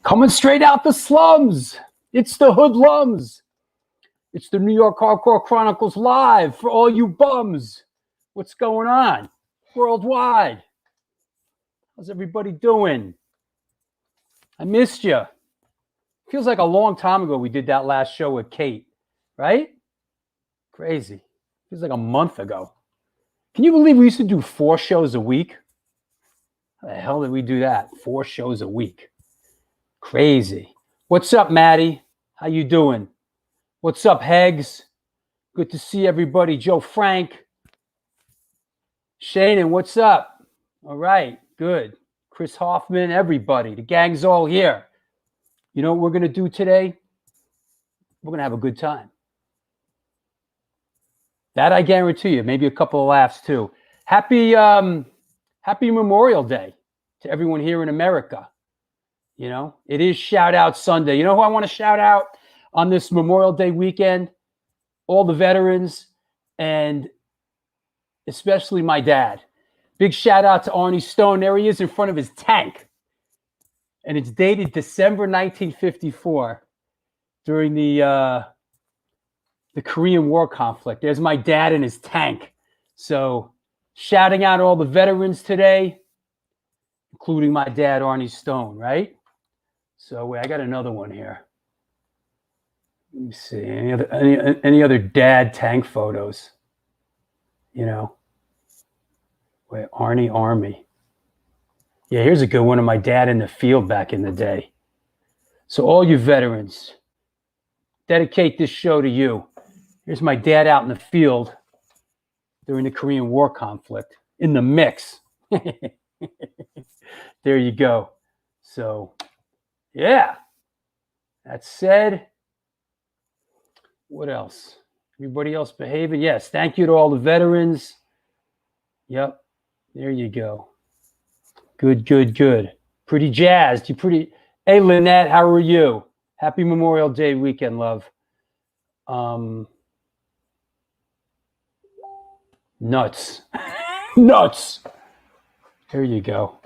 Coming straight out the slums. It's the hoodlums. It's the New York Hardcore Chronicles live for all you bums. What's going on worldwide? How's everybody doing? I missed you. Feels like a long time ago we did that last show with Kate, right? Crazy. Feels like a month ago. Can you believe we used to do 4 shows a week? How the hell did we do that? 4 shows a week. Crazy. What's up, Maddie? How you doing? What's up, Hegs? Good to see everybody. Joe Frank. Shannon, what's up? All right, good. Chris Hoffman, everybody. The gang's all here. You know what we're going to do today? We're going to have a good time. That I guarantee you. Maybe a couple of laughs, too. Happy Memorial Day to everyone here in America. You know, it is Shout Out Sunday. You know who I want to shout out on this Memorial Day weekend? All the veterans and especially my dad. Big shout out to Arnie Stone. There he is in front of his tank. And it's dated December 1954 during the Korean War conflict. There's my dad in his tank. So shouting out all the veterans today, including my dad, Arnie Stone, right? So wait, I got another one here. Let me see. Any other dad tank photos? You know. Wait, Arnie Army. Yeah, here's a good one of my dad in the field back in the day. So all you veterans, dedicate this show to you. Here's my dad out in the field during the Korean War conflict in the mix. There you go. So, yeah. That said, what else? Everybody else behaving? Yes. Thank you to all the veterans. Yep. There you go. Good, good, good. Pretty jazzed. You pretty. Hey, Lynette, how are you? Happy Memorial Day weekend, love. Nuts. Nuts. There you go.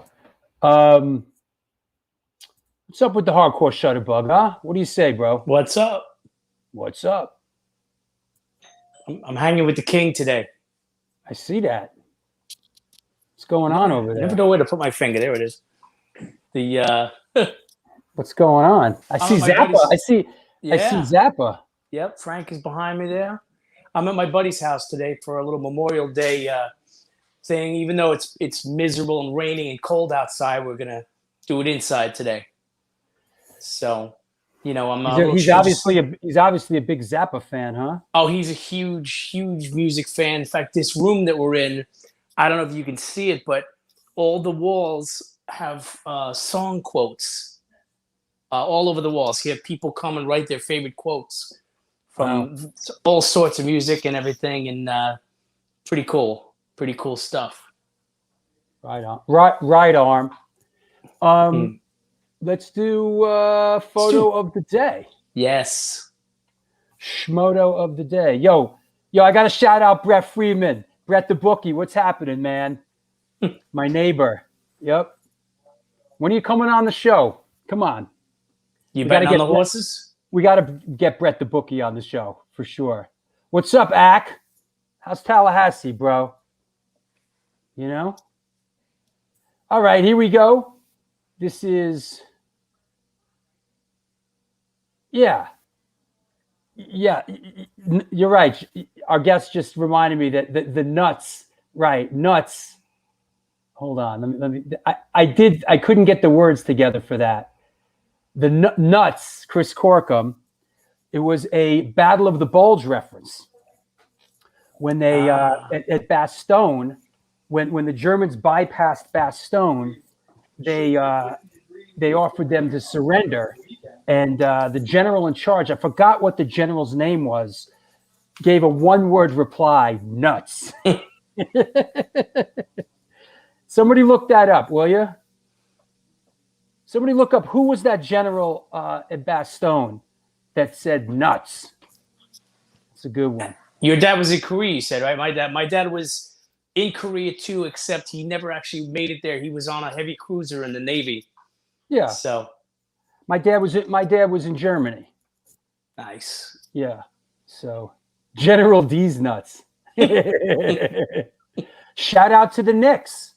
What's up with the hardcore shutterbug, huh? What do you say, bro? What's up? What's up? I'm hanging with the king today. I see that. What's going on over there? I never know where to put my finger. There it is. What's going on? I see Zappa. I see Zappa. Yep, Frank is behind me there. I'm at my buddy's house today for a little Memorial Day thing. Even though it's miserable and raining and cold outside, we're gonna do it inside today. So, you know, he's obviously a big Zappa fan, huh? Oh, he's a huge music fan. In fact, this room that we're in, I don't know if you can see it, but all the walls have song quotes all over the walls. You have people come and write their favorite quotes from all sorts of music and everything, and pretty cool stuff. Right on. Right arm. Let's do photo of the day. Yes. Schmoto of the day. Yo, I got to shout out Brett Freeman. Brett the bookie. What's happening, man? My neighbor. Yep. When are you coming on the show? Come on. You betting on the horses? We got to get Brett the bookie on the show for sure. What's up, Ack? How's Tallahassee, bro? You know? All right, here we go. This is... Yeah, you're right. Our guest just reminded me that the nuts, right? Nuts. Hold on. Let me. I couldn't get the words together for that. The nuts, Chris Corkum. It was a Battle of the Bulge reference when they at Bastogne, when the Germans bypassed Bastogne, they offered them to surrender. And the general in charge, I forgot what the general's name was, gave a one-word reply, nuts. Somebody look that up, will you? Somebody look up who was that general at Bastogne that said nuts. It's a good one. Your dad was in Korea, you said, right? My dad was in Korea too, except he never actually made it there. He was on a heavy cruiser in the Navy. Yeah. So My dad was in Germany. Nice. Yeah. So General D's nuts. Shout out to the Knicks.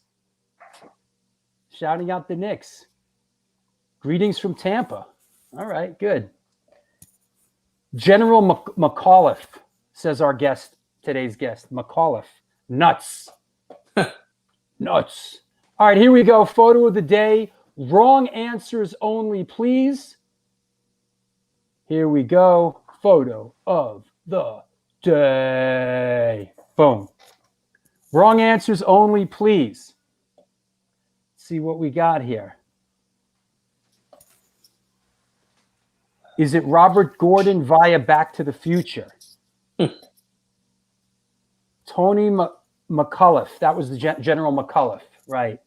Shouting out the Knicks. Greetings from Tampa. All right, good. General McAuliffe, says our guest, today's guest. McAuliffe. Nuts. Nuts. All right, here we go. Photo of the day. Wrong answers only, please. Here we go. Photo of the day. Boom. Wrong answers only, please. Let's see what we got here. Is it Robert Gordon via Back to the Future? Tony McAuliffe. That was the General McAuliffe, right?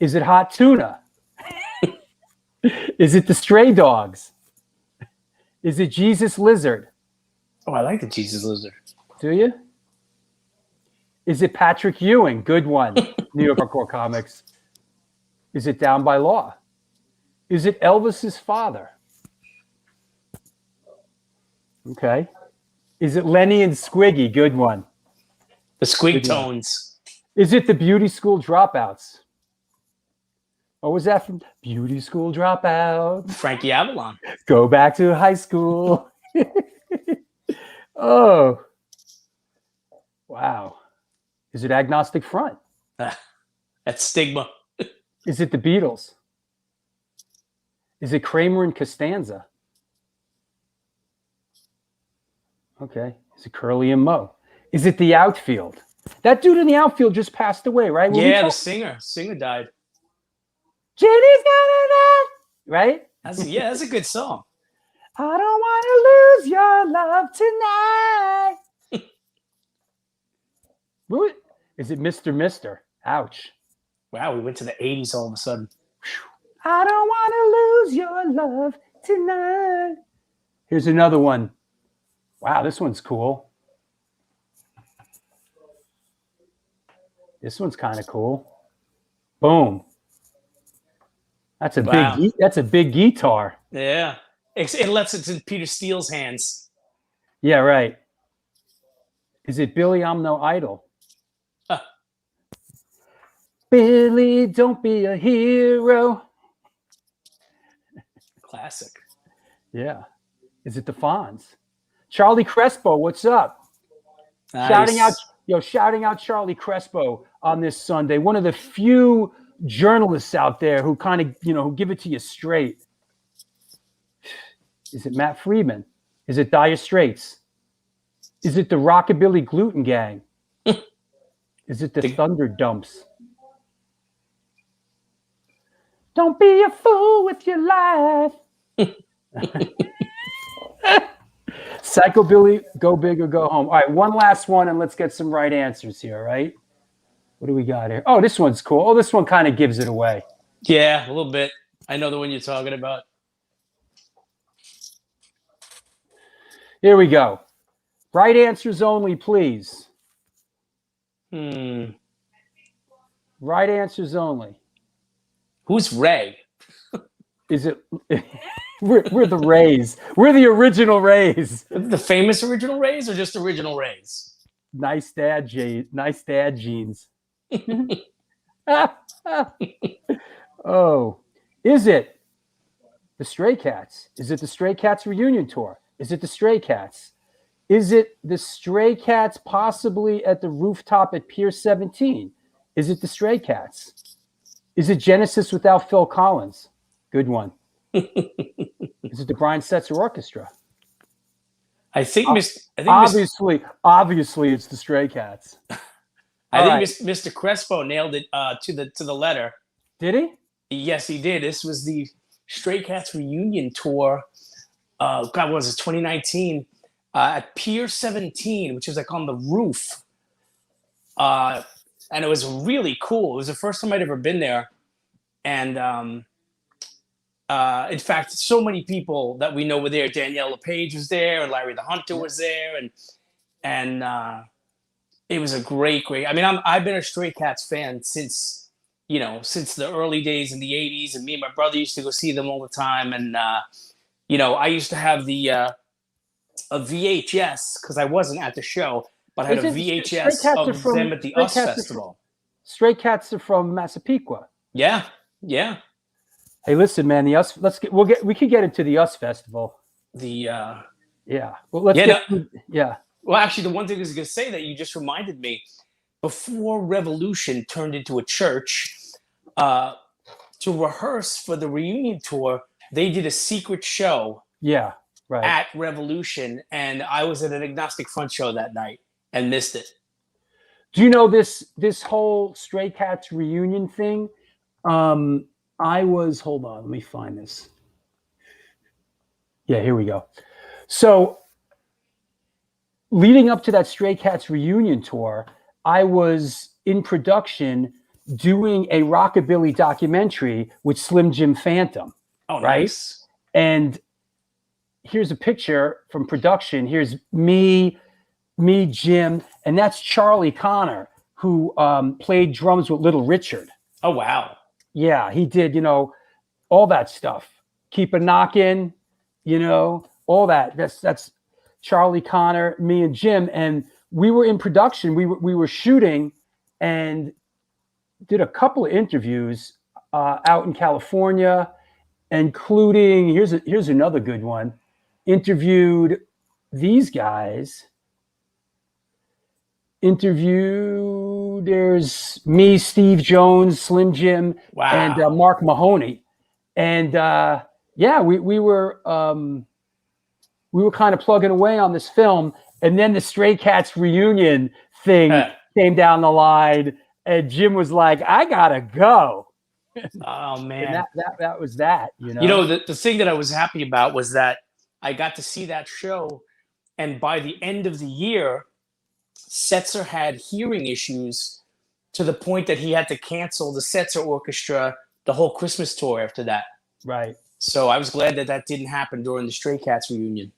Is it Hot Tuna? Is it the Stray Dogs? Is it Jesus Lizard? Oh, I like the Jesus Lizard. Do you? Is it Patrick Ewing? Good one. New York Hardcore Comics. Is it Down by Law? Is it Elvis's father? Okay. Is it Lenny and Squiggy? Good one. The Squig Tones. Is it the Beauty School Dropouts? What was that from? Beauty School Dropouts. Frankie Avalon. Go back to high school. Oh. Wow. Is it Agnostic Front? That's Stigma. Is it the Beatles? Is it Kramer and Costanza? Okay. Is it Curly and Moe? Is it the Outfield? That dude in the outfield just passed away, right? Yeah, the singer. Singer died. Jenny's gonna die, right? That's a good song. I don't want to lose your love tonight. Is it Mr. Mister? Ouch. Wow, we went to the 80s all of a sudden. I don't want to lose your love tonight. Here's another one. Wow, this one's cool. This one's kind of cool. Boom. That's a big guitar. Yeah. Unless it's in Peter Steele's hands. Yeah, right. Is it Billy, I'm No Idol? Billy, don't be a hero. Classic. Yeah. Is it the Fonz? Charlie Crespo, what's up? Nice. Shouting out Charlie Crespo on this Sunday. One of the few journalists out there who kind of, who give it to you straight. Is it Matt Friedman? Is it Dire Straits? Is it the Rockabilly Gluten Gang? Is it the Thunder Dumps? Don't be a fool with your life. Psychobilly, go big or go home. All right, one last one, and let's get some right answers here, right? What do we got here? Oh, this one's cool. Oh, this one kind of gives it away. Yeah, a little bit. I know the one you're talking about. Here we go. Right answers only, please. Right answers only. Who's Ray? Is it? We're the Rays. We're the original Rays. The famous original Rays or just original Rays? Nice dad jeans. Oh, is it the Stray Cats? Is it the Stray Cats reunion tour? Is it the Stray Cats? Is it the Stray Cats possibly at the rooftop at Pier 17? Is it the Stray Cats? Is it Genesis without Phil Collins? Good one. Is it the Brian Setzer Orchestra? Obviously, it's the Stray Cats. I think Mr. Crespo nailed it to the letter. Did he? Yes, he did. This was the Stray Cats reunion tour. God, what was it? 2019 at Pier 17, which is like on the roof. And it was really cool. It was the first time I'd ever been there, and in fact, so many people that we know were there. Danielle LePage was there, and Larry the Hunter was there, and it was a great. I mean, I've been a Stray Cats fan since since the early days in the 80s, and me and my brother used to go see them all the time. And I used to have a VHS because I wasn't at the show, but I had a Is it Stray VHS Cats are of them from at the Stray US Cats Festival. Stray Cats are from Massapequa. Yeah, yeah. Hey, listen, man, we could get into the US Festival. The Yeah. Well, let's Yeah, get no- yeah. well, actually, the one thing I was going to say that you just reminded me, before Revolution turned into a church, uh, to rehearse for the reunion tour, they did a secret show Yeah, right. at Revolution, and I was at an Agnostic Front show that night and missed it. Do you know this whole Stray Cats reunion thing? Hold on, let me find this. Yeah, here we go. So leading up to that Stray Cats reunion tour, I was in production doing a rockabilly documentary with Slim Jim Phantom. Oh, right? nice. And here's a picture from production. Here's me, Jim, and that's Charlie Connor, who played drums with Little Richard. Oh, wow. Yeah, he did, all that stuff. Keep a Knockin', all that. That's Charlie Connor, me and Jim, and we were in production. We were shooting and did a couple of interviews out in California, including here's another good one. Interviewed these guys. There's me, Steve Jones, Slim Jim, Wow. and Mark Mahoney, and we were kind of plugging away on this film, and then the Stray Cats reunion thing came down the line, and Jim was like, "I gotta go." Oh, man. And that was that. The thing that I was happy about was that I got to see that show, and by the end of the year, Setzer had hearing issues to the point that he had to cancel the Setzer Orchestra the whole Christmas tour after that. Right. So I was glad that didn't happen during the Stray Cats reunion.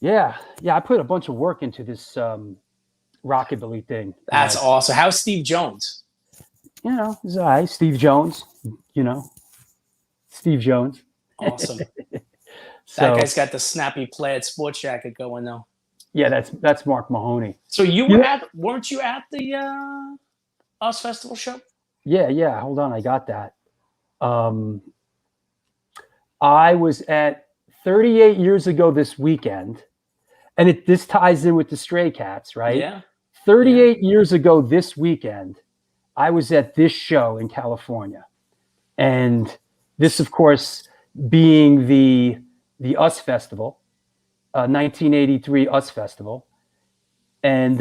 Yeah. I put a bunch of work into this rockabilly thing. That's awesome. How's Steve Jones? He's all right. Steve Jones. Steve Jones. Awesome. So, that guy's got the snappy plaid sports jacket going though. Yeah, that's Mark Mahoney. So weren't you at the US Festival show? Yeah. Hold on, I got that. I was at 38 years ago this weekend, and this ties in with the Stray Cats, right? Yeah. 38 years ago this weekend, I was at this show in California, and this, of course, being the US Festival. 1983 US Festival, and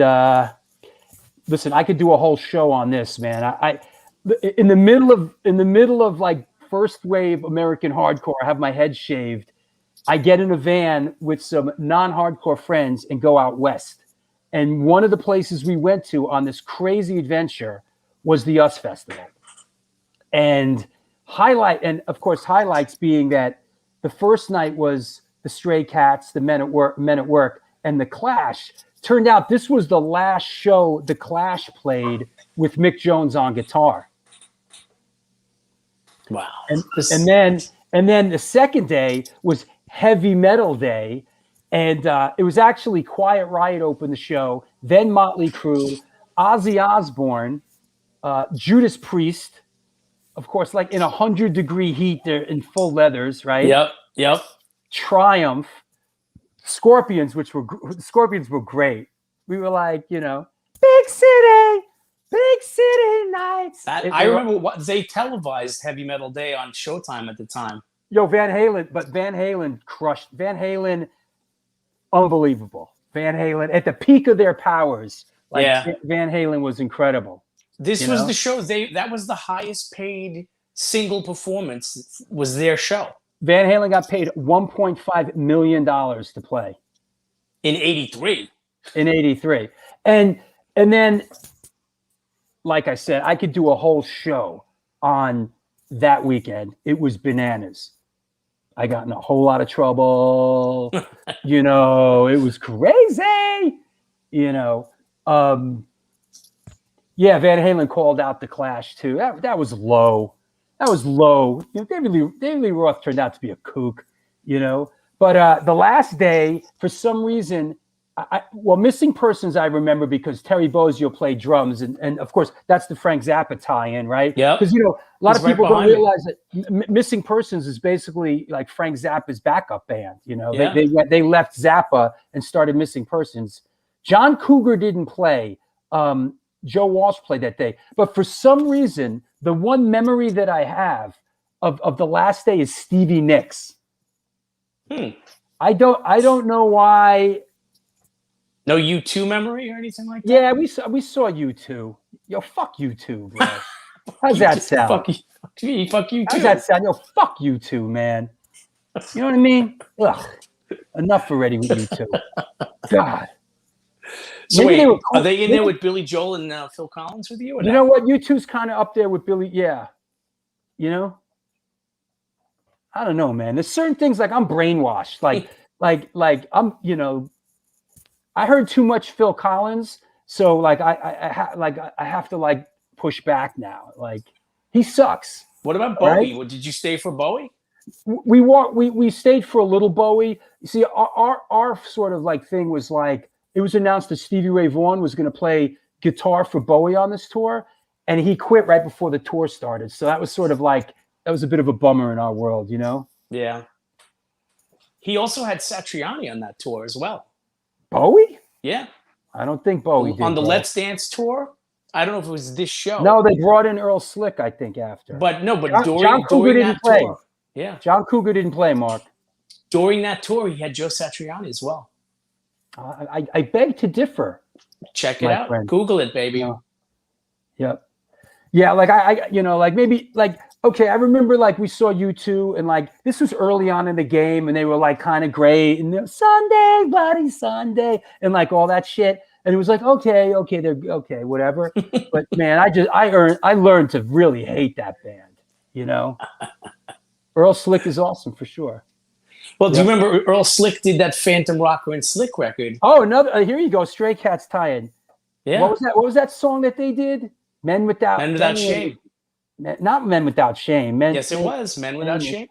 listen, I could do a whole show on this, man. I in the middle of like first wave American hardcore, I have my head shaved. I get in a van with some non-hardcore friends and go out west. And one of the places we went to on this crazy adventure was the US Festival. And of course highlights being that the first night was the Stray Cats, the Men at Work, and the Clash. Turned out this was the last show the Clash played with Mick Jones on guitar. Wow. And then the second day was Heavy Metal Day, and it was actually Quiet Riot opened the show, then Motley Crue, Ozzy Osbourne, Judas Priest, of course, like in 100-degree heat, they're in full leathers, right? Yep. Triumph, Scorpions, Scorpions were great. We were like, big city nights. I remember they televised Heavy Metal Day on Showtime at the time. Van Halen crushed. Van Halen, unbelievable. Van Halen at the peak of their powers. Van Halen was incredible. This was the show. That was the highest paid single performance. Was their show. Van Halen got paid $1.5 million to play. In 83. And then, like I said, I could do a whole show on that weekend. It was bananas. I got in a whole lot of trouble. It was crazy. Yeah, Van Halen called out the Clash too. That was low. That was low. You know, David Lee Roth turned out to be a kook, you know. But the last day, for some reason, Missing Persons I remember because Terry Bozzio played drums, and of course that's the Frank Zappa tie-in, right? Yep. Because you know a lot He's of people right don't behind me. realize that Missing Persons is basically like Frank Zappa's backup band. You know, Yeah. they left Zappa and started Missing Persons. John Cougar didn't play. Joe Walsh played that day, but for some reason, the one memory that I have of the last day is Stevie Nicks. I don't know why. No U2 memory or anything like that? Yeah, we saw U2. Yo, fuck U2, bro. How's that sound? Fuck you too. How's that sound? Yo, fuck U2, man. You know what I mean? Ugh. Enough already with U2. God. So Maybe wait, cool. are they in there with Billy Joel and Phil Collins with you? Or you know what? U2's kind of up there with Billy. Yeah. You know? I don't know, man. There's certain things like I'm brainwashed. Like I'm, you know, I heard too much Phil Collins, so like I have to like push back now. Like he sucks. What about Bowie? Right? Did you stay for Bowie? We stayed for a little Bowie. You see, our sort of like thing was like it was announced that Stevie Ray Vaughan was going to play guitar for Bowie on this tour, and he quit right before the tour started. So that was sort of like that was a bit of a bummer in our world, you know? Yeah. He also had Satriani on that tour as well. Bowie? Yeah. I don't think Bowie did. On the Let's Dance tour? I don't know if it was this show. No, they brought in Earl Slick, I think, after. But John Cougar didn't play. Tour. Yeah. John Cougar didn't play, Mark. During that tour, he had Joe Satriani as well. I beg to differ. Check it out. Friend. Google it, baby. Yep. Yeah, like I you know, like maybe like okay, I remember like we saw U2 and like this was early on in the game and they were like kind of great and Sunday, bloody Sunday, and like all that shit. And it was like, okay, they're okay, whatever. But man, I learned to really hate that band, you know. Earl Slick is awesome for sure. Well, do you remember Earl Slick did that Phantom Rocker and Slick record? Oh, another here you go, Stray Cats tie-in. Yeah. What was that song that they did? Men Without Shame. Not Men Without Shame. Yes, it was Men Without Shame.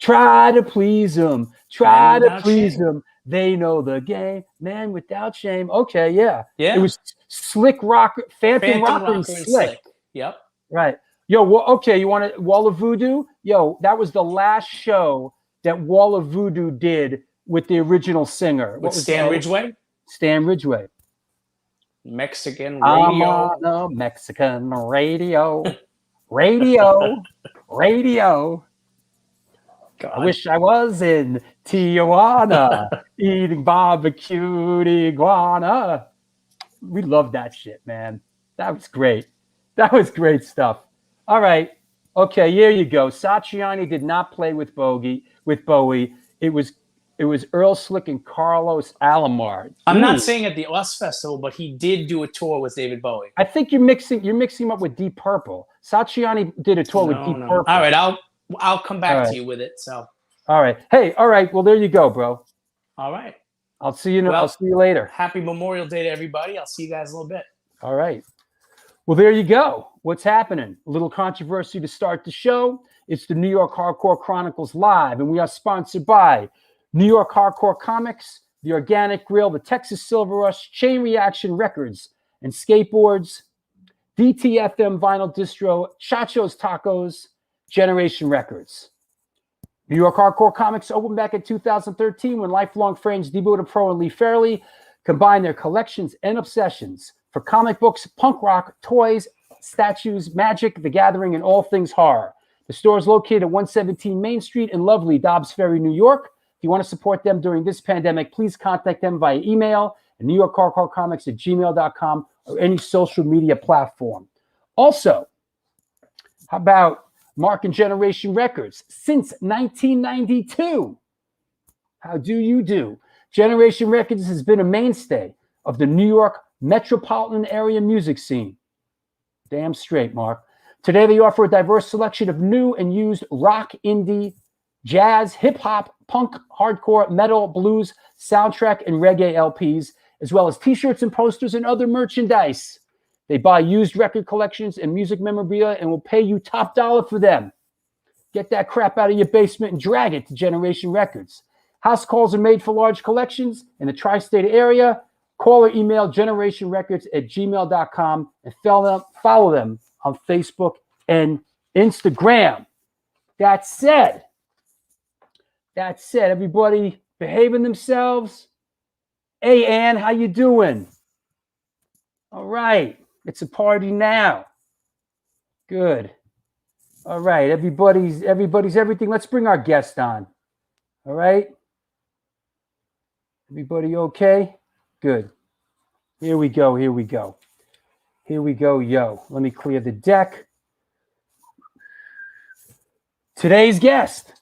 Try to please them. Try to please them. They know the game. Men Without Shame. Okay, yeah. Yeah. It was Slick Rock, Phantom Rocker and Slick. Yep. Right. Yo, okay, you want to Wall of Voodoo? Yo, that was the last show that Wall of Voodoo did with the original singer. With Stan Ridgway? Stan Ridgway. Mexican radio. I'm on the Mexican radio. Radio. God. I wish I was in Tijuana eating barbecued iguana. We love that shit, man. That was great. That was great stuff. All right. Okay, here you go. Satriani did not play with Bowie. It was Earl Slick and Carlos Alomar. I'm not saying at the Oz Festival, but he did do a tour with David Bowie. I think you're mixing him up with Deep Purple. Satriani did a tour with Deep Purple. All right, I'll come back to you with it. So. All right. Hey, all right. Well, there you go, bro. All right. I'll see you. I'll see you later. Happy Memorial Day to everybody. I'll see you guys in a little bit. All right. Well, there you go. What's happening? A little controversy to start the show. It's the New York Hardcore Chronicles Live, and we are sponsored by New York Hardcore Comics, The Organic Grill, the Texas Silver Rush, Chain Reaction Records and Skateboards, DTFM Vinyl Distro, Chacho's Tacos, Generation Records. New York Hardcore Comics opened back in 2013 when lifelong friends Debo Pro and Lee Fairley combined their collections and obsessions for comic books, punk rock, toys, statues, magic, the gathering, and all things horror. The store is located at 117 Main Street in lovely Dobbs Ferry, New York. If you want to support them during this pandemic, please contact them via email at newyorkhardcorecomics@gmail.com or any social media platform. Also, how about Mark and Generation Records? Since 1992, how do you do? Generation Records has been a mainstay of the New York metropolitan area music scene. Damn straight, Mark. Today, they offer a diverse selection of new and used rock, indie, jazz, hip-hop, punk, hardcore, metal, blues, soundtrack, and reggae LPs, as well as T-shirts and posters and other merchandise. They buy used record collections and music memorabilia and will pay you top dollar for them. Get that crap out of your basement and drag it to Generation Records. House calls are made for large collections in the tri-state area. Call or email generationrecords@gmail.com and follow them on Facebook and Instagram. That said, everybody behaving themselves. Hey, Ann, how you doing? All right. It's a party now. Good. All right. Everybody's everything. Let's bring our guest on. All right. Everybody okay? Good. Here we go. Yo. Let me clear the deck. Today's guest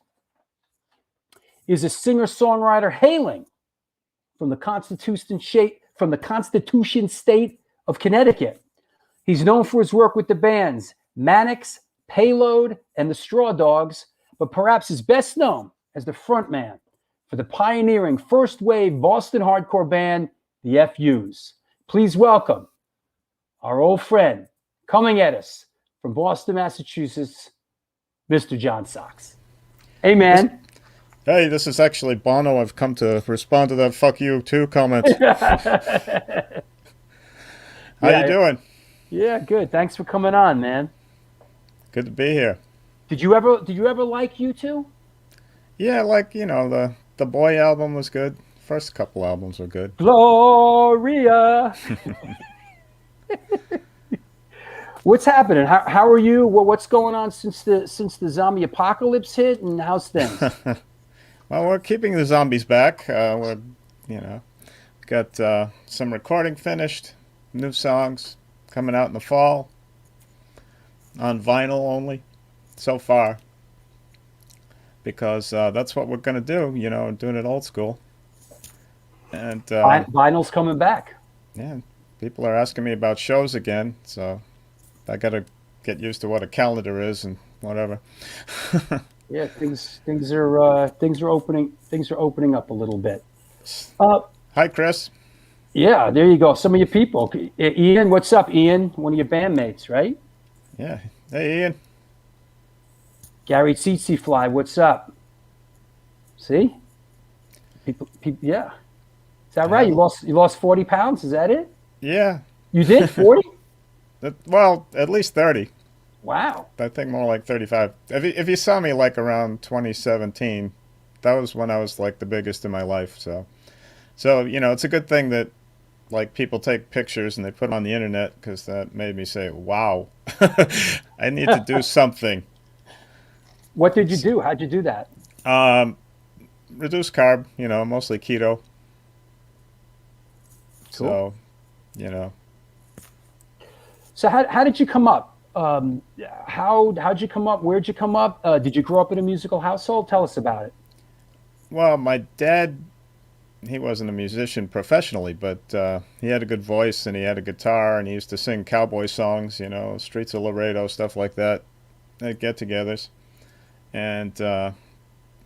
is a singer-songwriter hailing from the Constitution State of Connecticut. He's known for his work with the bands Mannix, Payload, and the Straw Dogs, but perhaps is best known as the frontman for the pioneering first-wave Boston hardcore band, the FUs. Please welcome our old friend, coming at us from Boston, Massachusetts, Mr. John Socks. Hey, man. Hey, this is actually Bono. I've come to respond to that "fuck you too" comment. How you doing? Yeah, good. Thanks for coming on, man. Good to be here. Did you ever like U2? Yeah, like, the Boy album was good. First couple albums were good. Gloria. What's happening? How are you? What's going on since the zombie apocalypse hit, and how's things? Well, we're keeping the zombies back. Got some recording finished, new songs coming out in the fall, on vinyl only, so far, because that's what we're going to do, doing it old school. And vinyl's coming back. Yeah, people are asking me about shows again, so I got to get used to what a calendar is and whatever. Yeah, things are opening up a little bit. Hi, Chris. Yeah, there you go. Some of your people. Ian, what's up, Ian? One of your bandmates, right? Yeah. Hey, Ian. Gary Tsitsi Fly, what's up? See? People, yeah. Is that right? You lost 40 pounds? Is that it? Yeah. You did 40? Well, at least 30. Wow. I think more like 35. If you saw me like around 2017, that was when I was like the biggest in my life. So it's a good thing that like people take pictures and they put them on the internet, because that made me say, wow, I need to do something. What did you do? How'd you do that? Reduce carb, mostly keto. Cool. So, So how did you come up? How'd you come up? Where'd you come up? Did you grow up in a musical household? Tell us about it. Well, my dad, he wasn't a musician professionally, but he had a good voice and he had a guitar and he used to sing cowboy songs, Streets of Laredo, stuff like that, at get-togethers. And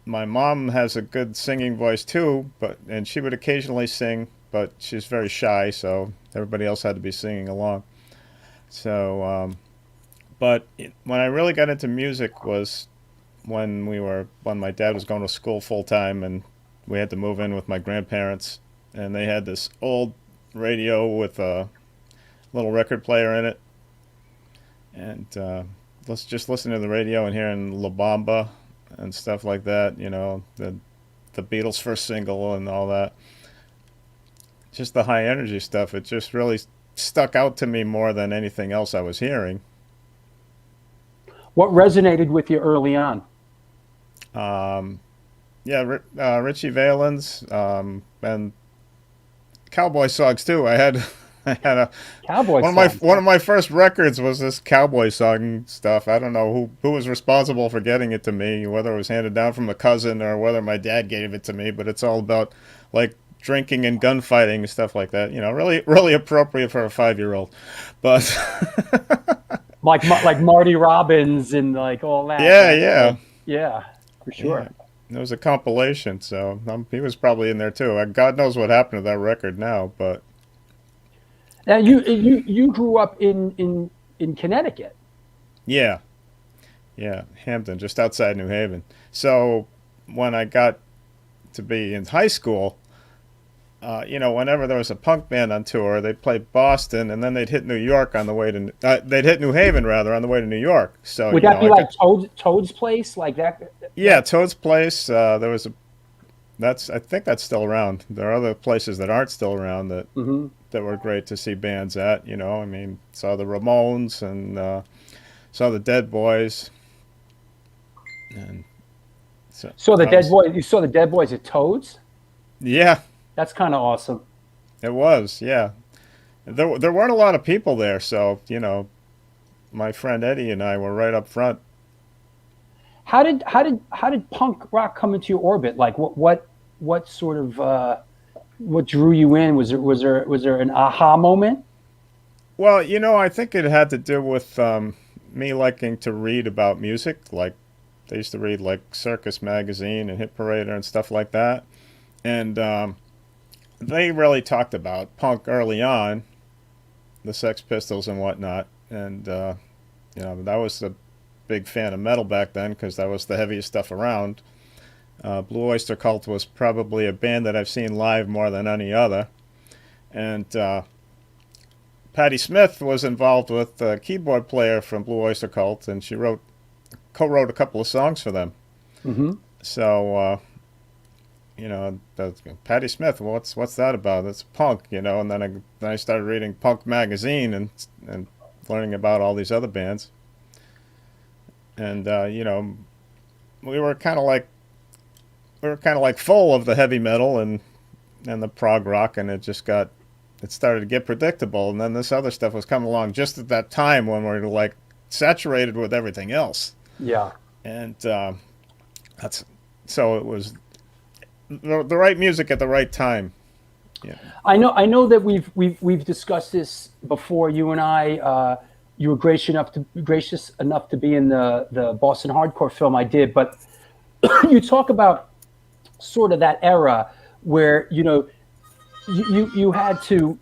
my mom has a good singing voice too, and she would occasionally sing, but she's very shy, so everybody else had to be singing along. So, but when I really got into music was when my dad was going to school full time, and we had to move in with my grandparents, and they had this old radio with a little record player in it, and let's just listen to the radio and hearing La Bamba and stuff like that, the Beatles' first single and all that. Just the high energy stuff. It just really stuck out to me more than anything else I was hearing. What resonated with you early on? Richie Valens, and cowboy songs too. I had a cowboy one of my first records was this cowboy song stuff. I don't know who was responsible for getting it to me, whether it was handed down from a cousin or whether my dad gave it to me, but it's all about like drinking and gunfighting and stuff like that. Really appropriate for a 5-year-old. But like Marty Robbins and like all that. Yeah, for sure. Yeah. It was a compilation, so he was probably in there too. God knows what happened to that record now, but. Now you grew up in Connecticut. Yeah, yeah, Hampton, just outside New Haven. So when I got to be in high school, whenever there was a punk band on tour, they'd play Boston, and then they'd hit New York on the way to. They'd hit New Haven rather on the way to New York. So Would that be like Toad's Place, like that? yeah, Toad's Place. There was a. I think that's still around. There are other places that aren't still around that were great to see bands at. I mean, saw the Ramones and saw the Dead Boys, and so the Dead Boys. You saw the Dead Boys at Toad's. Yeah, that's kind of awesome. It was, yeah. There weren't a lot of people there, so my friend Eddie and I were right up front. How did punk rock come into your orbit? Like what sort of what drew you in? Was there an aha moment? Well, I think it had to do with me liking to read about music. Like they used to read like Circus Magazine and Hit Parader and stuff like that, and they really talked about punk early on, the Sex Pistols and whatnot, and that was a big fan of metal back then because that was the heaviest stuff around. Blue Oyster Cult was probably a band that I've seen live more than any other, and Patti Smith was involved with a keyboard player from Blue Oyster Cult, and she co-wrote a couple of songs for them. Mm-hmm. So. Patti Smith. Well, what's that about? It's punk, and then I started reading Punk magazine and learning about all these other bands. And we were kind of like full of the heavy metal and the prog rock, and it started to get predictable. And then this other stuff was coming along just at that time when we were like saturated with everything else. Yeah. And so it was. The right music at the right time. Yeah. I know that we've discussed this before. You and I, you were gracious enough to be in the Boston hardcore film I did, but you talk about sort of that era where you had to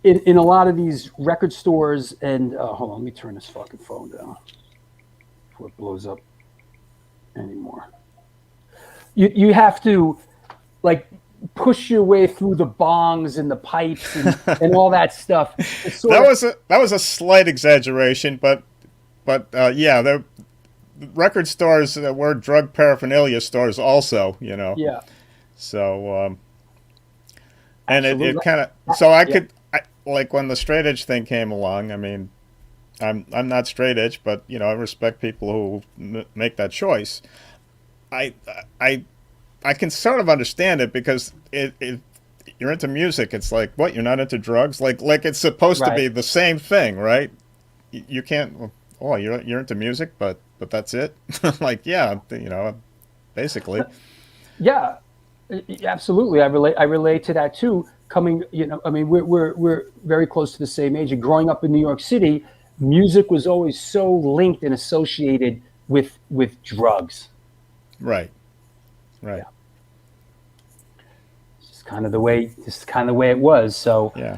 in a lot of these record stores and hold on, let me turn this fucking phone down before it blows up anymore. You have to like push your way through the bongs and the pipes and all that stuff. That was a slight exaggeration, but yeah, the record stores were drug paraphernalia stores also, Yeah. So and it kind of so I could like when the straight edge thing came along. I mean, I'm not straight edge, but I respect people who make that choice. I can sort of understand it because you're into music. It's like, what, you're not into drugs? Like it's supposed to be the same thing, right? You can't. Oh, you're into music, but that's it. Like, yeah, basically. Yeah, absolutely. I relate to that too. Coming, I mean, we're very close to the same age. And growing up in New York City, music was always so linked and associated with drugs. Right. Right. Yeah. It's just kind of the way it was. So yeah.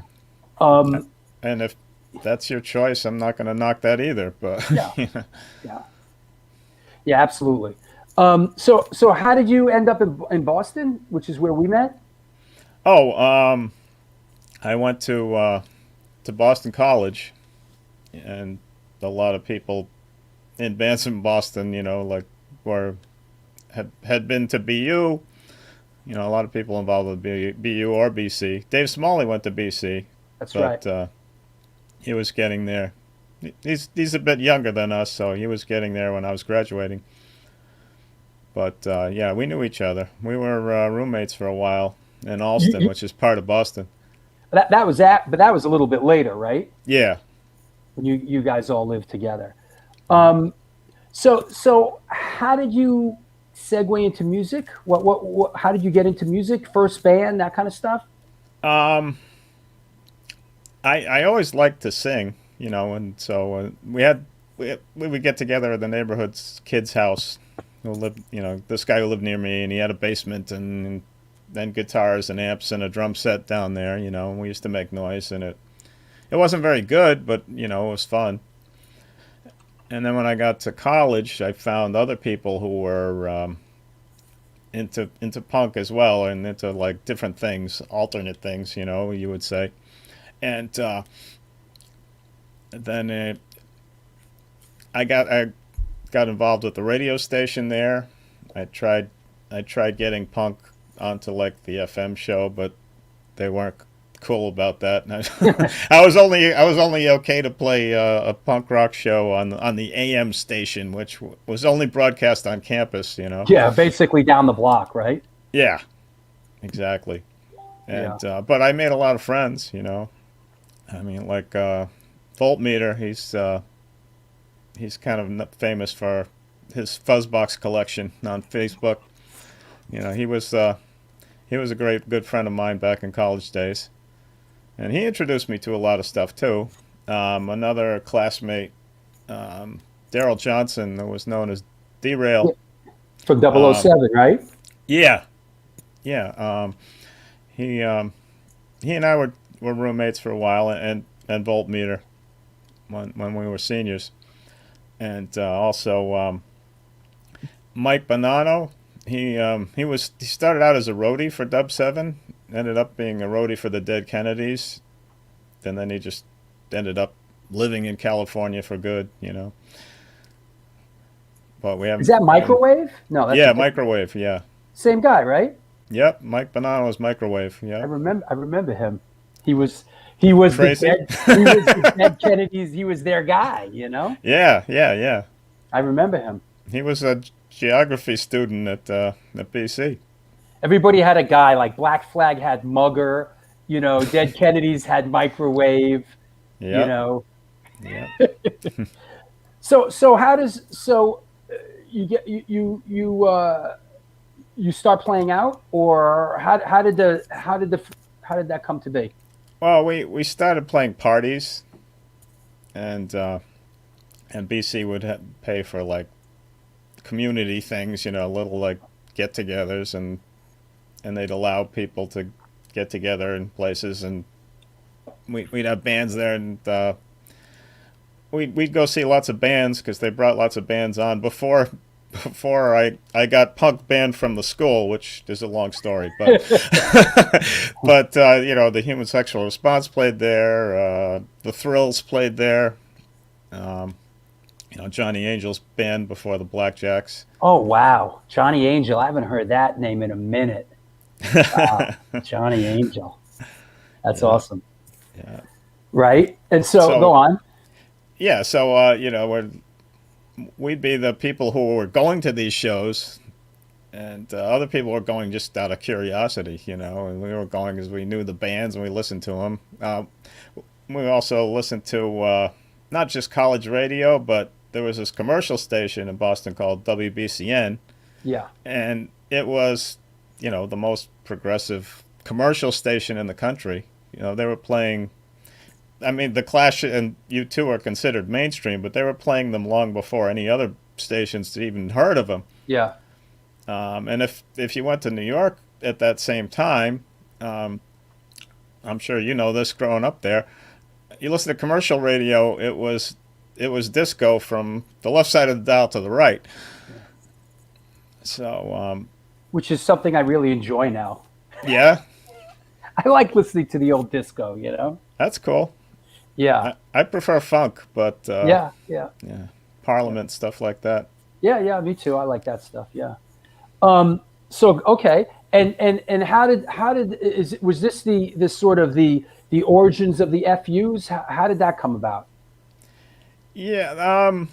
And if that's your choice, I'm not going to knock that either. But yeah, absolutely. So how did you end up in Boston, which is where we met? Oh, I went to Boston College, and a lot of people in bands in Boston, like had been to BU. A lot of people involved with BU or BC. Dave Smalley went to BC. That's right. But he was getting there. He's a bit younger than us, so he was getting there when I was graduating. But yeah, we knew each other. We were roommates for a while in Allston, which is part of Boston. But that was a little bit later, right? Yeah. When you guys all lived together. So how did you segue into music? What how did you get into music? First band, that kind of stuff? I always liked to sing, and so we would get together at the neighborhood's kid's house who lived, this guy who lived near me, and he had a basement, and then guitars and amps and a drum set down there, and we used to make noise, and it wasn't very good, but it was fun. And then when I got to college, I found other people who were into punk as well, and into like different things, alternate things, you would say. And then I got involved with the radio station there. I tried getting punk onto like the FM show, but they weren't cool about that. And I was only okay to play a punk rock show on the AM station, which was only broadcast on campus. Yeah, basically down the block, right? Yeah, exactly. And but I made a lot of friends. I mean, like Voltmeter, he's kind of famous for his Fuzzbox collection on Facebook. He was a good friend of mine back in college days, and he introduced me to a lot of stuff too. Another classmate, Daryl Johnson, who was known as Derail. From 007, right? Yeah, yeah. He and I were roommates for a while, and Voltmeter when we were seniors, and also Mike Bonanno. He started out as a roadie for Dub 7, ended up being a roadie for the Dead Kennedys, and then he just ended up living in California for good. But we haven't. Is that Microwave? No, that's Microwave. Yeah. Same guy, right? Yep, Mike Bonanno's Microwave. Yeah. I remember him. He was Crazy. the Dead Kennedys. He was their guy, Yeah. I remember him. He was a geography student at BC. Everybody had a guy. Like Black Flag had Mugger, Dead Kennedys had Microwave, Yeah. So how does you get you start playing out, or how did that come to be? Well, we started playing parties, and BC would pay for like community things, little like get-togethers, and they'd allow people to get together in places, and we'd have bands there, and we'd go see lots of bands because they brought lots of bands on before I got punk banned from the school, which is a long story, but but the Human Sexual Response played there, the Thrills played there, Johnny Angel's band before the Blackjacks. Oh wow, Johnny Angel! I haven't heard that name in a minute. Wow. Johnny Angel, that's awesome. Yeah. Right, and so go on. Yeah, so we'd be the people who were going to these shows, and other people were going just out of curiosity, and we were going because we knew the bands and we listened to them. We also listened to not just college radio, but there was this commercial station in Boston called WBCN. Yeah. And it was, the most progressive commercial station in the country. They were playing, I mean, The Clash and U2 are considered mainstream, but they were playing them long before any other stations even heard of them. Yeah. And if you went to New York at that same time, I'm sure you know this growing up there, you listen to commercial radio, it was disco from the left side of the dial to the right. So, which is something I really enjoy now. Yeah. I like listening to the old disco, That's cool. Yeah. I prefer funk, but yeah. Parliament, stuff like that. Yeah, me too. I like that stuff. Yeah. So okay, and was this the sort of the origins of the FUs? How did that come about? Yeah,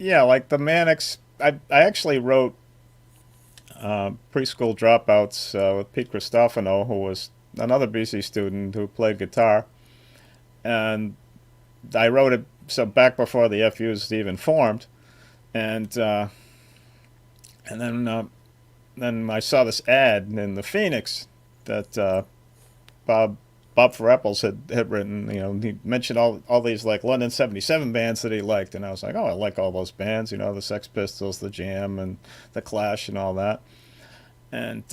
like the Manics. I actually wrote Preschool Dropouts with Pete Christofano, who was another BC student who played guitar, and I wrote it so back before the FUs even formed, and then I saw this ad in the Phoenix that Bob Freppels had written. He mentioned all these like London '77 bands that he liked, and I was like, oh, I like all those bands. The Sex Pistols, the Jam, and the Clash, and all that. and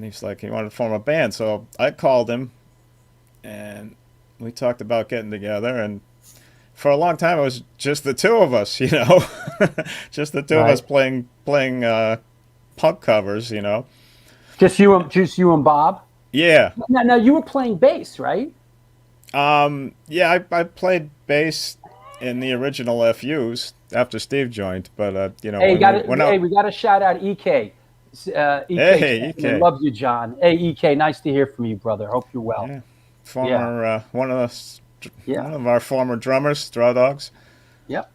he's like he wanted to form a band. So I called him, and we talked about getting together. And for a long time, it was just the two of us, just the two of us playing punk covers, Just you and Bob. Yeah. Now you were playing bass, right? Yeah, I played bass in the original FUs after Steve joined, but Hey, when we got to shout out EK. EK hey, EK, loves you, John. Hey, EK, nice to hear from you, brother. Hope you're well. yeah, Yeah, former one yeah, of our former drummers, Straw Dogs. yep.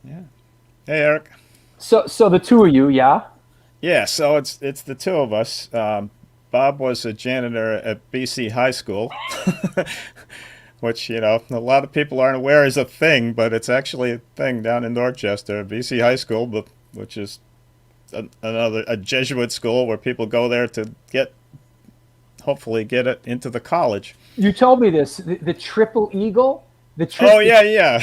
Yeah. Hey, Eric. So the two of you, yeah. Yeah, so it's the two of us. Bob was a janitor at BC High School, which a lot of people aren't aware is a thing, but it's actually a thing down in Dorchester, BC High School, which is a Jesuit school where people go there to hopefully get it into the college. You told me this. The Triple Eagle. Oh yeah, yeah.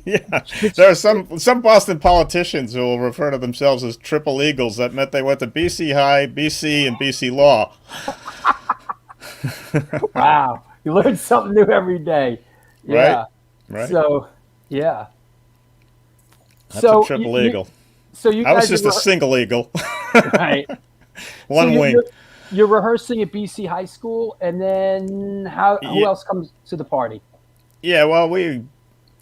Yeah, there are some Boston politicians who will refer to themselves as triple eagles. That meant they went to BC High, BC, and BC Law. Wow, you learn something new every day. Yeah. Right. So, yeah. That's So a triple eagle. So you I was guys just a single eagle. right. One So wing. you're rehearsing at BC High School, and then who Yeah, else comes to the party? yeah. Well, we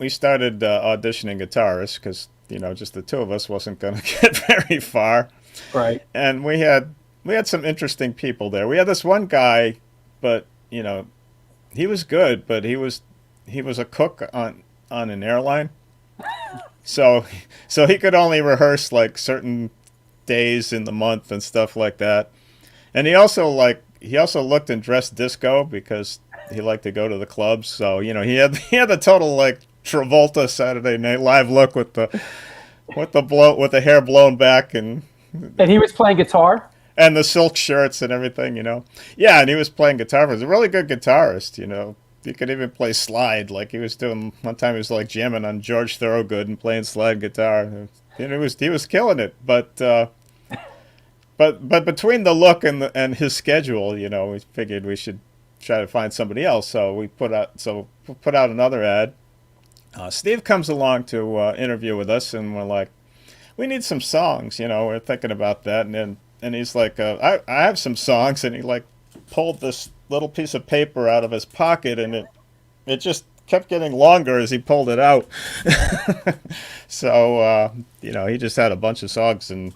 started auditioning guitarists because just the two of us wasn't going to get very far, Right. and we had some interesting people there. We had this one guy, but he was good, but he was a cook on an airline, so he could only rehearse like certain days in the month and stuff like that. And he also looked and dressed disco because he liked to go to the clubs. So he had the total like Travolta Saturday Night Live look with the hair blown back and And he was playing guitar. the silk shirts and everything. Yeah, and he was playing guitar. He was a really good guitarist. He could even play slide like he was doing one time. He was like jamming on George Thorogood and playing slide guitar. He was killing it, but between the look and his schedule, we figured we should try to find somebody else. So we put out another ad. Steve comes along to interview with us, and we're like, we need some songs. We're thinking about that, and he's like, I have some songs, and he like pulled this little piece of paper out of his pocket, and it just kept getting longer as he pulled it out. So he just had a bunch of songs, and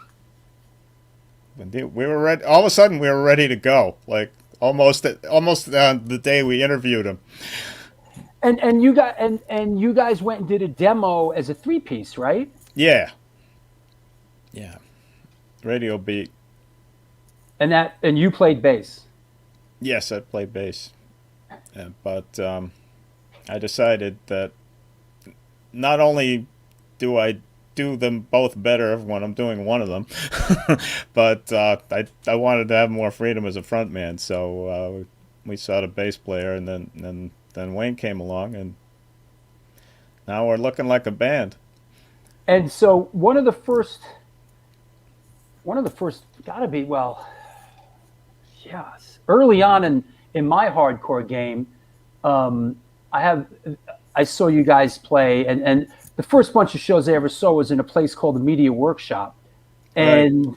we were ready. All of a sudden, we were ready to go. Like almost on the day we interviewed him. And you guys went and did a demo as a 3-piece, right? Yeah. Yeah. Radio beat. And you played bass. Yes, I play bass. But I decided that not only do I do them both better when I'm doing one of them, but I wanted to have more freedom as a front man. So we sought a bass player, and then Wayne came along, and now we're looking like a band. And so one of the first gotta be, well, yes, early on in my hardcore game, I saw you guys play, and the first bunch of shows I ever saw was in a place called the Media Workshop, and Right.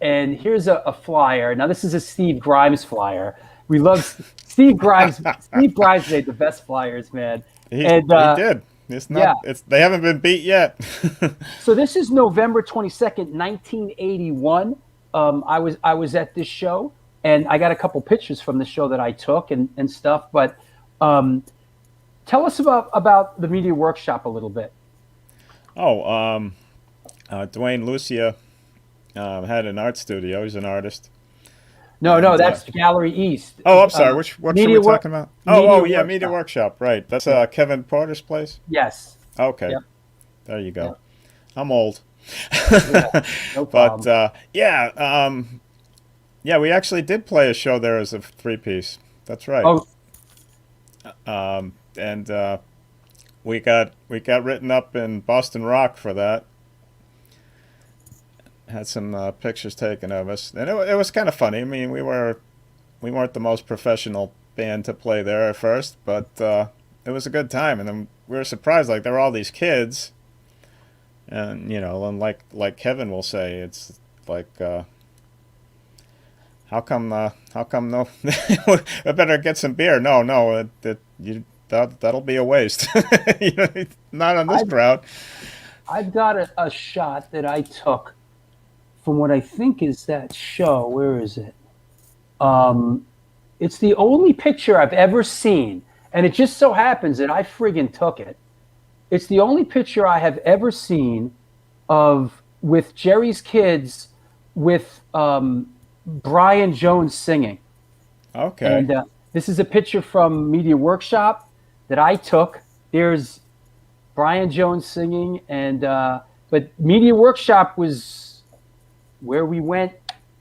and here's a flyer. Now this is a Steve Grimes flyer. We love Steve Grimes. Steve Grimes made the best flyers, man. He And did. It's yeah, not. They haven't been beat yet. so this is November 22nd, 1981. I was at this show, and I got a couple pictures from the show that I took and stuff. But tell us about the Media Workshop a little bit. Oh, Dwayne Lucia had an art studio. He's an artist. No, And that's Gallery East. oh, I'm sorry. What show Media we Work. talking about? Media Yeah, Media Workshop. Workshop. Right. That's Yeah. Kevin Porter's place. Yes. Okay, Yep. there you go. Yep. I'm old. Yeah. No But problem. yeah, we actually did play a show there as a 3-piece. That's right. Oh, And we got written up in Boston Rock for that. had some pictures taken of us, and it was kind of funny. I mean, we weren't the most professional band to play there at first, but it was a good time. And then we were surprised, like there were all these kids, and and like Kevin will say, it's like, how come no? I better get some beer. No, that'll be a waste. Not on this crowd. I've got a shot that I took from what I think is that show. Where is it? It's the only picture I've ever seen, and it just so happens that I friggin' took it. It's the only picture I have ever seen with Jerry's kids with Brian Jones singing. Okay. And this is a picture from Media Workshop that I took. There's Brian Jones singing, and but Media Workshop was where we went,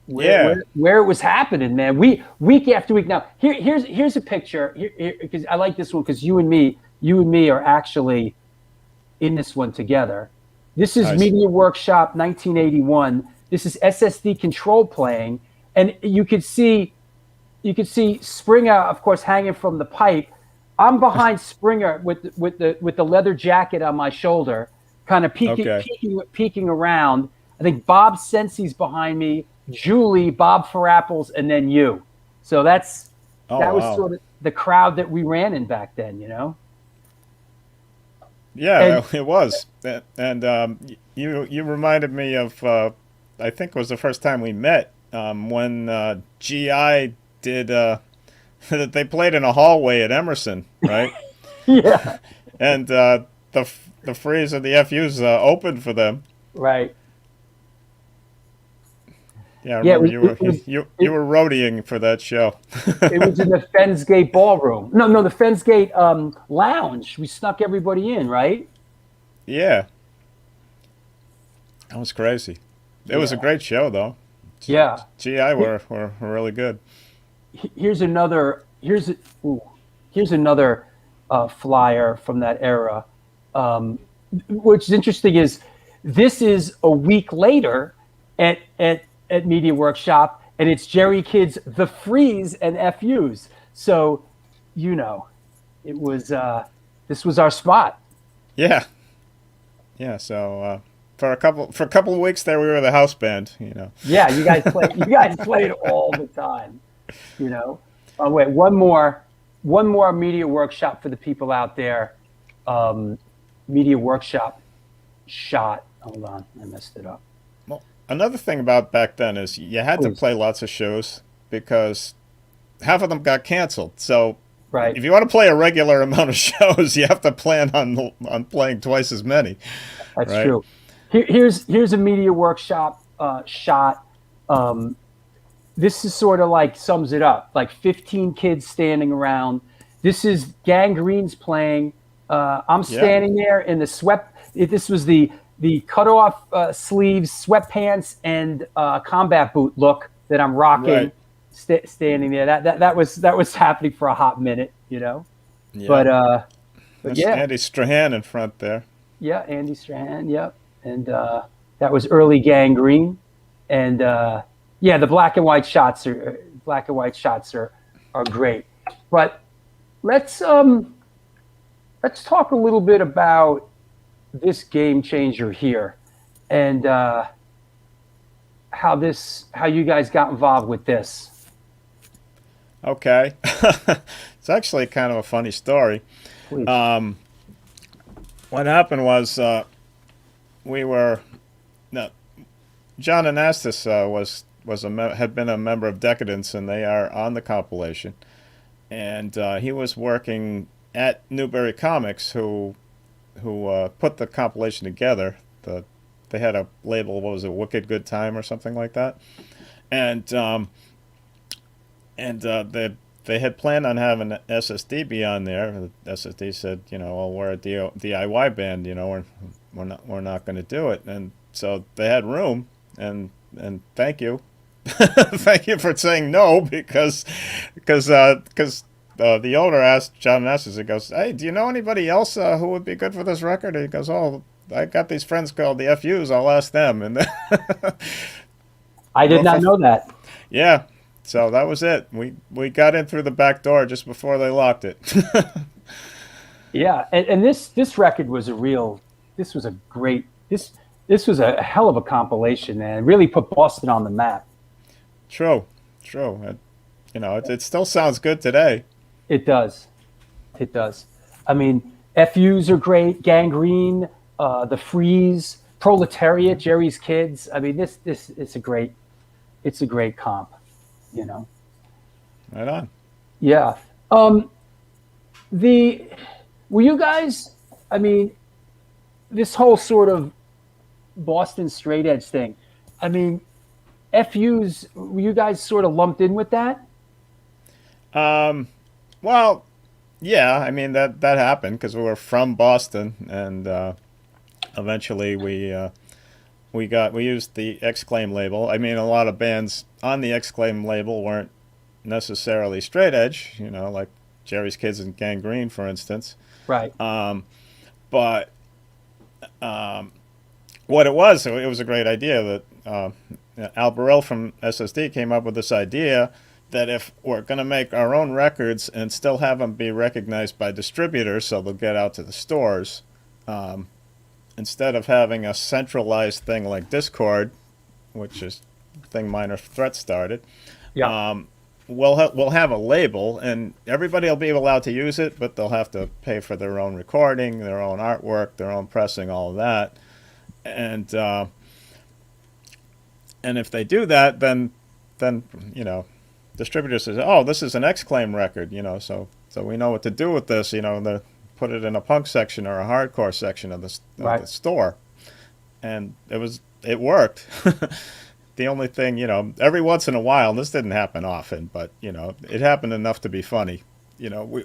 where it was happening, man. Week after week. Now here's a picture because I like this one because you and me are actually in this one together. This is nice. Media Workshop 1981. This is SSD Control playing, and you could see Springer, of course, hanging from the pipe. I'm behind Springer with the leather jacket on my shoulder, kind of peeking around. I think Bob Sensi's behind me, Julie, Bob Farapples, and then you. So that was sort of the crowd that we ran in back then, Yeah, it was. And you reminded me of I think it was the first time we met when GI did. They played in a hallway at Emerson, right? Yeah. And the Freeze and the FUs opened for them. Right. Yeah, I remember you were roadieing for that show. It was in the Fensgate Ballroom. No, the Fensgate Lounge. We snuck everybody in, right? Yeah. That was crazy. It was a great show, though. Yeah. GI were really good. Here's another flyer from that era. What's interesting is this is a week later at Media Workshop, and it's Jerry Kidd's The Freeze and FUs. So, it was this was our spot. Yeah. Yeah. So for a couple of weeks there, we were the house band. Yeah, you guys played all the time. Oh wait, one more Media Workshop for the people out there. Media Workshop shot. Hold on, I messed it up. Well, another thing about back then is you had to play lots of shows because half of them got canceled. So right. If you want to play a regular amount of shows, you have to plan on playing twice as many. That's right? true. Here's a Media Workshop shot. This is sort of like sums it up, like 15 kids standing around. This is Gangrene's playing. I'm standing there in the this was the cut-off sleeves, sweatpants, and combat boot look that I'm rocking, standing there. That was happening for a hot minute, Yeah. But yeah. Andy Strahan in front there. Yeah, Andy Strahan, yep. And that was early Gangrene. And yeah, the black and white shots are great. But let's talk a little bit about this game changer here, and how you guys got involved with this. Okay, it's actually kind of a funny story. Please. What happened was John Anastas had been a member of Decadence, and they are on the compilation. And he was working at Newberry Comics, who put the compilation together. They had a label, what was it, Wicked Good Time or something like that. And they had planned on having SSD be on there. The SSD said, well, we're a DIY band, we're not going to do it. And so they had room, and thank you. Thank you for saying no, because the owner asked John Nessus, he goes, hey, do you know anybody else who would be good for this record? And he goes, oh, I got these friends called the FUs. I'll ask them. And I did not know that. yeah, so that was it. We got in through the back door just before they locked it. Yeah, and this record was this was a great this was a hell of a compilation, man. It really put Boston on the map. True, true. It still sounds good today. It does. It does. I mean, FUs are great. Gangrene, the Freeze, Proletariat, Jerry's Kids. I mean, this it's a great comp. You know. Right on. Yeah. Were you guys? I mean, this whole sort of Boston straight edge thing. I mean, FUs. Were you guys sort of lumped in with that? Well, yeah. I mean that happened because we were from Boston, and eventually we used the Exclaim label. I mean, a lot of bands on the Exclaim label weren't necessarily straight edge. Like Jerry's Kids and Gangrene, for instance. Right. But what it was a great idea that Al Burrell from SSD came up with this idea that if we're going to make our own records and still have them be recognized by distributors so they'll get out to the stores, instead of having a centralized thing like Discord, which is the thing Minor Threat started, Yeah. we'll have a label, and everybody will be allowed to use it, but they'll have to pay for their own recording, their own artwork, their own pressing, all of that. And if they do that, then distributors say, oh, this is an Exclaim record, so we know what to do with this, put it in a punk section or a hardcore section of the store. And it worked. The only thing, every once in a while, and this didn't happen often, but it happened enough to be funny. We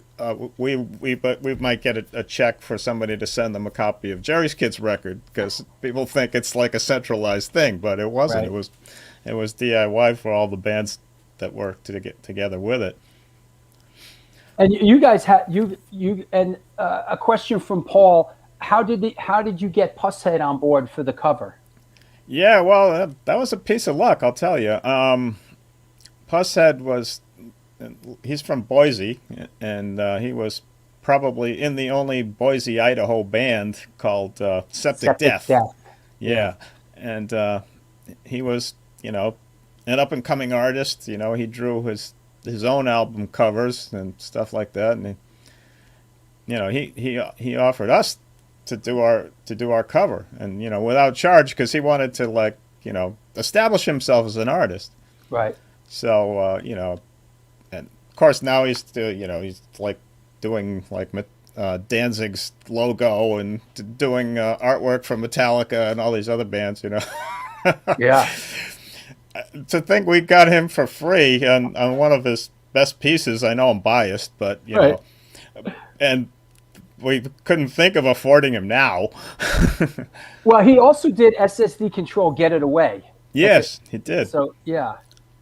might get a check for somebody to send them a copy of Jerry's Kids record because people think it's like a centralized thing, but it wasn't. Right. It was DIY for all the bands that worked to get together with it. And you guys had a question from Paul. How did you get Pusshead on board for the cover? Yeah, well, that was a piece of luck, I'll tell you. Pusshead he's from Boise, and he was probably in the only Boise, Idaho band called Septic Death. Yeah, and he was, an up-and-coming artist. He drew his own album covers and stuff like that, and he offered us to do our cover, and without charge, because he wanted to establish himself as an artist. Right. So and of course now he's like doing Danzig's logo and doing artwork for Metallica and all these other bands. Yeah. To think we got him for free on one of his best pieces. I know I'm biased, but Right. And we couldn't think of affording him now. Well, he also did SSD Control, Get It Away. Yes, he did. So, yeah.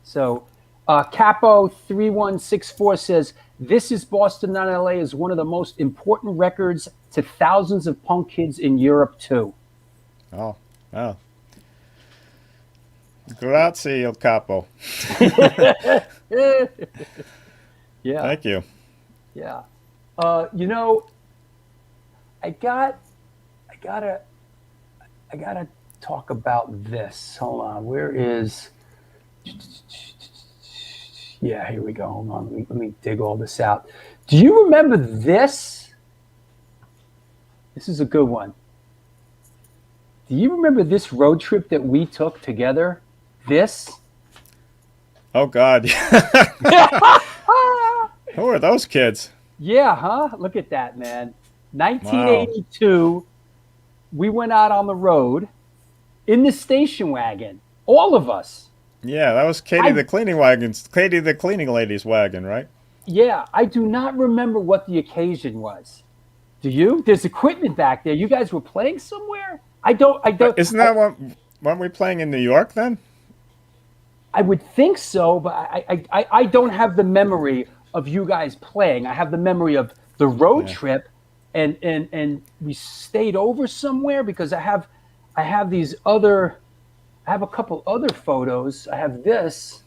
So, Capo3164 says, This Is Boston, Not LA is one of the most important records to thousands of punk kids in Europe, too. Oh, wow. Grazie, Il Capo. Yeah. Thank you. Yeah. I gotta talk about this. Hold on. Where is? Yeah, here we go. Hold on. Let me dig all this out. Do you remember this? This is a good one. Do you remember this road trip that we took together? This? Oh, God. Who are those kids? Yeah, huh? Look at that, man. 1982, we went out on the road in the station wagon, all of us. Yeah, that was Katie the cleaning lady's wagon, right? Yeah, I do not remember what the occasion was. Do you? There's equipment back there. You guys were playing somewhere? I don't. Isn't that weren't we playing in New York then? I would think so, but I don't have the memory of you guys playing. I have the memory of the road trip and we stayed over somewhere because I have these other I have a couple other photos. I have this.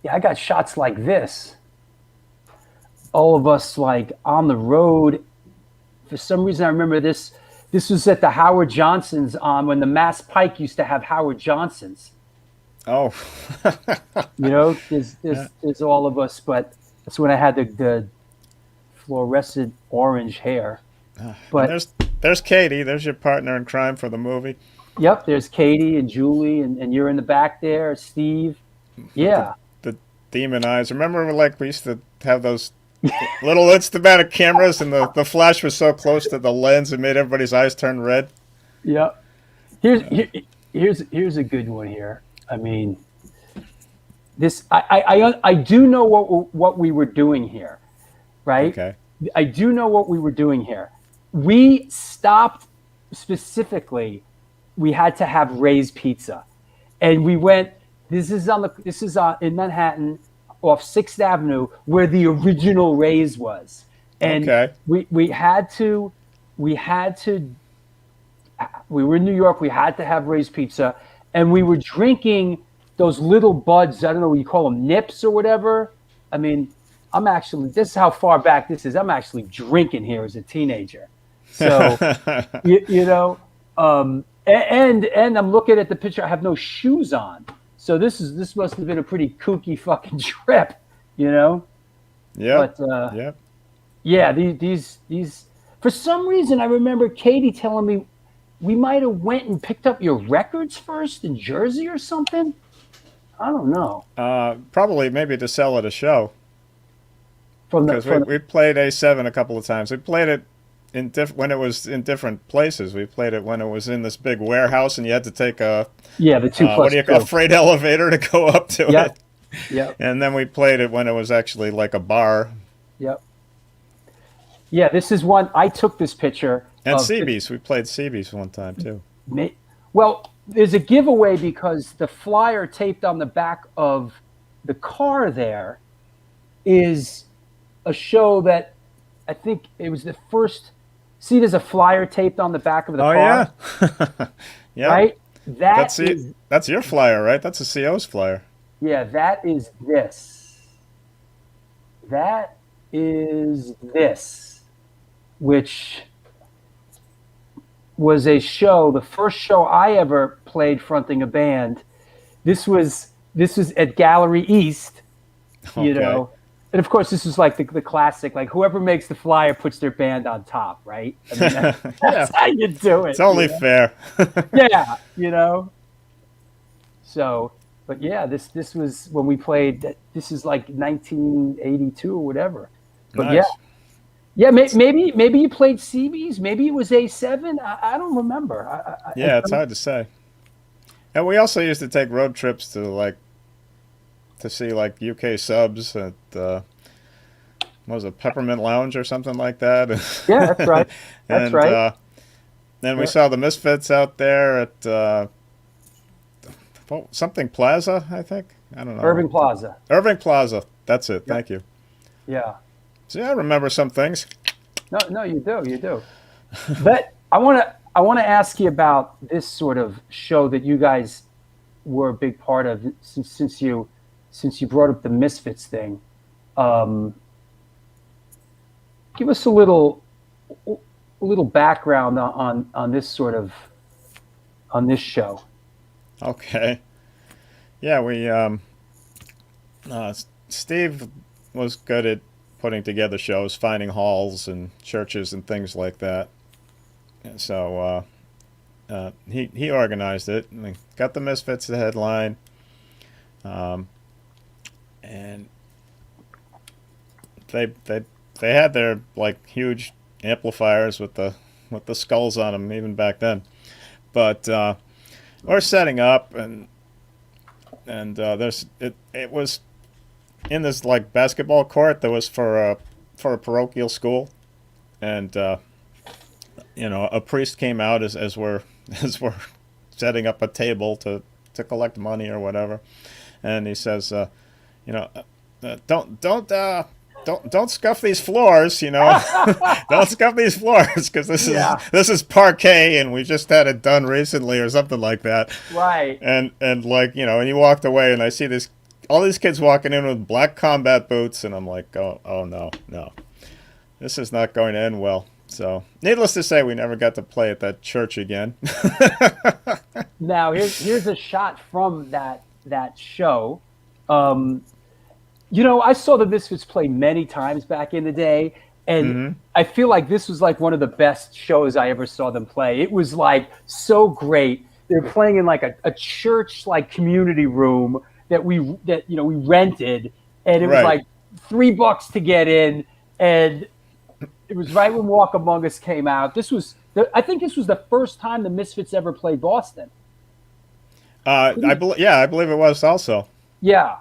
Yeah, I got shots like this. All of us like on the road. For some reason, I remember this. This was at the Howard Johnson's when the Mass Pike used to have Howard Johnson's. Oh. You know, there's Yeah. there's all of us, but that's when I had the fluorescent orange hair. And But there's Katie. There's your partner in crime for the movie. yep, there's Katie and Julie, and you're in the back there, Steve. With Yeah, the demon eyes. Remember, like, we used to have those little Instamatic cameras, and the flash was so close to the lens it made everybody's eyes turn red. yep. Here's a good one here. I mean, this I do know what we were doing here, right? Okay. I do know what we were doing here. We stopped specifically. We had to have Ray's Pizza, and we went. This is in Manhattan, off Sixth Avenue, where the original Ray's was, and Okay. we had to. We were in New York. We had to have Ray's Pizza, and we were drinking those little buds. I don't know what you call them, nips or whatever. I mean, this is how far back this is. I'm actually drinking here as a teenager. So, you know, and I'm looking at the picture. I have no shoes on. So this must have been a pretty kooky fucking trip, you know? Yeah. But, Yep. yeah, these for some reason I remember Katie telling me we might have went and picked up your records first in Jersey or something. I don't know. Probably maybe to sell at a show. Because we played A7 a couple of times. We played it when it was in different places. We played it when it was in this big warehouse, and you had to take a the 2+2 a freight elevator to go up to Yep. it. Yep. And then we played it when it was actually like a bar. Yep. Yeah, this is one I took this picture. And of CB's. We played CB's one time too. Well, there's a giveaway because the flyer taped on the back of the car there is a show that I think it was the first. See, there's a flyer taped on the back of the car. Yeah. Yeah. Right? That's your flyer, right? That's a CO's flyer. Yeah, that is this. That is this, which was a show, the first show I ever played fronting a band. This was at Gallery East, you know. And of course, this is like the classic, like whoever makes the flyer puts their band on top, right? I mean, that's how you do it. It's only fair. Yeah, you know. So, but yeah, this was when we played. This is like 1982 or whatever. But Nice. yeah, maybe you played CB's. Maybe it was A7. I don't remember. Yeah, it's hard to say. And we also used to take road trips to see like UK subs at what was it, Peppermint Lounge or something like that. Yeah, that's right. That's right. Then we saw the Misfits out there at something Plaza, I think. I don't know. Irving Plaza. Irving Plaza. That's it. Yeah. Thank you. Yeah. See, I remember some things. No, you do. But I want to ask you about this sort of show that you guys were a big part of since you brought up the Misfits thing. Give us a little background on this sort of on this show. Okay. Yeah, we Steve was good at putting together shows, finding halls and churches and things like that. And so he organized it. And we got the Misfits the headline, and they had their like huge amplifiers with the skulls on them even back then. But we're setting up, and it was in this like basketball court that was for a parochial school, and a priest came out as we're setting up a table to collect money or whatever, and he says, you know, don't scuff these floors, you know. Don't scuff these floors because this is parquet and we just had it done recently or something like that. Right. And like, you know, and he walked away and I see all these kids walking in with black combat boots and I'm like, oh no. This is not going to end well. So, needless to say, we never got to play at that church again. Now, here's a shot from that show. You know, I saw the Misfits play many times back in the day, and I feel like this was like one of the best shows I ever saw them play. It was like so great. They were playing in like a church like community room that we rented, and it was like $3 to get in, and it was right when Walk Among Us came out. I think this was the first time the Misfits ever played Boston. I believe it was also. Yeah.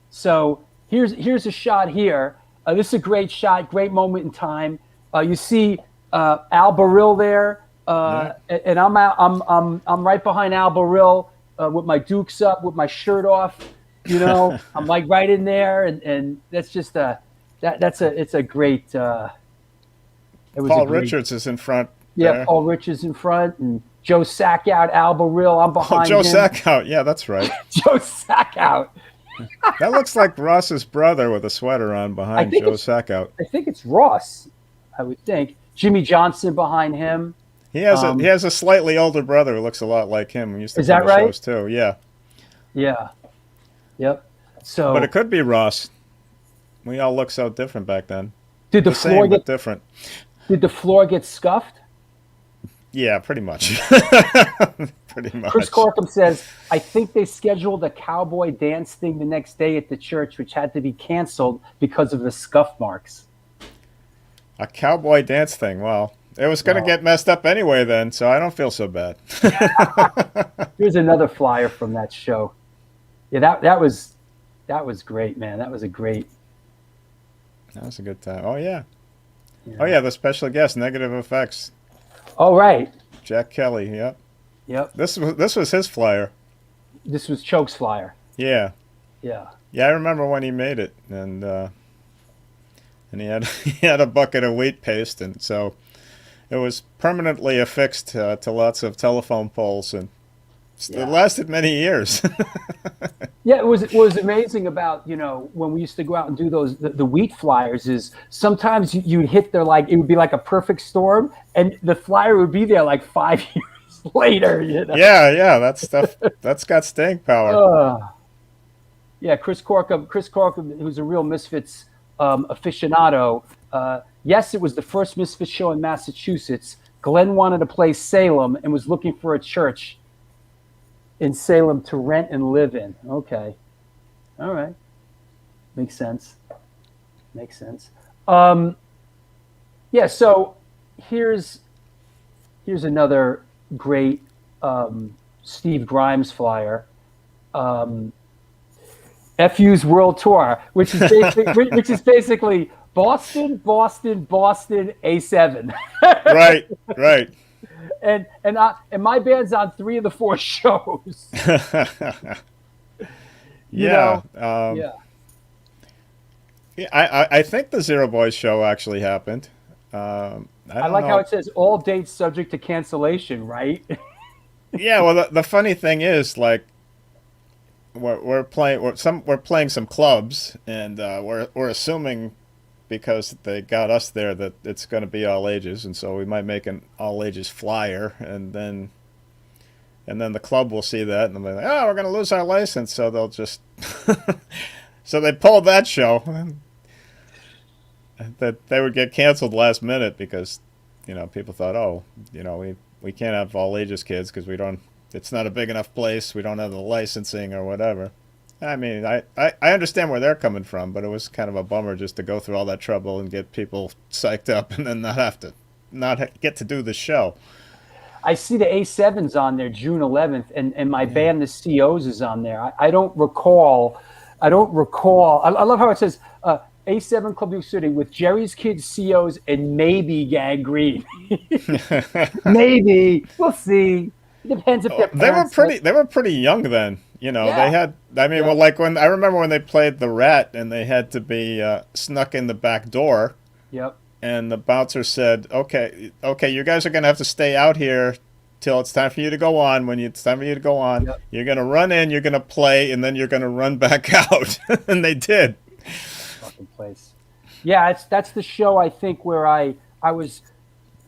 So here's a shot here. This is a great shot, great moment in time. You see Al Baril there, and I'm right behind Al Baril with my dukes up, with my shirt off. You know, I'm like right in there, and that's just it's a great. Paul Richards is in front. Yeah, there. Paul Richards in front, and Joe Sackout, Al Baril. I'm behind Joe him. Sackout, yeah, that's right. Joe Sackout. That looks like Ross's brother with a sweater on behind Joe Sackout. I think it's Ross, I would think. Jimmy Johnson behind him. He has a slightly older brother who looks a lot like him. He used to is that right? Shows too. Yeah. Yeah. Yep. So, but it could be Ross. We all look so different back then. Did the floor get different? Did the floor get scuffed? Yeah, pretty much. Pretty much. Chris Corkum says, I think they scheduled a cowboy dance thing the next day at the church, which had to be canceled because of the scuff marks. A cowboy dance thing. Well, it was going to get messed up anyway then, so I don't feel so bad. Here's another flyer from that show. Yeah, that was great, man. That was a good time. Oh, yeah. Oh, yeah, the special guest, Negative Effects. Oh, right. Jack Kelly, yep. Yep. This was his flyer. This was Choke's flyer. Yeah. Yeah. Yeah, I remember when he made it, and he had a bucket of wheat paste, and so it was permanently affixed to lots of telephone poles, and it lasted many years. Yeah, it was amazing about, when we used to go out and do those the wheat flyers is sometimes you'd hit there like it would be like a perfect storm and the flyer would be there like 5 years later. Yeah, that stuff that's got staying power. Yeah, Chris Corkum, who's a real Misfits aficionado. Yes, it was the first Misfits show in Massachusetts. Glenn wanted to play Salem and was looking for a church in Salem to rent and live in. Okay. All right. Makes sense. Yeah, so here's another great Steve Grimes flyer. FU's World Tour, which is basically Boston, A7. Right. And my band's on 3 of the 4 shows. Yeah. I think the Zero Boys show actually happened. I like how it says all dates subject to cancellation, right? Yeah. Well, the funny thing is, like, we're playing some clubs, and we're assuming, because they got us there, that it's going to be all ages, and so we might make an all ages flyer, and then the club will see that and they'll be like, oh, we're going to lose our license, so they'll just so they pulled that show, that they would get canceled last minute because people thought, oh, we can't have all ages kids because it's not a big enough place, we don't have the licensing or whatever. I mean, I understand where they're coming from, but it was kind of a bummer just to go through all that trouble and get people psyched up and then not get to do the show. I see the A7's on there June 11th, and my band, the COs, is on there. I don't recall. I love how it says A7 Club New City with Jerry's Kids, COs, and maybe Gangrene. Maybe. We'll see. It depends if they're they were pretty young then. You know, Yeah. they had. I mean, Yeah. well, like when I remember when they played the Rat and they had to be snuck in the back door, Yep. and the bouncer said, "Okay, okay, you guys are gonna have to stay out here till it's time for you to go on. When it's time for you to go on, Yep. you're gonna run in, you're gonna play, and then you're gonna run back out." And they did. Fucking place. Yeah, that's the show I think where I was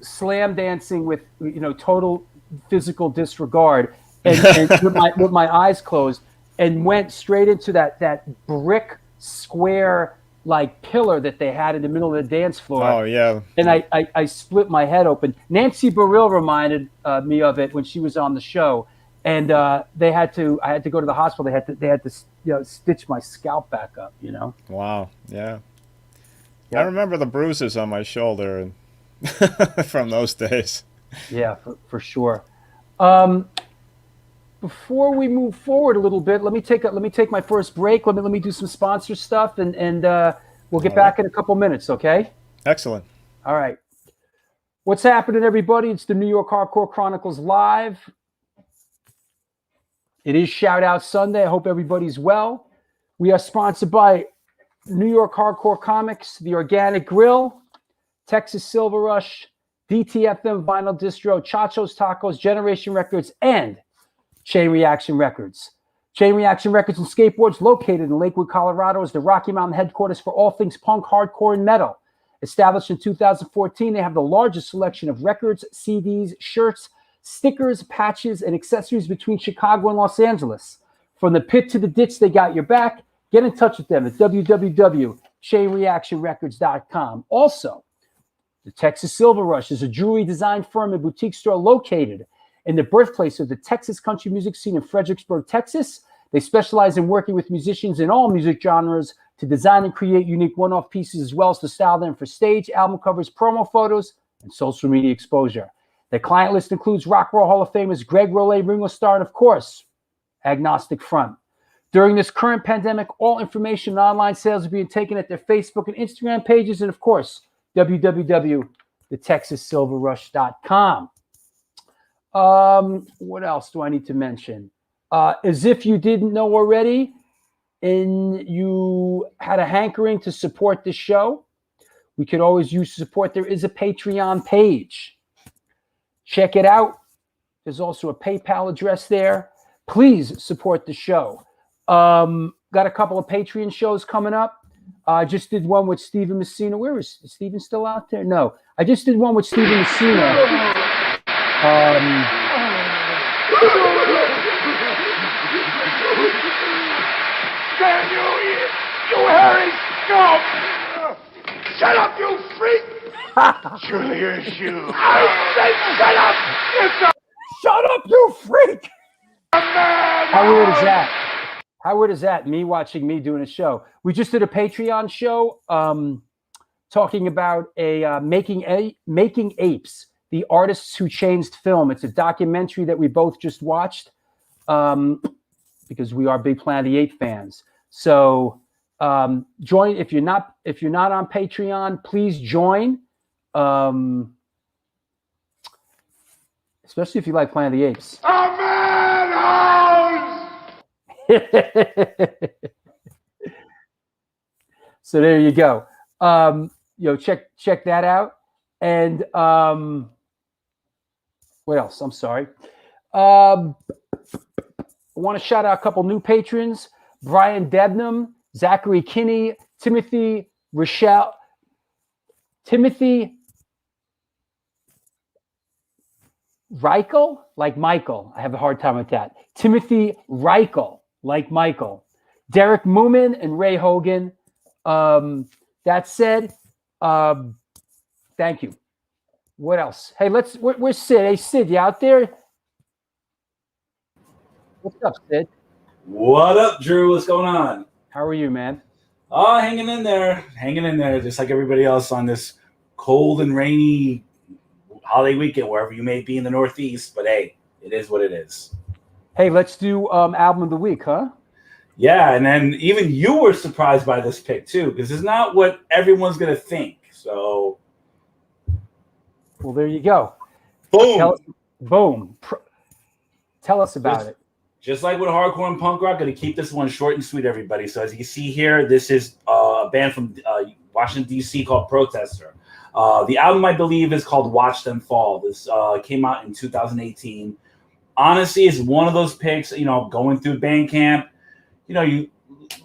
slam dancing with total physical disregard and with my eyes closed and went straight into that brick square like pillar that they had in the middle of the dance floor. Oh yeah. And I split my head open. Nancy Burrell reminded me of it when she was on the show, and I had to go to the hospital. They had to stitch my scalp back up. Wow. Yeah. Yep. I remember the bruises on my shoulder from those days. Yeah, for sure. Before we move forward a little bit, let me take my first break. Let me do some sponsor stuff, and we'll get back in a couple minutes. Okay. Excellent. All right. What's happening, everybody? It's the New York Hardcore Chronicles Live. It is Shout Out Sunday. I hope everybody's well. We are sponsored by New York Hardcore Comics, The Organic Grill, Texas Silver Rush, DTFM Vinyl Distro, Chacho's Tacos, Generation Records, and Chain Reaction Records. Chain Reaction Records and Skateboards, located in Lakewood, Colorado, is the Rocky Mountain headquarters for all things punk, hardcore, and metal. Established in 2014, they have the largest selection of records, CDs, shirts, stickers, patches, and accessories between Chicago and Los Angeles. From the pit to the ditch, they got your back. Get in touch with them at www.chainreactionrecords.com. Also, the Texas Silver Rush is a jewelry design firm and boutique store located in the birthplace of the Texas country music scene in Fredericksburg, Texas. They specialize in working with musicians in all music genres to design and create unique one-off pieces, as well as to style them for stage, album covers, promo photos, and social media exposure. Their client list includes Rock and Roll Hall of Famers Greg Rolle, Ringo Starr, and of course, Agnostic Front. During this current pandemic, all information and online sales are being taken at their Facebook and Instagram pages, and of course, www.thetexassilverrush.com. What else do I need to mention? As if you didn't know already, and you had a hankering to support the show, we could always use support. There is a Patreon page. Check it out. There's also a PayPal address there. Please support the show. Got a couple of Patreon shows coming up. I just did one with Steven Messina. Where is Steven still out there? No. I just did one with Steven Messina. Damn you hairy scum! Shut up, you freak! Julius, you! I said shut up! Shut up, you freak! Man! How weird is that? How weird is that? Me watching me doing a show. We just did a Patreon show talking about Making Apes, the artists who changed film. It's a documentary that we both just watched because we are big Planet of the Apes fans. So join if you're not on Patreon, please join. Especially if you like Planet of the Apes. A madhouse! So there you go. Check that out. And what else? I'm sorry. I want to shout out a couple new patrons: Brian Debnam, Zachary Kinney, Timothy Reichel, like Michael. I have a hard time with that. Timothy Reichel, like Michael. Derek Moomin and Ray Hogan. That said, thank you. What else? Hey, where's Sid? Hey, Sid, you out there? What's up, Sid? What up, Drew? What's going on? How are you, man? Oh, hanging in there, just like everybody else on this cold and rainy holiday weekend, wherever you may be in the Northeast. But hey, it is what it is. Hey, let's do album of the week, huh? Yeah, and then even you were surprised by this pick too, because it's not what everyone's gonna think. So, well, there you go. boom, Boom. Tell us about it. Just like with hardcore and punk rock, going to keep this one short and sweet, everybody. So as you can see here, this is a band from Washington, D.C. called Protester. The album, I believe, is called Watch Them Fall. This came out in 2018. Honestly, it's one of those picks, going through Bandcamp, you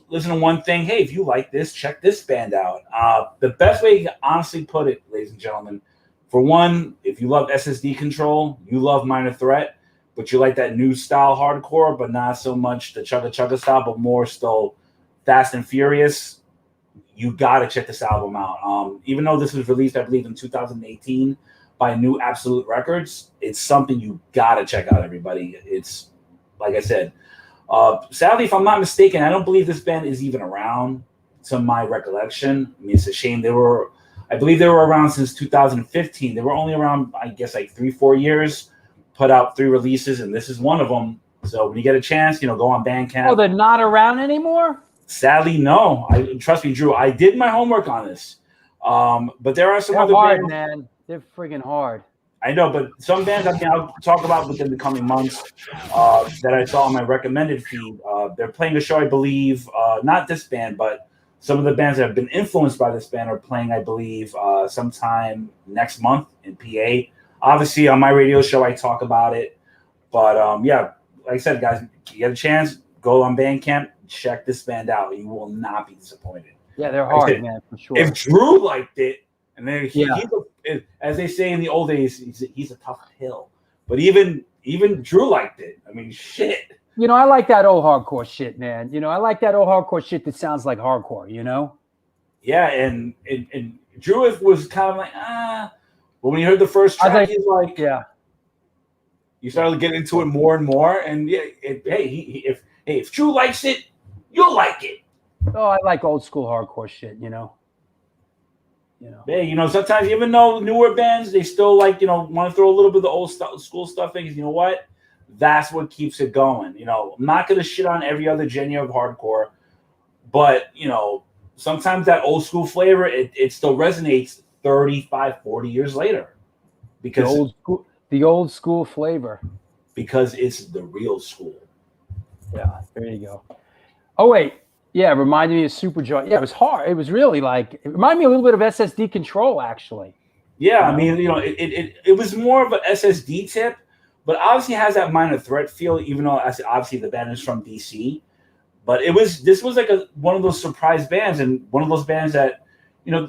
listen to one thing. Hey, if you like this, check this band out. The best way you can honestly put it, ladies and gentlemen, for one, if you love SSD Control, you love Minor Threat, but you like that new style hardcore, but not so much the chugga chugga style, but more still Fast and Furious, you got to check this album out. Even though this was released, I believe, in 2018 by New Absolute Records, it's something you got to check out, everybody. It's, like I said, sadly, if I'm not mistaken, I don't believe this band is even around to my recollection. I mean, it's a shame. I believe they were around since 2015. They were only around, I guess, like 3-4 years, put out 3 releases, and this is one of them. So when you get a chance, go on Bandcamp. Oh, they're not around anymore? Sadly, no. Trust me, Drew, I did my homework on this. But there are some other hard, bands. Man. They're friggin' hard. I know, but some bands I'll talk about within the coming months that I saw on my recommended feed. They're playing a show, I believe, not this band, but some of the bands that have been influenced by this band are playing, I believe, sometime next month in PA. Obviously, on my radio show, I talk about it. But, yeah, like I said, guys, you get a chance, go on Bandcamp, check this band out. You will not be disappointed. Yeah, they're hard, man, for sure. If Drew liked it, and then as they say in the old days, he's a tough pill. But even Drew liked it. I mean, shit. I like that old hardcore shit, man. I like that old hardcore shit that sounds like hardcore, Yeah, and Drew was kind of like, But when you heard the first track, he's like, yeah. You started getting into it more and more. And yeah, if Drew likes it, you'll like it. Oh, I like old school hardcore shit, Hey, sometimes even though newer bands, they still want to throw a little bit of the old school stuff in. Because you know what? That's what keeps it going. I'm not going to shit on every other genre of hardcore, but sometimes that old school flavor, it still resonates 35, 40 years later. Because the old school flavor. Because it's the real school. Yeah, there you go. Oh wait. Yeah, it reminded me of Superjoy. Yeah, it was hard. It was really it reminded me a little bit of SSD Control, actually. Yeah, I mean, it was more of an SSD tip, but obviously has that Minor Threat feel, even though obviously the band is from DC. But this was like one of those surprise bands, and one of those bands that,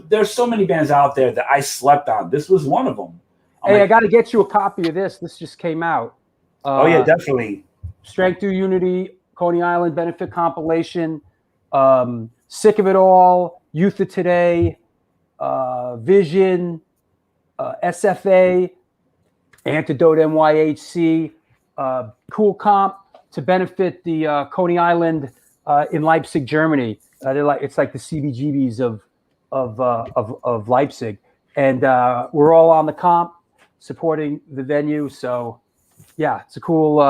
there's so many bands out there that I slept on. This was one of them. I got to get you a copy of this. This just came out. Oh yeah, definitely. Strength Through Unity, Coney Island benefit compilation. Sick of It All, Youth of Today, Vision, SFA, Antidote NYHC, Cool Comp to benefit the Coney Island in Leipzig, Germany. It's like the CBGBs of Leipzig, and we're all on the comp supporting the venue. So yeah, it's a cool.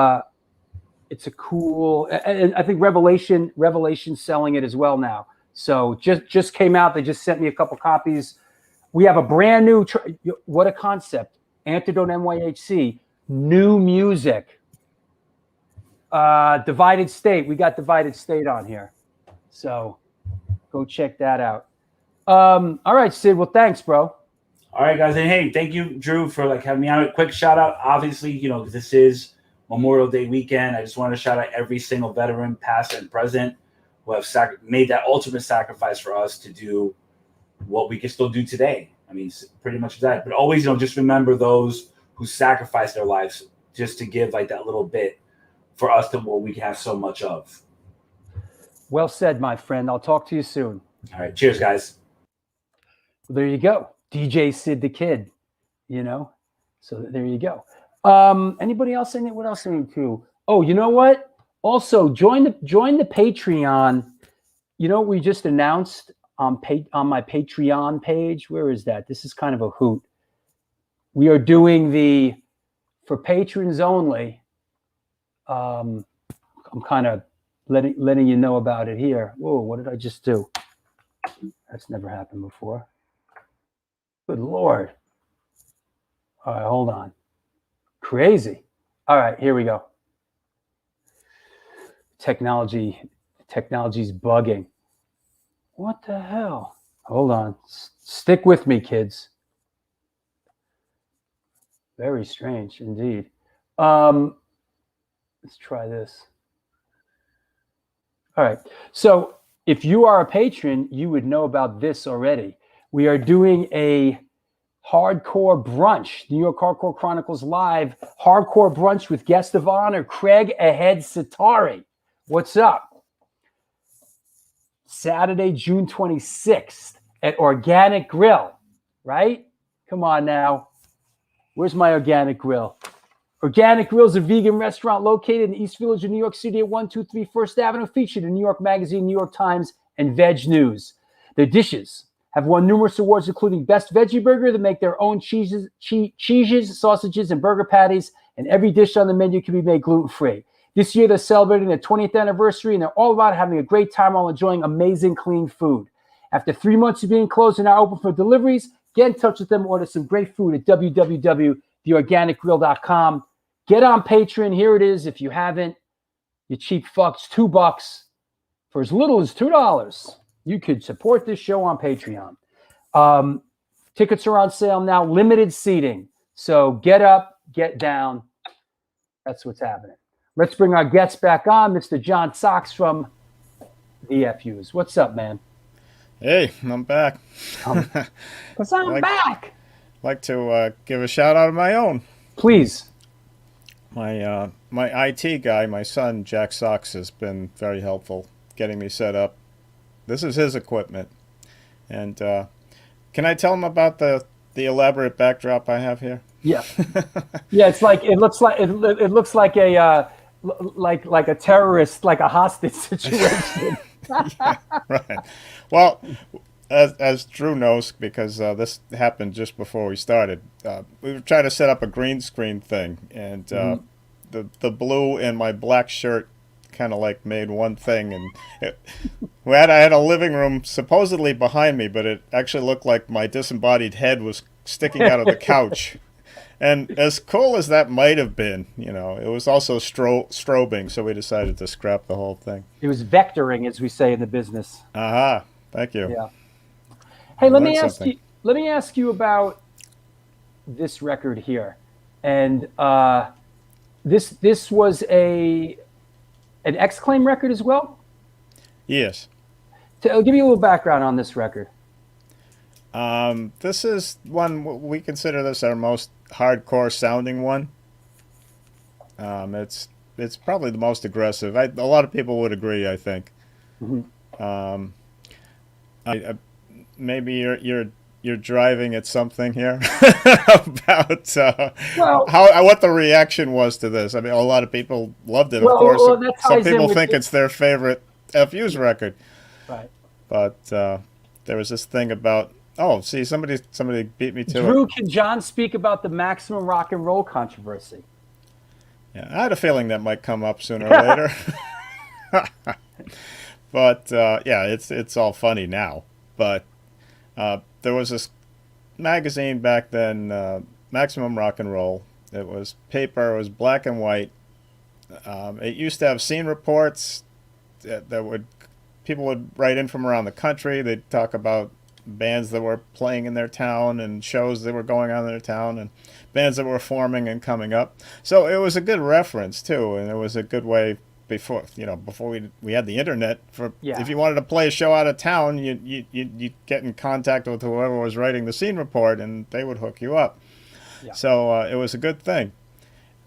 And I think Revelation selling it as well now. So just came out. They just sent me a couple copies. We have a brand new. What a concept! Antidote NYHC, new music. Divided State. We got Divided State on here, so go check that out. All right, Sid. Well, thanks, bro. All right, guys, and hey, thank you, Drew, for having me on. A quick shout out. Obviously, this is Memorial Day weekend. I just want to shout out every single veteran, past and present, who have made that ultimate sacrifice for us to do what we can still do today. I mean, pretty much that. But always, just remember those who sacrificed their lives just to give that little bit for us to what we can have so much of. Well said, my friend. I'll talk to you soon. All right. Cheers, guys. Well, there you go. DJ Sid the Kid, So there you go. Anybody else in it? What else are into? Oh, you know what? Also, join the Patreon. We just announced on my Patreon page. Where is that? This is kind of a hoot. We are doing for patrons only. I'm kind of letting you know about it here. Whoa, what did I just do? That's never happened before. Good Lord. All right, hold on. Crazy. All right, here we go. Technology's bugging. What the hell? Hold on. Stick with me, kids. Very strange indeed. Let's try this. All right. So if you are a patron, you would know about this already. We are doing a hardcore brunch, New York Hardcore Chronicles Live, hardcore brunch with guest of honor, Craig Ahead Satari. What's up? Saturday, June 26th at Organic Grill, right? Come on now. Where's my Organic Grill? Organic Grill is a vegan restaurant located in the East Village of New York City at 123 First Avenue, featured in New York Magazine, New York Times, and Veg News. Their dishes have won numerous awards, including Best Veggie Burger. They make their own cheeses, sausages, and burger patties, and every dish on the menu can be made gluten-free. This year, they're celebrating their 20th anniversary, and they're all about having a great time while enjoying amazing, clean food. After 3 months of being closed and now open for deliveries, get in touch with them, order some great food at www.theorganicgrill.com. Get on Patreon. Here it is. If you haven't, you cheap fucks, $2 for as little as $2. You could support this show on Patreon. Tickets are on sale now, limited seating. So get up, get down. That's what's happening. Let's bring our guests back on. Mr. John Sox from the FUs. What's up, man? Hey, I'm back. Because I'm back. Like to give a shout out of my own. Please. My IT guy, my son, Jack Sox, has been very helpful getting me set up. This is his equipment. And can I tell him about the elaborate backdrop I have here? Yeah. Yeah, it's like it looks like a like a terrorist, like a hostage situation. Yeah, right. Well, as Drew knows, because this happened just before we started, we were trying to set up a green screen thing, and the blue and my black shirt kind of like made one thing, and I had a living room supposedly behind me, but it actually looked like my disembodied head was sticking out of the couch. And as cool as that might have been, you know, it was also strobing, so we decided to scrap the whole thing. It was vectoring, as we say in the business. Aha, thank you. Yeah. Hey, let me ask you about this record here, and this was an X-Claim record as well. Yes. I'll give you a little background on this record. This is one we consider this our most hardcore sounding one. It's probably the most aggressive. A lot of people would agree, I think. Mm-hmm. Maybe you're driving at something here about what the reaction was to this. I mean, a lot of people loved it. Of course, some people think it's their favorite FU's record. Right. But there was this thing about. Oh, see, somebody beat me to it. Drew, can John speak about the maximum rock and roll controversy? Yeah, I had a feeling that might come up sooner or later. But yeah, it's all funny now. But there was this magazine back then, Maximum Rock and Roll. It was paper. It was black and white. It used to have scene reports people would write in from around the country. They'd talk about bands that were playing in their town and shows that were going on in their town and bands that were forming and coming up. So it was a good reference too, and it was a good way before we had the internet if you wanted to play a show out of town, you get in contact with whoever was writing the scene report and they would hook you up. Yeah. So it was a good thing,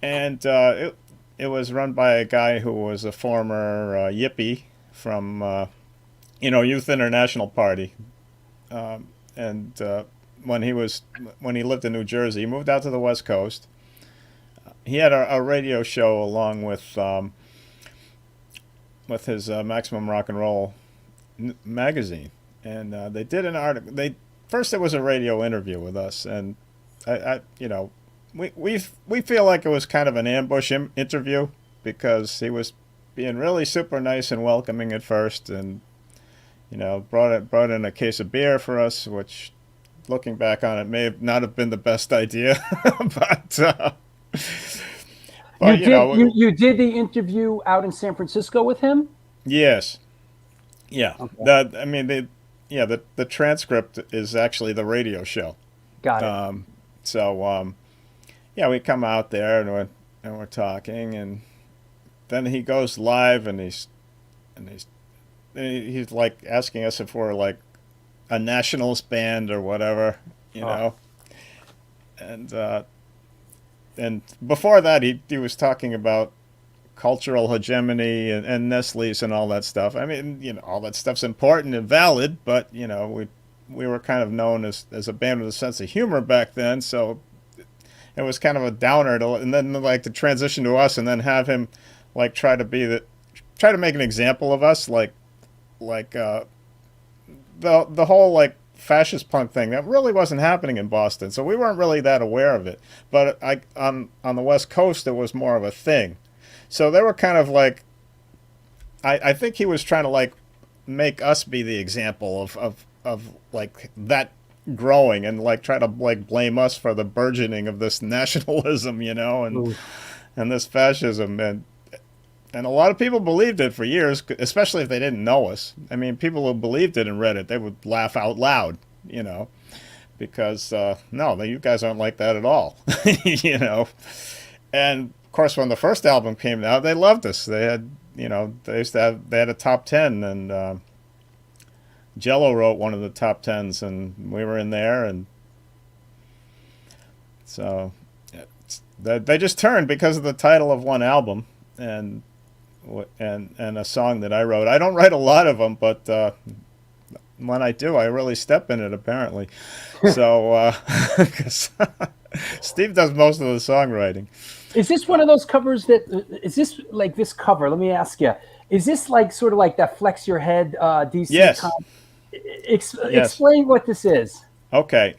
and it was run by a guy who was a former yippie from Youth International Party. And when he lived in New Jersey, he moved out to the West Coast. He had a radio show along with his Maximum Rock and Roll magazine, and they did an article. First it was a radio interview with us, and we feel like it was kind of an ambush interview because he was being really super nice and welcoming at first, and brought in a case of beer for us, which, looking back on it, may not have been the best idea. But But, you did the interview out in San Francisco with him? yes. Yeah. Okay. The transcript is actually the radio show. Got it. So yeah, we come out there and we're talking, and then he goes live, and he's like asking us if we're like a nationalist band or whatever, you know. And before that, he was talking about cultural hegemony and Nestle's and all that stuff. I mean, all that stuff's important and valid, but we were kind of known as a band with a sense of humor back then, so it was kind of a downer and then like to transition to us and then have him like try to make an example of us, like the whole like fascist punk thing that really wasn't happening in Boston, so we weren't really that aware of it. But on the West Coast, it was more of a thing. So they were kind of like, I think he was trying to like make us be the example of like that growing, and like try to like blame us for the burgeoning of this nationalism, and this fascism, and a lot of people believed it for years, especially if they didn't know us. I mean, people who believed it and read it, they would laugh out loud, because no, you guys aren't like that at all, And of course, when the first album came out, they loved us. They had, they had a top 10, and Jello wrote one of the top 10s, and we were in there, and so they just turned because of the title of one album, and a song that I wrote. I don't write a lot of them, but when I do, I really step in it, apparently. So, 'cause Steve does most of the songwriting. Is this one of those covers is this like this cover? Let me ask you. Is this like sort of like that Flex Your Head DC? Yes. Yes. Explain what this is. Okay.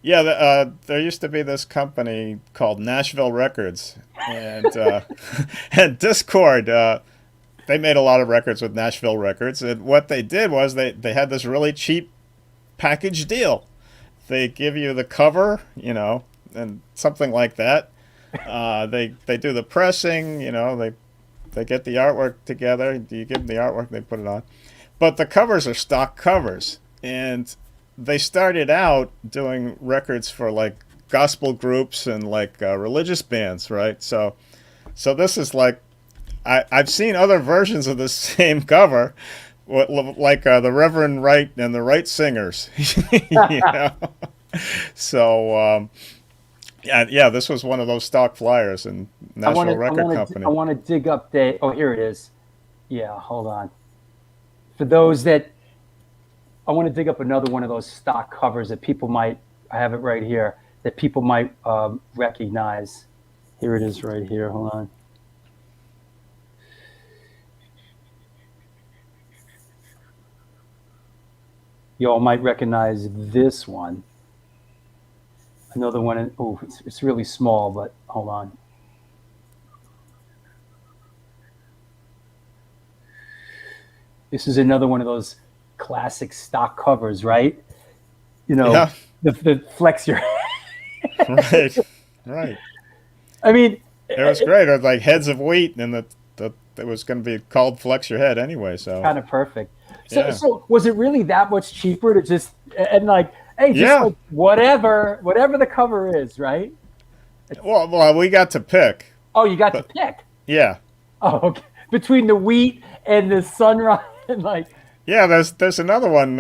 Yeah, there used to be this company called Nashville Records, and and Discord. They made a lot of records with Nashville Records, and what they did was they had this really cheap package deal. They give you the cover, and something like that. They do the pressing, they get the artwork together. You give them the artwork, they put it on. But the covers are stock covers, and they started out doing records for like gospel groups and like religious bands, right? So this is like, I've seen other versions of the same cover, like the Reverend Wright and the Wright Singers, So yeah, this was one of those stock flyers in National Record Company. I want to dig up oh, here it is. Yeah, hold on. For those that, I want to dig up another one of those stock covers that people might, I have it right here, that people might recognize. Here it is right here. Hold on. You all might recognize this one. Another one. Oh, it's really small, but hold on. This is another one of those classic stock covers, right? Yeah. The Flex Your Right, right. I mean, it was great. It was like Heads of Wheat, and it was going to be called Flex Your Head anyway. So kind of perfect. Yeah. So was it really that much cheaper to just like, hey, just Yeah. like whatever the cover is, right? Well, we got to pick. Oh, you got to pick. Yeah. Oh, okay. Between the wheat and the sunrise, and like. Yeah, there's another one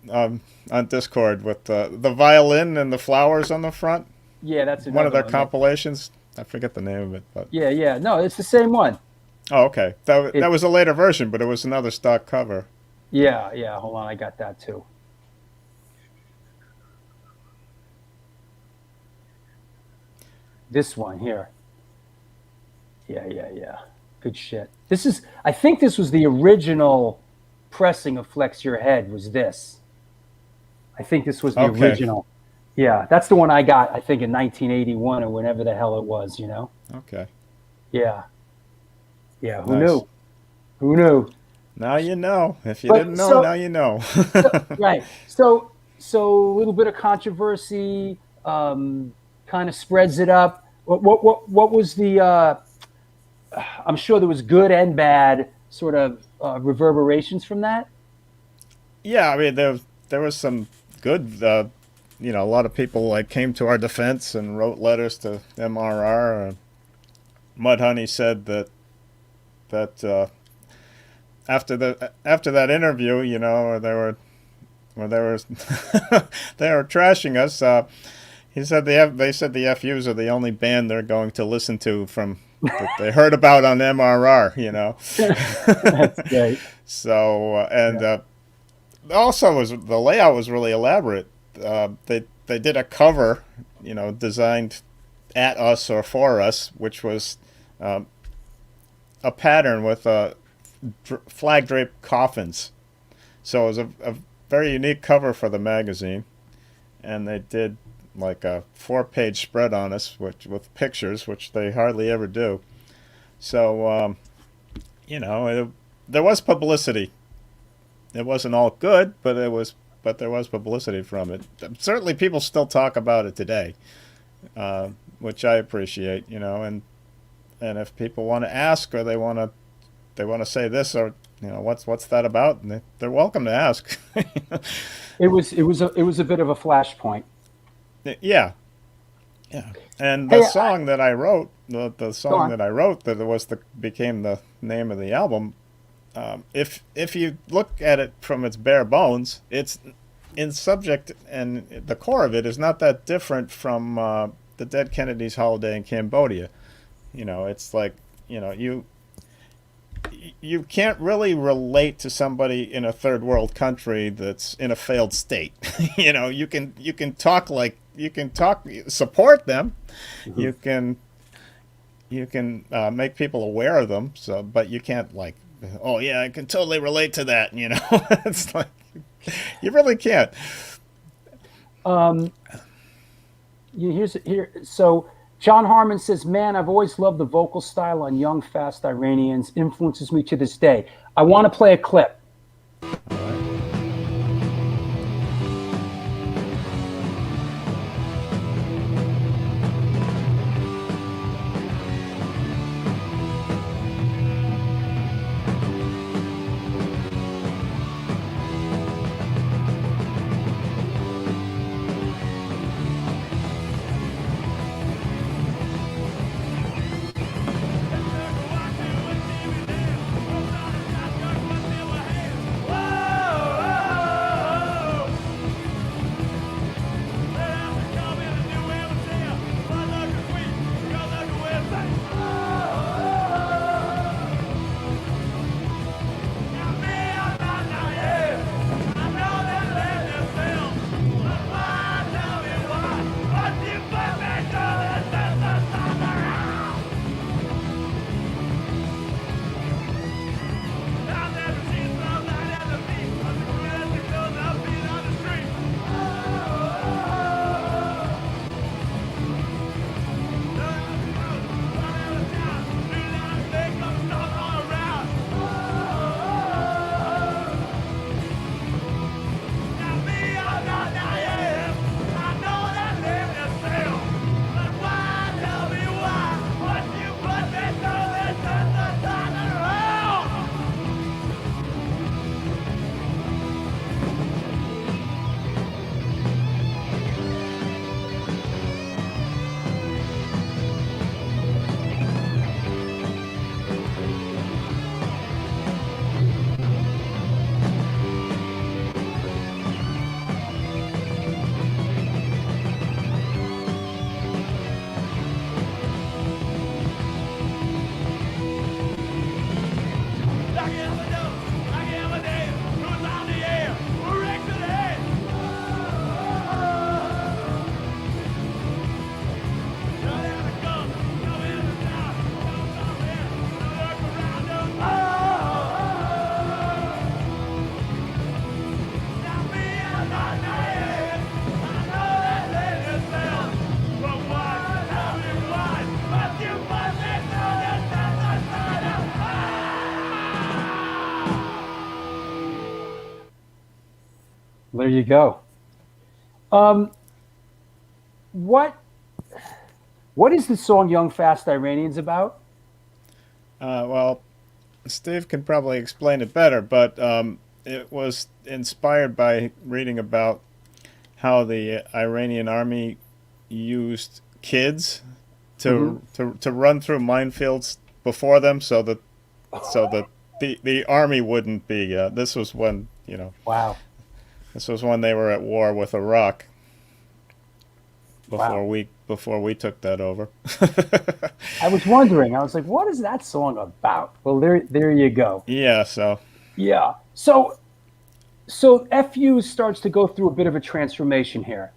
on Discord with the violin and the flowers on the front. Yeah, that's one of their one. compilations. I forget the name of it, but yeah. No, it's the same one. Oh, okay. That was a later version, but it was another stock cover. Yeah. Hold on, I got that too. This one here. Yeah. Good shit. I think this was the original pressing of Flex Your Head, was this. I think this was the original. Yeah, that's the one I got, I think, in 1981 or whenever the hell it was, Okay. Yeah. Who Nice. knew? Who knew? Now you know. If you didn't know, now you know. Right. So a little bit of controversy kind of spreads it up. What was the? I'm sure there was good and bad sort of reverberations from that. Yeah, I mean there was some good. A lot of people like came to our defense and wrote letters to MRR. Mudhoney said that after that interview, where they were they were trashing us. He said they said the FUs are the only band they're going to listen to from that they heard about on MRR. That's great. So also was the layout was really elaborate. They did a cover, designed at us or for us, which was a pattern with flag draped coffins. So it was a very unique cover for the magazine, and they did like a 4-page spread on us, with pictures, which they hardly ever do. So there was publicity. It wasn't all good, but there was publicity from it. Certainly, people still talk about it today, which I appreciate. And if people want to ask or they want to say this or what's that about, and they're welcome to ask. It was a bit of a flashpoint. Yeah, yeah. And Hey, the song that I wrote, the song on. that I wrote became the name of the album. If you look at it from its bare bones, it's in subject and the core of it is not that different from the Dead Kennedys' Holiday in Cambodia. It's like you can't really relate to somebody in a third world country that's in a failed state. You can talk support them. Mm-hmm. You can make people aware of them. But you can't like, oh yeah, I can totally relate to that. It's like you really can't. So John Harmon says, "Man, I've always loved the vocal style on young, fast Iranians. Influences me to this day." I want to play a clip. There you go. What What is the song "Young Fast Iranians" about? Well, Steve can probably explain it better, but it was inspired by reading about how the Iranian army used kids to run through minefields before them, so that the army wouldn't be. This was when Wow. this was when they were at war with Iraq before Wow. we took that over. I was wondering. I was like, what is that song about? Well, there you go. Yeah. So. Yeah. So FU starts to go through a bit of a transformation here.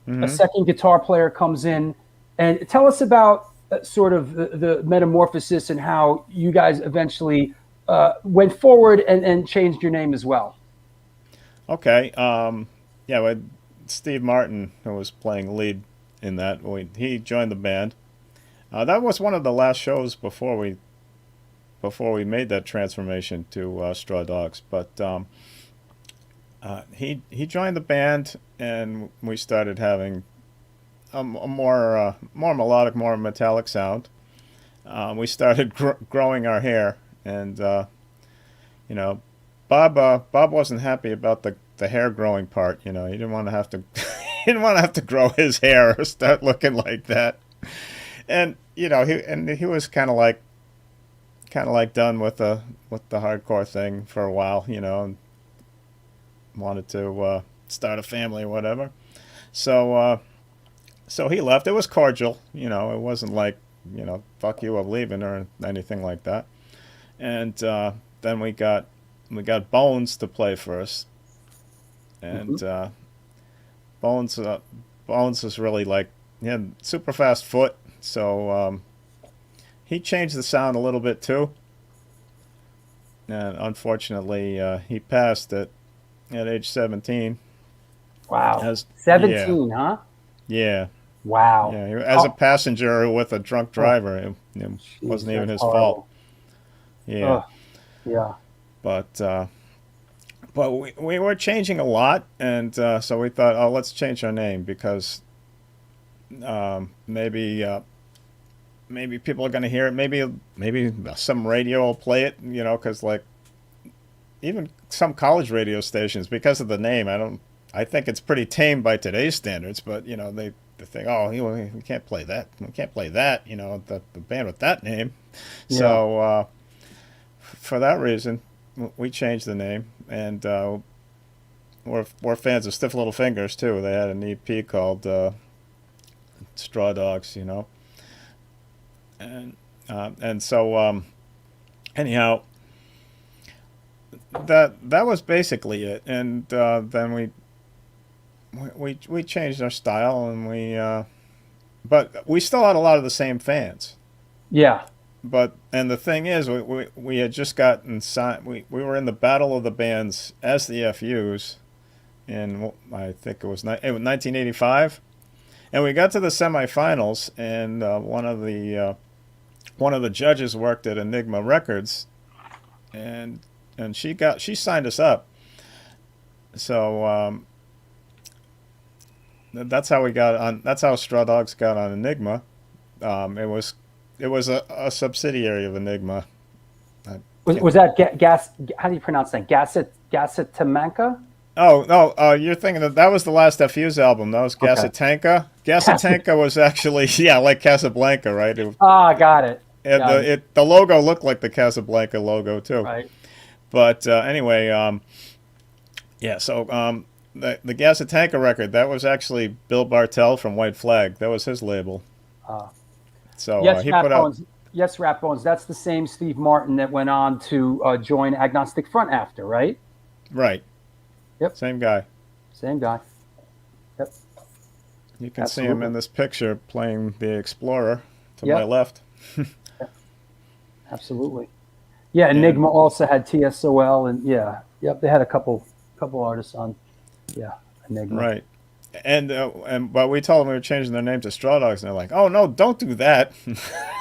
A second guitar player comes in, and tell us about sort of the metamorphosis and how you guys eventually went forward and changed your name as well. Okay. Yeah. With Steve Martin, who was playing lead in that, he joined the band. That was one of the last shows before we made that transformation to Straw Dogs. But he joined the band, and we started having a more melodic, more metallic sound. We started growing our hair, and Bob wasn't happy about the hair growing part. He didn't want to have to he didn't want to have to grow his hair or start looking like that. And he was kind of like done with the hardcore thing for a while, and wanted to start a family or whatever. So he left. It was cordial, it wasn't like, fuck you, I'm leaving or anything like that. And then we got Bones to play for us, and Bones was really like, he had super fast foot, so he changed the sound a little bit too. And unfortunately, he passed at age 17. Wow. 17, huh? Yeah. Wow. Yeah. As a passenger with a drunk driver, it wasn't even his fault. Yeah. Yeah. But we were changing a lot, and so we thought, oh, let's change our name because maybe people are going to hear it. Maybe some radio will play it, because like even some college radio stations, because of the name, I think it's pretty tame by today's standards, but they think, oh, we can't play that. We can't play that. The band with that name. Yeah. So for that reason, we changed the name, and we're fans of Stiff Little Fingers too. They had an EP called Straw Dogs, and so anyhow, that was basically it. And then we changed our style, and but we still had a lot of the same fans. Yeah. And the thing is, we had just gotten signed. We were in the Battle of the Bands as the FUs in, I think it was 1985, and we got to the semifinals, and one of the judges worked at Enigma Records, and she signed us up. So that's how we got on. That's how Straw Dogs got on Enigma. It was a subsidiary of Enigma. Was that gas? How do you pronounce that? Gasitamanka? Oh no, you're thinking that was the last FU's album. That was Gasitanka. Gasitanka was actually like Casablanca, right? Got it. And the logo looked like the Casablanca logo too. Right. But anyway, so the Gasitanka record, that was actually Bill Bartell from White Flag. That was his label. So yes, he put out. Yes, Rat Bones. That's the same Steve Martin that went on to join Agnostic Front after, right? Right. Yep. Same guy. Same guy. Yep. You can see him in this picture playing the Explorer to my left. Absolutely. Yeah, Enigma also had TSOL, and they had a couple artists on. Yeah, Enigma. Right. But we told them we were changing their name to Straw Dogs, and they're like, "Oh no, don't do that."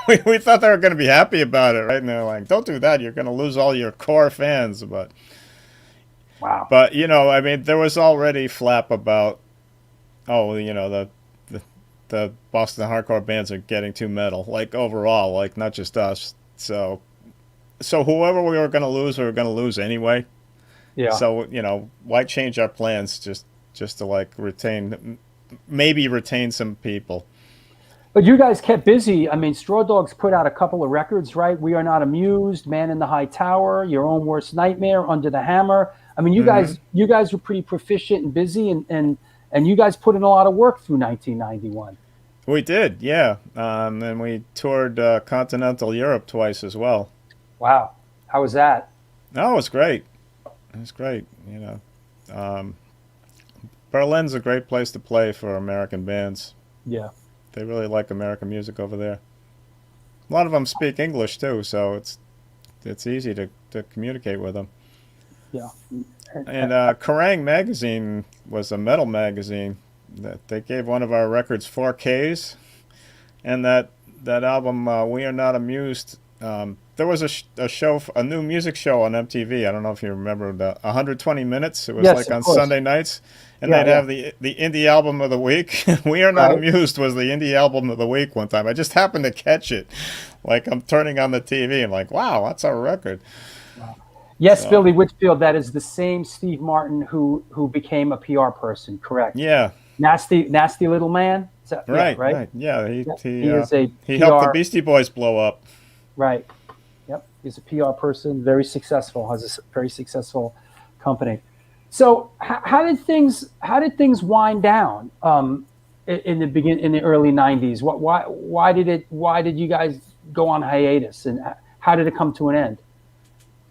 we thought they were going to be happy about it, right? And they're like, "Don't do that. You're going to lose all your core fans." But wow. But I mean, there was already flap about, the the Boston hardcore bands are getting too metal, like overall, like not just us. So whoever we were going to lose, we were going to lose anyway. Yeah. So, why change our plans just to like maybe retain some people? But you guys kept busy. I mean, Straw Dogs put out a couple of records, right? We Are Not Amused, Man in the High Tower, Your Own Worst Nightmare, Under the Hammer. I mean, you guys were pretty proficient and busy, and you guys put in a lot of work through 1991. We did, yeah. And we toured continental Europe twice as well. Wow. How was that? No, it was great. It was great, Berlin's a great place to play for American bands. Yeah. They really like American music over there. A lot of them speak English too, so it's easy to communicate with them. Yeah. And Kerrang! Magazine was a metal magazine that they gave one of our records 4Ks, and that album We Are Not Amused. There was a new music show on MTV. I don't know if you remember 120 Minutes. It was like on Sunday nights, and they'd have the indie album of the week. We Are Not Amused was the indie album of the week one time. I just happened to catch it. Like I'm turning on the TV and like, wow, that's our record. Wow. Yes, so. Billy Whitfield. That is the same Steve Martin who became a PR person. Correct. Yeah. Nasty little man. Right. Yeah. He is a he PR, helped the Beastie Boys blow up. Right. Yep. He's a PR person, very successful, has a very successful company. So how did things wind down in the early 90s? Why did you guys go on hiatus, and how did it come to an end?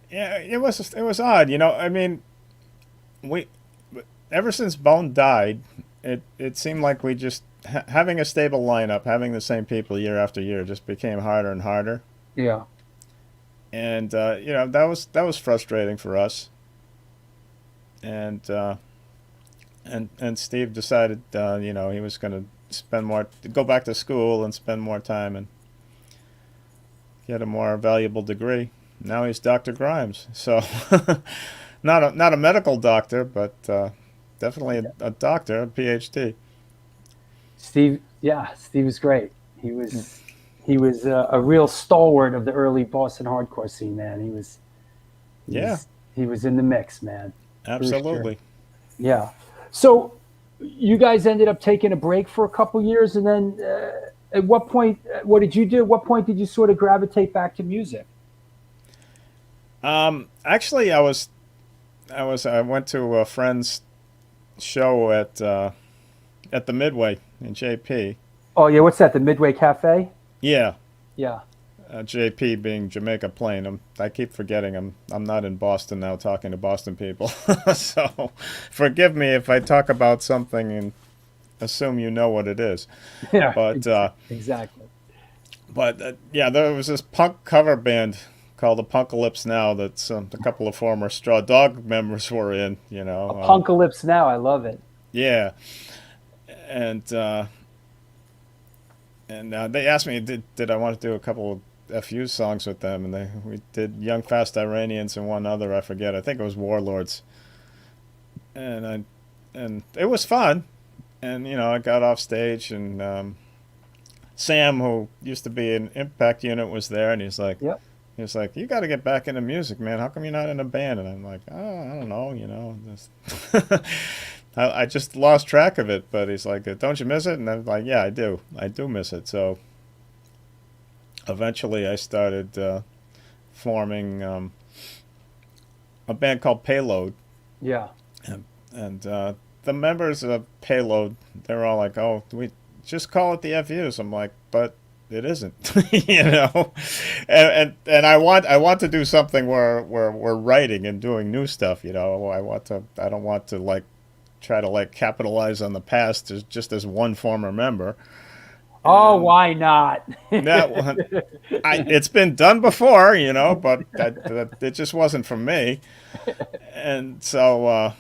Yeah, it was odd, I mean, ever since Bone died, it seemed like we just having a stable lineup, having the same people year after year just became harder and harder. Yeah. And that was frustrating for us. And Steve decided he was going to go back to school and spend more time and get a more valuable degree. Now he's Dr. Grimes. So not a medical doctor, but definitely a doctor, a PhD. Steve was great. He was a real stalwart of the early Boston hardcore scene, man. He was in the mix, man. Absolutely. Sure. Yeah. So you guys ended up taking a break for a couple years, and then at what point? What did you do? At what point did you sort of gravitate back to music? Actually, I went to a friend's show at the Midway in JP. Oh yeah, what's that? The Midway Cafe? Yeah. Yeah. JP being Jamaica Plain. I keep forgetting I'm not in Boston now talking to Boston people. So forgive me if I talk about something and assume you know what it is. Yeah. But exactly. But there was this punk cover band called the Punkalypse Now that's a couple of former Straw Dog members were in, Punkalypse Now, I love it. Yeah. And they asked me did I want to do a couple of FU songs with them, and we did Young Fast Iranians and one other, I forget. I think it was Warlords. And it was fun. And I got off stage, and Sam, who used to be in Impact Unit, was there, and he's like, yep. He was like, you got to get back into music, man. How come you're not in a band? And I'm like, oh, I don't know, I just lost track of it. But he's like, don't you miss it? And I'm like, yeah, I do. I do miss it. So eventually I started forming a band called Payload. Yeah. And the members of Payload, they're all like, oh, we just call it the FUs. I'm like, but it isn't, and I want to do something where we're writing and doing new stuff, I don't want to like try to like capitalize on the past just as one former member. Oh, why not? It's been done before, but it just wasn't for me, and so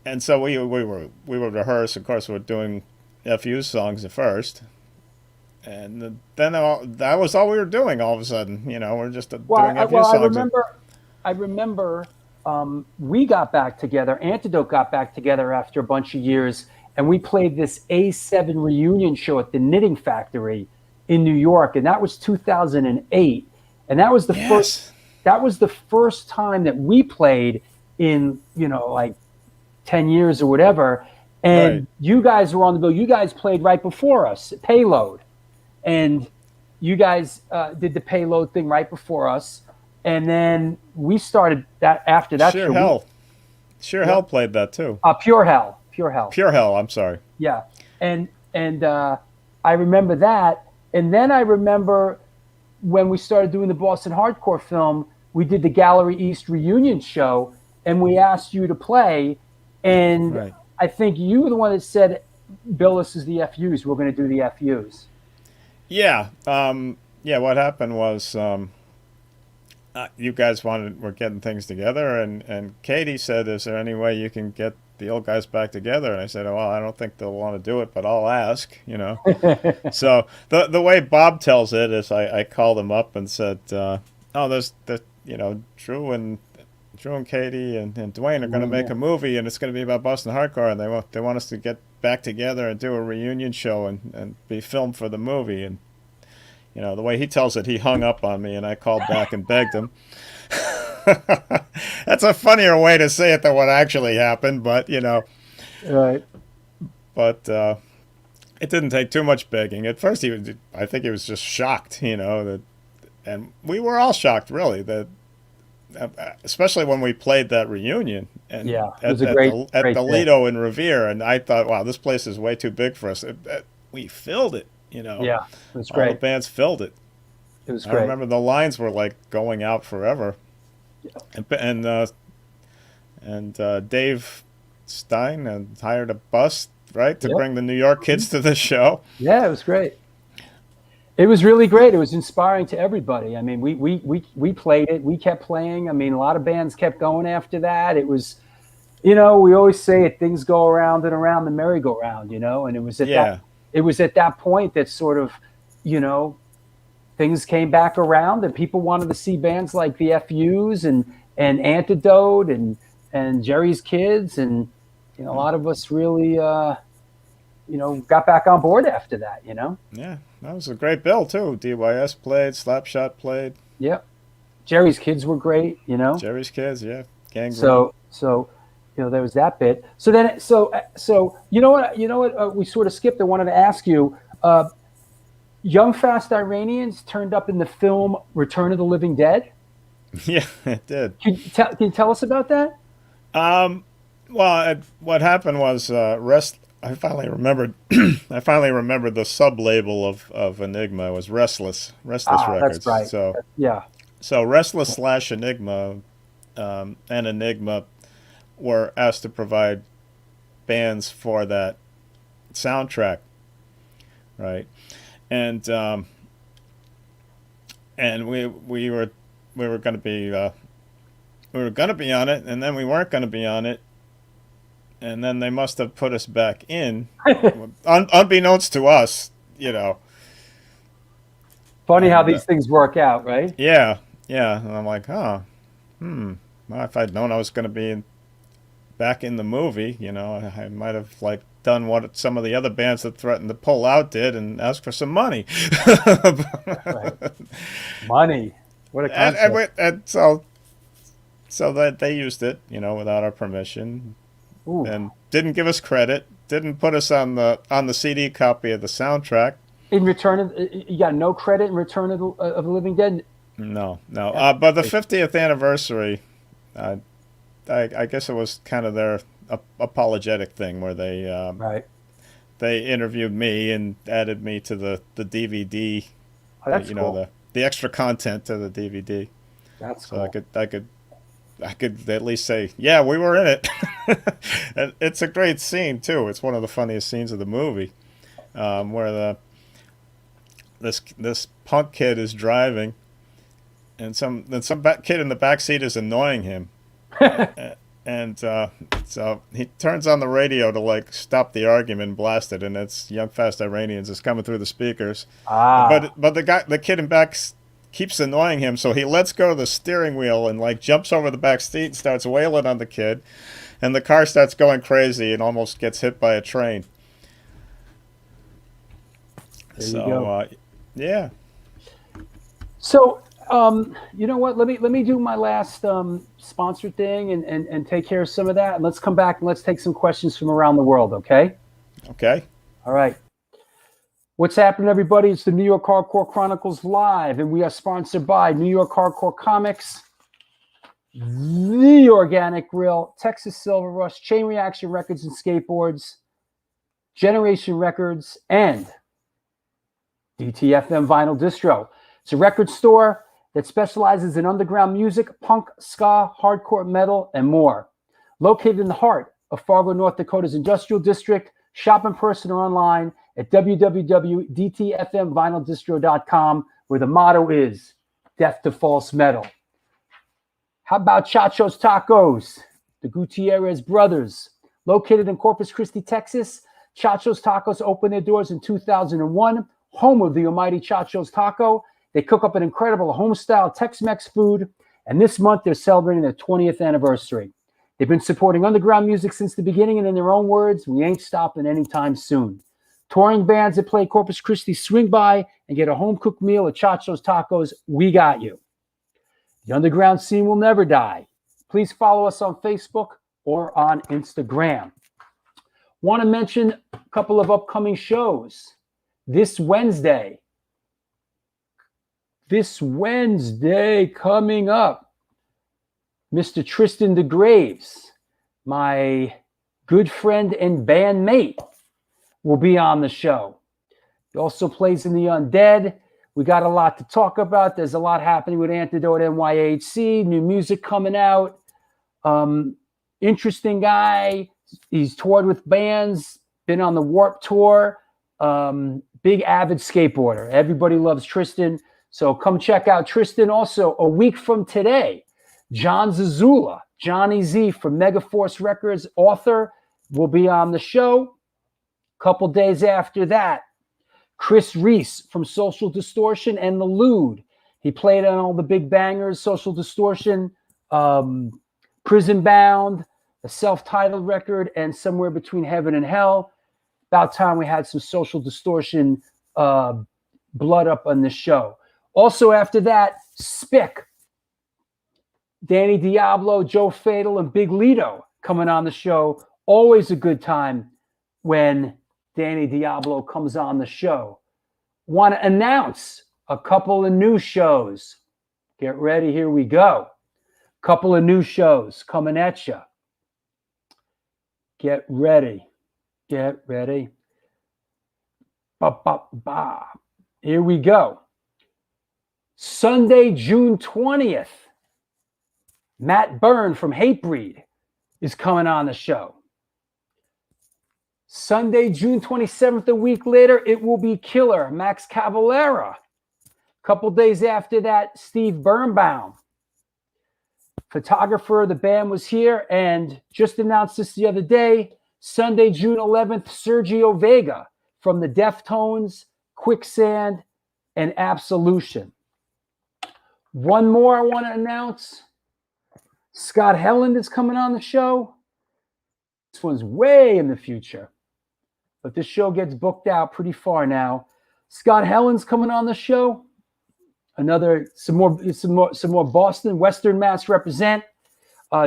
we would rehearse. Of course, we're doing FU songs at first. And then that was all we were doing. All of a sudden, we're just doing FU songs. I remember we got back together. Antidote got back together after a bunch of years, and we played this A7 reunion show at the Knitting Factory in New York, and that was 2008, and that was the first. That was the first time that we played in, like 10 years or whatever. And you guys were on the bill. You guys played right before us, Payload. And you guys did the Payload thing right before us. And then we started that after that. Sheer Hell. Sheer Hell played that too. Pure Hell. Pure Hell. Pure Hell, I'm sorry. Yeah. And I remember that. And then I remember when we started doing the Boston Hardcore Film, we did the Gallery East reunion show, and we asked you to play. And I think you were the one that said, Bill, this is the FUs. We're going to do the FUs. Yeah. What happened was you guys were getting things together, and Katie said, is there any way you can get the old guys back together? And I said, well, I don't think they'll want to do it, but I'll ask, So the way Bob tells it is I called him up and said, there's Drew and Katie and Dwayne are going to make a movie, and it's going to be about Boston Hardcore, and they want us to get back together and do a reunion show and be filmed for the movie. And the way he tells it, he hung up on me, and I called back and begged him. That's a funnier way to say it than what actually happened, but Right. But it didn't take too much begging. At first, I think he was just shocked, that, and we were all shocked, really, that, especially when we played that reunion, and it was a great the Lido in Revere, and I thought, wow, this place is way too big for us. We filled it, Yeah, it was great. All the bands filled it. It was great. I remember the lines were like going out forever. Yeah. And Dave Stein hired a bus, to bring the New York kids to the show. Yeah, it was great. It was really great. It was inspiring to everybody. I mean, we played it. We kept playing. I mean, a lot of bands kept going after that. It was, we always say it, things go around and around the merry-go-round, and it was at that point that sort of, things came back around, and people wanted to see bands like the FUs and Antidote and Jerry's Kids, and a lot of us really got back on board after that. Yeah, that was a great bill too. DYS played, Slapshot played. Yep, Jerry's Kids were great. Jerry's Kids, yeah, Gang. So there was that bit. So then you know what we sort of skipped. I wanted to ask you. Young Fast Iranians turned up in the film Return of the Living Dead. Yeah, it did. Can you tell us about that? What happened was I finally remembered. I finally remembered the sub-label of Enigma was Restless Records. That's right. So Restless / Enigma and Enigma were asked to provide bands for that soundtrack, right? And we were going to be on it, and then we weren't going to be on it, and then they must have put us back in, unbeknownst to us, Funny how these things work out, right? Yeah. And I'm like, well, if I'd known I was going to be back in the movie, I might have done what some of the other bands that threatened to pull out did and ask for some money. Right. Money. What a concept. And so that they used it, without our permission. Ooh. And didn't give us credit, didn't put us on the CD copy of the soundtrack. In Return you got no credit in Return of the Living Dead? No. But the 50th anniversary, I guess it was kind of their apologetic thing where they they interviewed me and added me to the DVD. Oh, that's cool. The extra content to the DVD. That's so cool. I could at least say, yeah, we were in it. And it's a great scene too. It's one of the funniest scenes of the movie, where this punk kid is driving, and some kid in the back seat is annoying him. And so he turns on the radio to stop the argument and blast it, and it's Young Fast Iranians is coming through the speakers. But the kid in back keeps annoying him, so he lets go of the steering wheel and like jumps over the back seat and starts wailing on the kid, and the car starts going crazy and almost gets hit by a train. There you go. Yeah. So, you know what? Let me do my last sponsor thing and take care of some of that. And let's come back and let's take some questions from around the world, okay? Okay. All right. What's happening, everybody? It's the New York Hardcore Chronicles Live, and we are sponsored by New York Hardcore Comics, The Organic Grill, Texas Silver Rush, Chain Reaction Records and Skateboards, Generation Records, and DTFM Vinyl Distro. It's a record store that specializes in underground music, punk, ska, hardcore metal, and more. Located in the heart of Fargo, North Dakota's Industrial District, shop in person or online at www.dtfmvinyldistro.com, where the motto is death to false metal. How about Chacho's Tacos? The Gutierrez brothers. Located in Corpus Christi, Texas, Chacho's Tacos opened their doors in 2001, home of the almighty Chacho's Taco. They cook up an incredible home-style Tex-Mex food, and this month they're celebrating their 20th anniversary. They've been supporting underground music since the beginning, and in their own words, we ain't stopping anytime soon. Touring bands that play Corpus Christi swing by and get a home-cooked meal at Chacho's Tacos. We got you. The underground scene will never die. Please follow us on Facebook or on Instagram. Want to mention a couple of upcoming shows. This Wednesday coming up, Mr. Tristan DeGraves, my good friend and bandmate, will be on the show. He also plays in the Undead. We got a lot to talk about. There's a lot happening with Antidote NYHC, new music coming out. Interesting guy. He's toured with bands, been on the Warped Tour. Big avid skateboarder. Everybody loves Tristan. So come check out Tristan. Also, a week from today, John Zazula, Johnny Z from Megaforce Records, author, will be on the show. Couple days after that, Chris Reese from Social Distortion and The Lude. He played on all the big bangers, Social Distortion, Prison Bound, a self-titled record, and Somewhere Between Heaven and Hell. About time we had some Social Distortion blood up on this show. Also after that, Spick, Danny Diablo, Joe Fatal, and Big Lito coming on the show. Always a good time when Danny Diablo comes on the show. Want to announce a couple of new shows. Get ready, here we go. Couple of new shows coming at you. Get ready. Get ready. Ba, ba, ba. Here we go. Sunday, June 20th, Matt Byrne from Hatebreed is coming on the show. Sunday, June 27th, a week later, it will be Killer, Max Cavalera. A couple days after that, Steve Birnbaum. Photographer of the band was here and just announced this the other day. Sunday, June 11th, Sergio Vega from the Deftones, Quicksand, and Absolution. One more I want to announce. Scott Helland is coming on the show. This one's way in the future, but this show gets booked out pretty far now. Scott Helland's coming on the show. Some more Boston, Western Mass represent.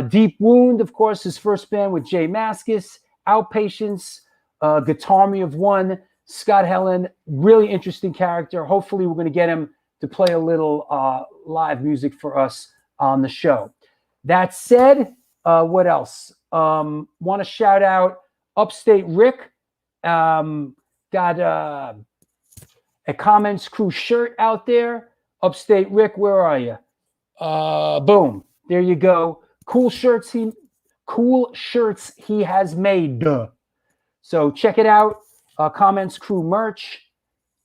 Deep Wound, of course, his first band with Jay Mascis. Outpatients, Guitar Me of One. Scott Helland, really interesting character. Hopefully we're going to get him to play a little live music for us on the show. That said, what else? Want to shout out Upstate Rick. Got a Comments Crew shirt out there. Upstate Rick, where are you? Boom. There you go. Cool shirts he has made. Duh. So check it out. Comments Crew merch.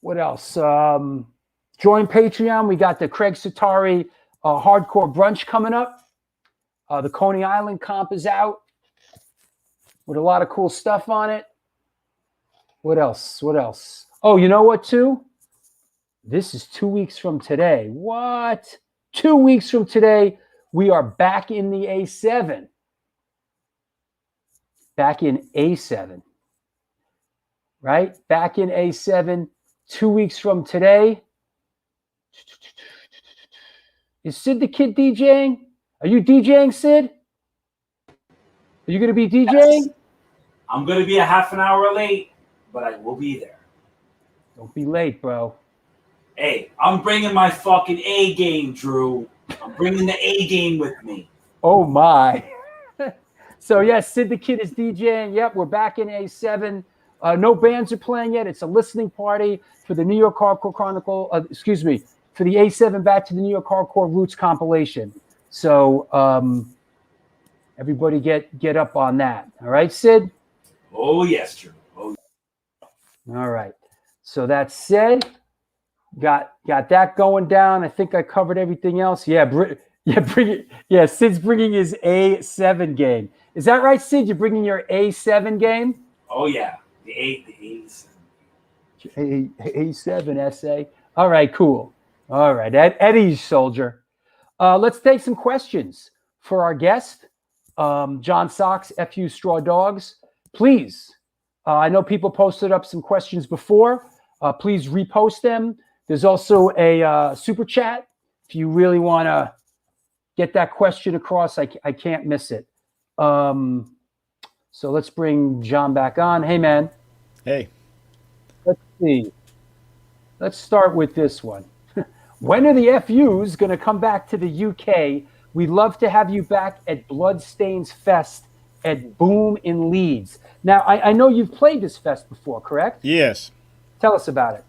What else? Join Patreon. We got the Craig Satari Hardcore Brunch coming up. The Coney Island comp is out with a lot of cool stuff on it. What else? Oh, you know what, too? This is 2 weeks from today. What? 2 weeks from today, we are back in the A7. Back in A7. Right? Back in A7. 2 weeks from today. Is Sid the Kid DJing? Are you DJing, Sid? Are you going to be DJing? Yes. I'm going to be a half an hour late, but I will be there. Don't be late, bro. Hey, I'm bringing my fucking A game, Drew. I'm bringing the A game with me. Oh, my. So, yes, Sid the Kid is DJing. Yep, we're back in A7. No bands are playing yet. It's a listening party for the New York Hardcore Chronicle. For the A7 Back to the New York Hardcore Roots compilation. So, everybody get up on that. All right, Sid? Oh, yes, Drew. Oh, all right. So that said, got that going down. I think I covered everything else. Yeah, bring it. Yeah, Sid's bringing his A7 game. Is that right, Sid? You're bringing your A7 game? Oh, yeah. The A's. A7 essay. All right, cool. All right, Eddie's soldier. Let's take some questions for our guest, John Sox, FU Straw Dogs. Please, I know people posted up some questions before. Please repost them. There's also a super chat. If you really want to get that question across, I can't miss it. So let's bring John back on. Hey, man. Hey. Let's see. Let's start with this one. When are the FUs going to come back to the UK? We'd love to have you back at Bloodstains Fest at Boom in Leeds. Now, I know you've played this fest before, correct? Yes. Tell us about it.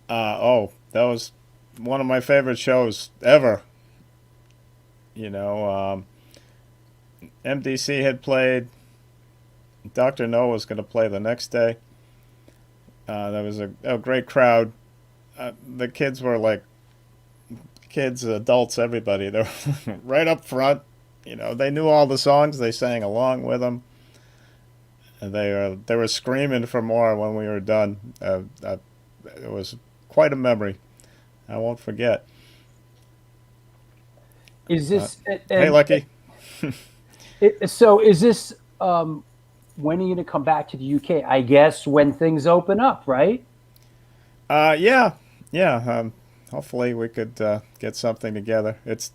That was one of my favorite shows ever. You know, MDC had played. Dr. No was going to play the next day. There was a great crowd. The kids were like kids, adults, everybody. They were right up front. You know, they knew all the songs. They sang along with them. And they were screaming for more when we were done. It was quite a memory. I won't forget. Is this hey, Lucky? So is this when are you going to come back to the UK? I guess when things open up, right? Yeah. Hopefully we could get something together. It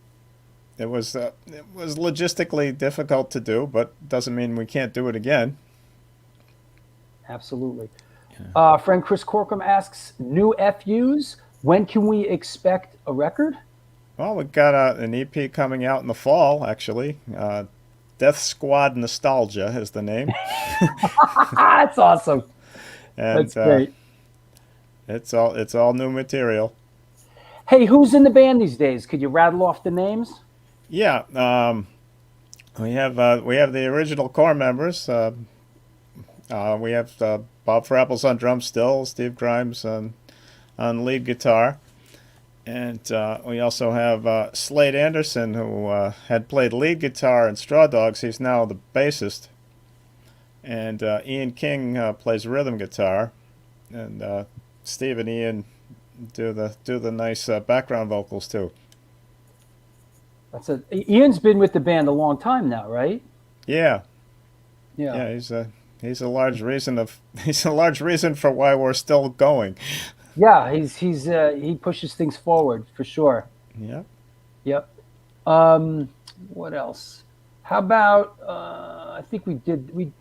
was logistically difficult to do, but doesn't mean we can't do it again. Absolutely. Yeah. Friend Chris Corkum asks, new FUs, when can we expect a record? Well, we've got an EP coming out in the fall, actually. Death Squad Nostalgia is the name. That's awesome. And, that's great. It's all new material. Hey, who's in the band these days? Could you rattle off the names? Yeah, we have the original core members. We have Bob Frapples on drums still, Steve Grimes on lead guitar, and we also have Slade Anderson, who had played lead guitar in Straw Dogs. He's now the bassist, and Ian King plays rhythm guitar, and Steve and Ian do the nice background vocals too. Ian's been with the band a long time now, right? Yeah. He's a large reason for why we're still going. Yeah, he pushes things forward for sure. Yeah. Yep. What else? How about I think we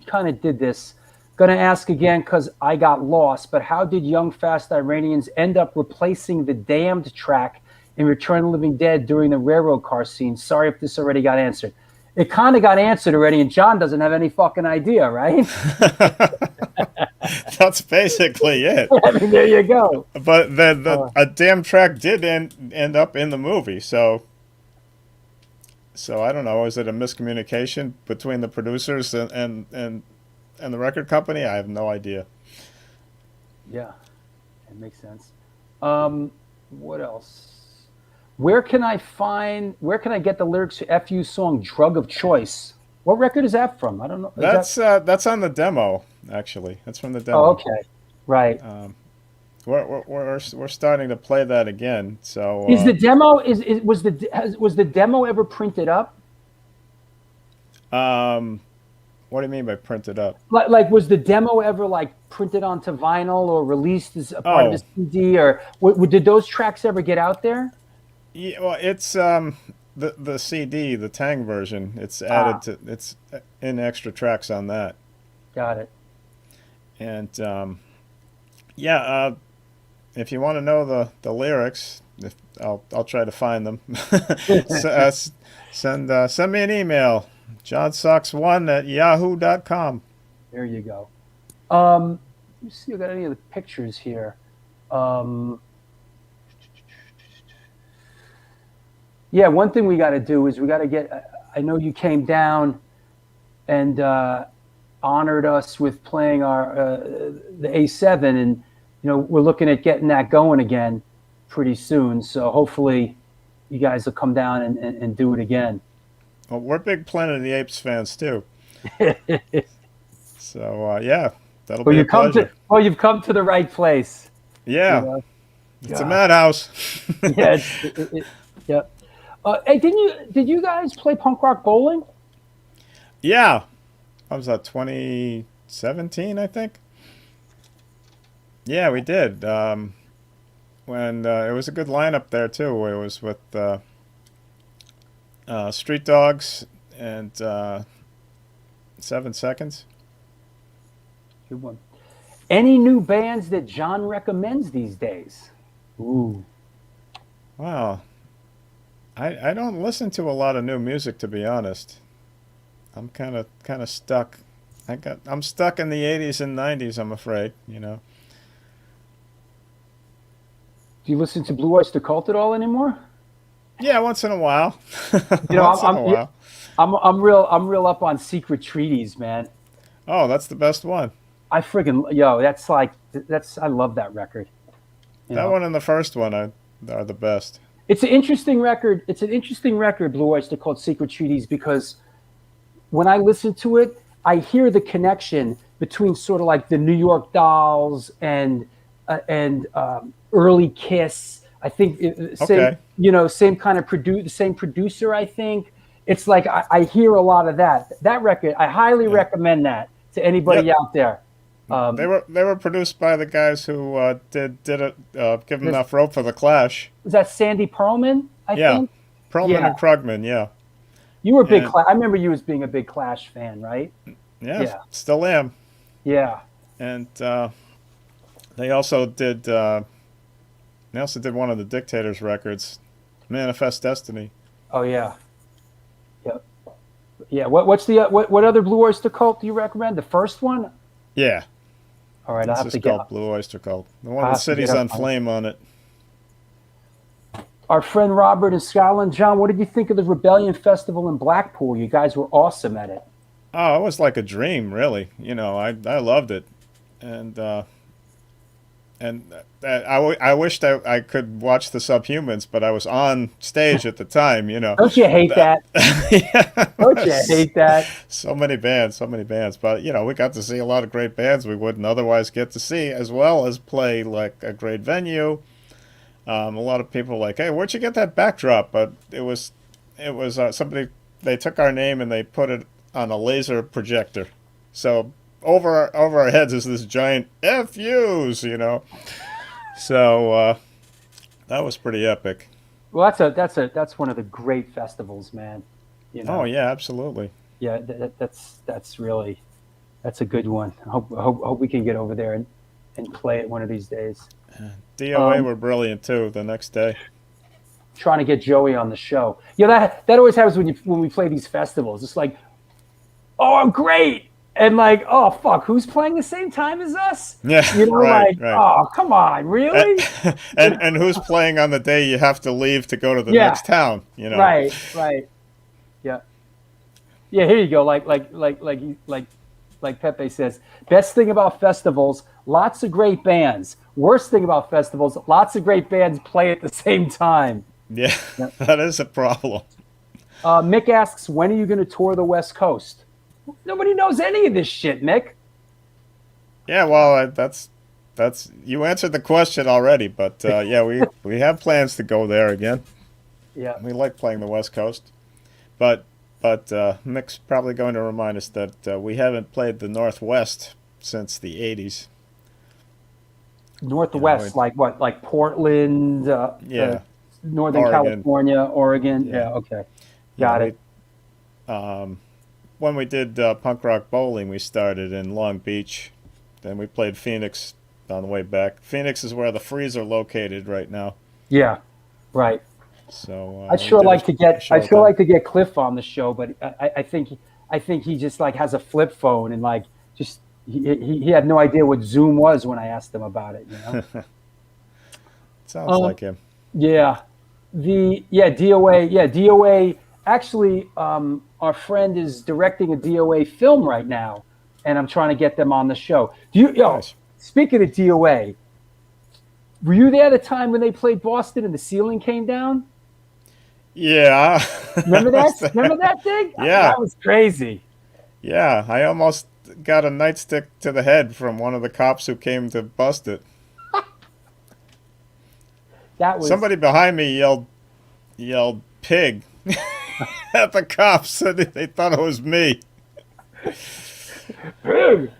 kind of did this. Gonna ask again because I got lost, but how did Young Fast Iranians end up replacing the Damned track in Return of the Living Dead during the railroad car scene? Sorry if this already got answered. It kind of got answered already, and John doesn't have any fucking idea, right? That's basically it. I mean, there you go. But a damn track did end up in the movie, so I don't know. Is it a miscommunication between the producers and the record company? I have no idea. Yeah, it makes sense. What else? Where can I get the lyrics to FU's song "Drug of Choice"? What record is that from? I don't know. That's on the demo, actually. That's from the demo. Oh, okay, right. we're starting to play that again. So Is the demo was the demo ever printed up? what do you mean by printed up? Like was the demo ever like printed onto vinyl or released as a part of Oh. a CD, or did those tracks ever get out there? Yeah, well, it's the CD, the Tang version. It's added to it's in extra tracks on that. Got it. And yeah, if you want to know the lyrics, I'll try to find them. Send me an email, johnsox1@yahoo.com. There you go. Let me see if I got any of the pictures here. Yeah, one thing we got to do is we got to get. I know you came down and honored us with playing our the A7, and we're looking at getting that going again pretty soon. So hopefully, you guys will come down and do it again. Well, we're big Planet of the Apes fans too. So yeah, that'll be a pleasure. You've come to the right place. Yeah, it's a madhouse. Yeah. Yeah. Hey, did you guys play punk rock bowling? Yeah, I was that 2017, I think. Yeah, we did. When it was a good lineup there too. It was with Street Dogs and 7 Seconds. Good one. Any new bands that John recommends these days? Ooh. Wow. I don't listen to a lot of new music, to be honest. I'm kind of stuck. I'm stuck in the 80s and 90s, I'm afraid, Do you listen to Blue Oyster Cult at all anymore? Yeah, once in a while. I'm real up on Secret Treaties, man. Oh, that's the best one. I love that record. That one and the first one are the best. It's an interesting record. Blue Oyster called Secret Treaties, because when I listen to it, I hear the connection between sort of like the New York Dolls and early Kiss. I think same kind of same producer. I think it's like I hear a lot of that. That record, I highly recommend that to anybody out there. They were produced by the guys who did it. Give them enough rope for the Clash. Was that Sandy Pearlman? I think. Perlman and Krugman. Yeah. You were a big. I remember you as being a big Clash fan, right? Yeah. Still am. Yeah. And they also did. They also did one of the Dictators records, Manifest Destiny. Oh yeah. Yep. Yeah. What's the what other Blue Oyster Cult do you recommend? The first one? Yeah. All right, I'll have to get called Blue Oyster Cult. The one with Cities on Flame on it. Our friend Robert in Scotland. John, what did you think of the Rebellion Festival in Blackpool? You guys were awesome at it. Oh, it was like a dream, really. I loved it, and I wished I could watch the Subhumans, but I was on stage at the time. Don't you hate that? Yeah. Don't you hate that? So many bands. But we got to see a lot of great bands we wouldn't otherwise get to see, as well as play like a great venue. A lot of people were like, hey, where'd you get that backdrop? But it was somebody. They took our name and they put it on a laser projector. So over our heads is this giant FUs, So that was pretty epic. Well, that's one of the great festivals, man. Oh yeah, absolutely. Yeah, that's a good one. I hope we can get over there and play it one of these days. DOA were brilliant too. The next day, trying to get Joey on the show. That always happens when we play these festivals. It's like, oh, I'm great, and like, oh fuck, who's playing the same time as us? Yeah, right. Oh, come on, really? and who's playing on the day you have to leave to go to the next town? Right. Yeah. Here you go. Like Pepe says, best thing about festivals, lots of great bands. Worst thing about festivals, lots of great bands play at the same time. Yeah. That is a problem. Mick asks, when are you going to tour the West Coast? Nobody knows any of this shit, Mick. Yeah, well, that's that's you answered the question already. But yeah, we have plans to go there again. Yeah. We like playing the West Coast, but Mick's probably going to remind us that we haven't played the Northwest since the '80s. Northwest, like what? Like Portland, Yeah, Northern Oregon. California, Oregon. Yeah. Yeah, okay. Got it. When we did punk rock bowling, we started in Long Beach. Then we played Phoenix on the way back. Phoenix is where the Freeze are located right now. Yeah, right. So I'd sure like to get Cliff on the show, but I think he just like has a flip phone and like just he had no idea what Zoom was when I asked him about it. You know. Sounds like him. Yeah, DOA. Actually, our friend is directing a DOA film right now, and I'm trying to get them on the show. Nice. Speaking of DOA, were you there the time when they played Boston and the ceiling came down? Yeah. Remember that? Remember that thing? Yeah. That was crazy. Yeah, I almost got a nightstick to the head from one of the cops who came to bust it. That was Somebody behind me yelled pig at the cops, and they thought it was me. right.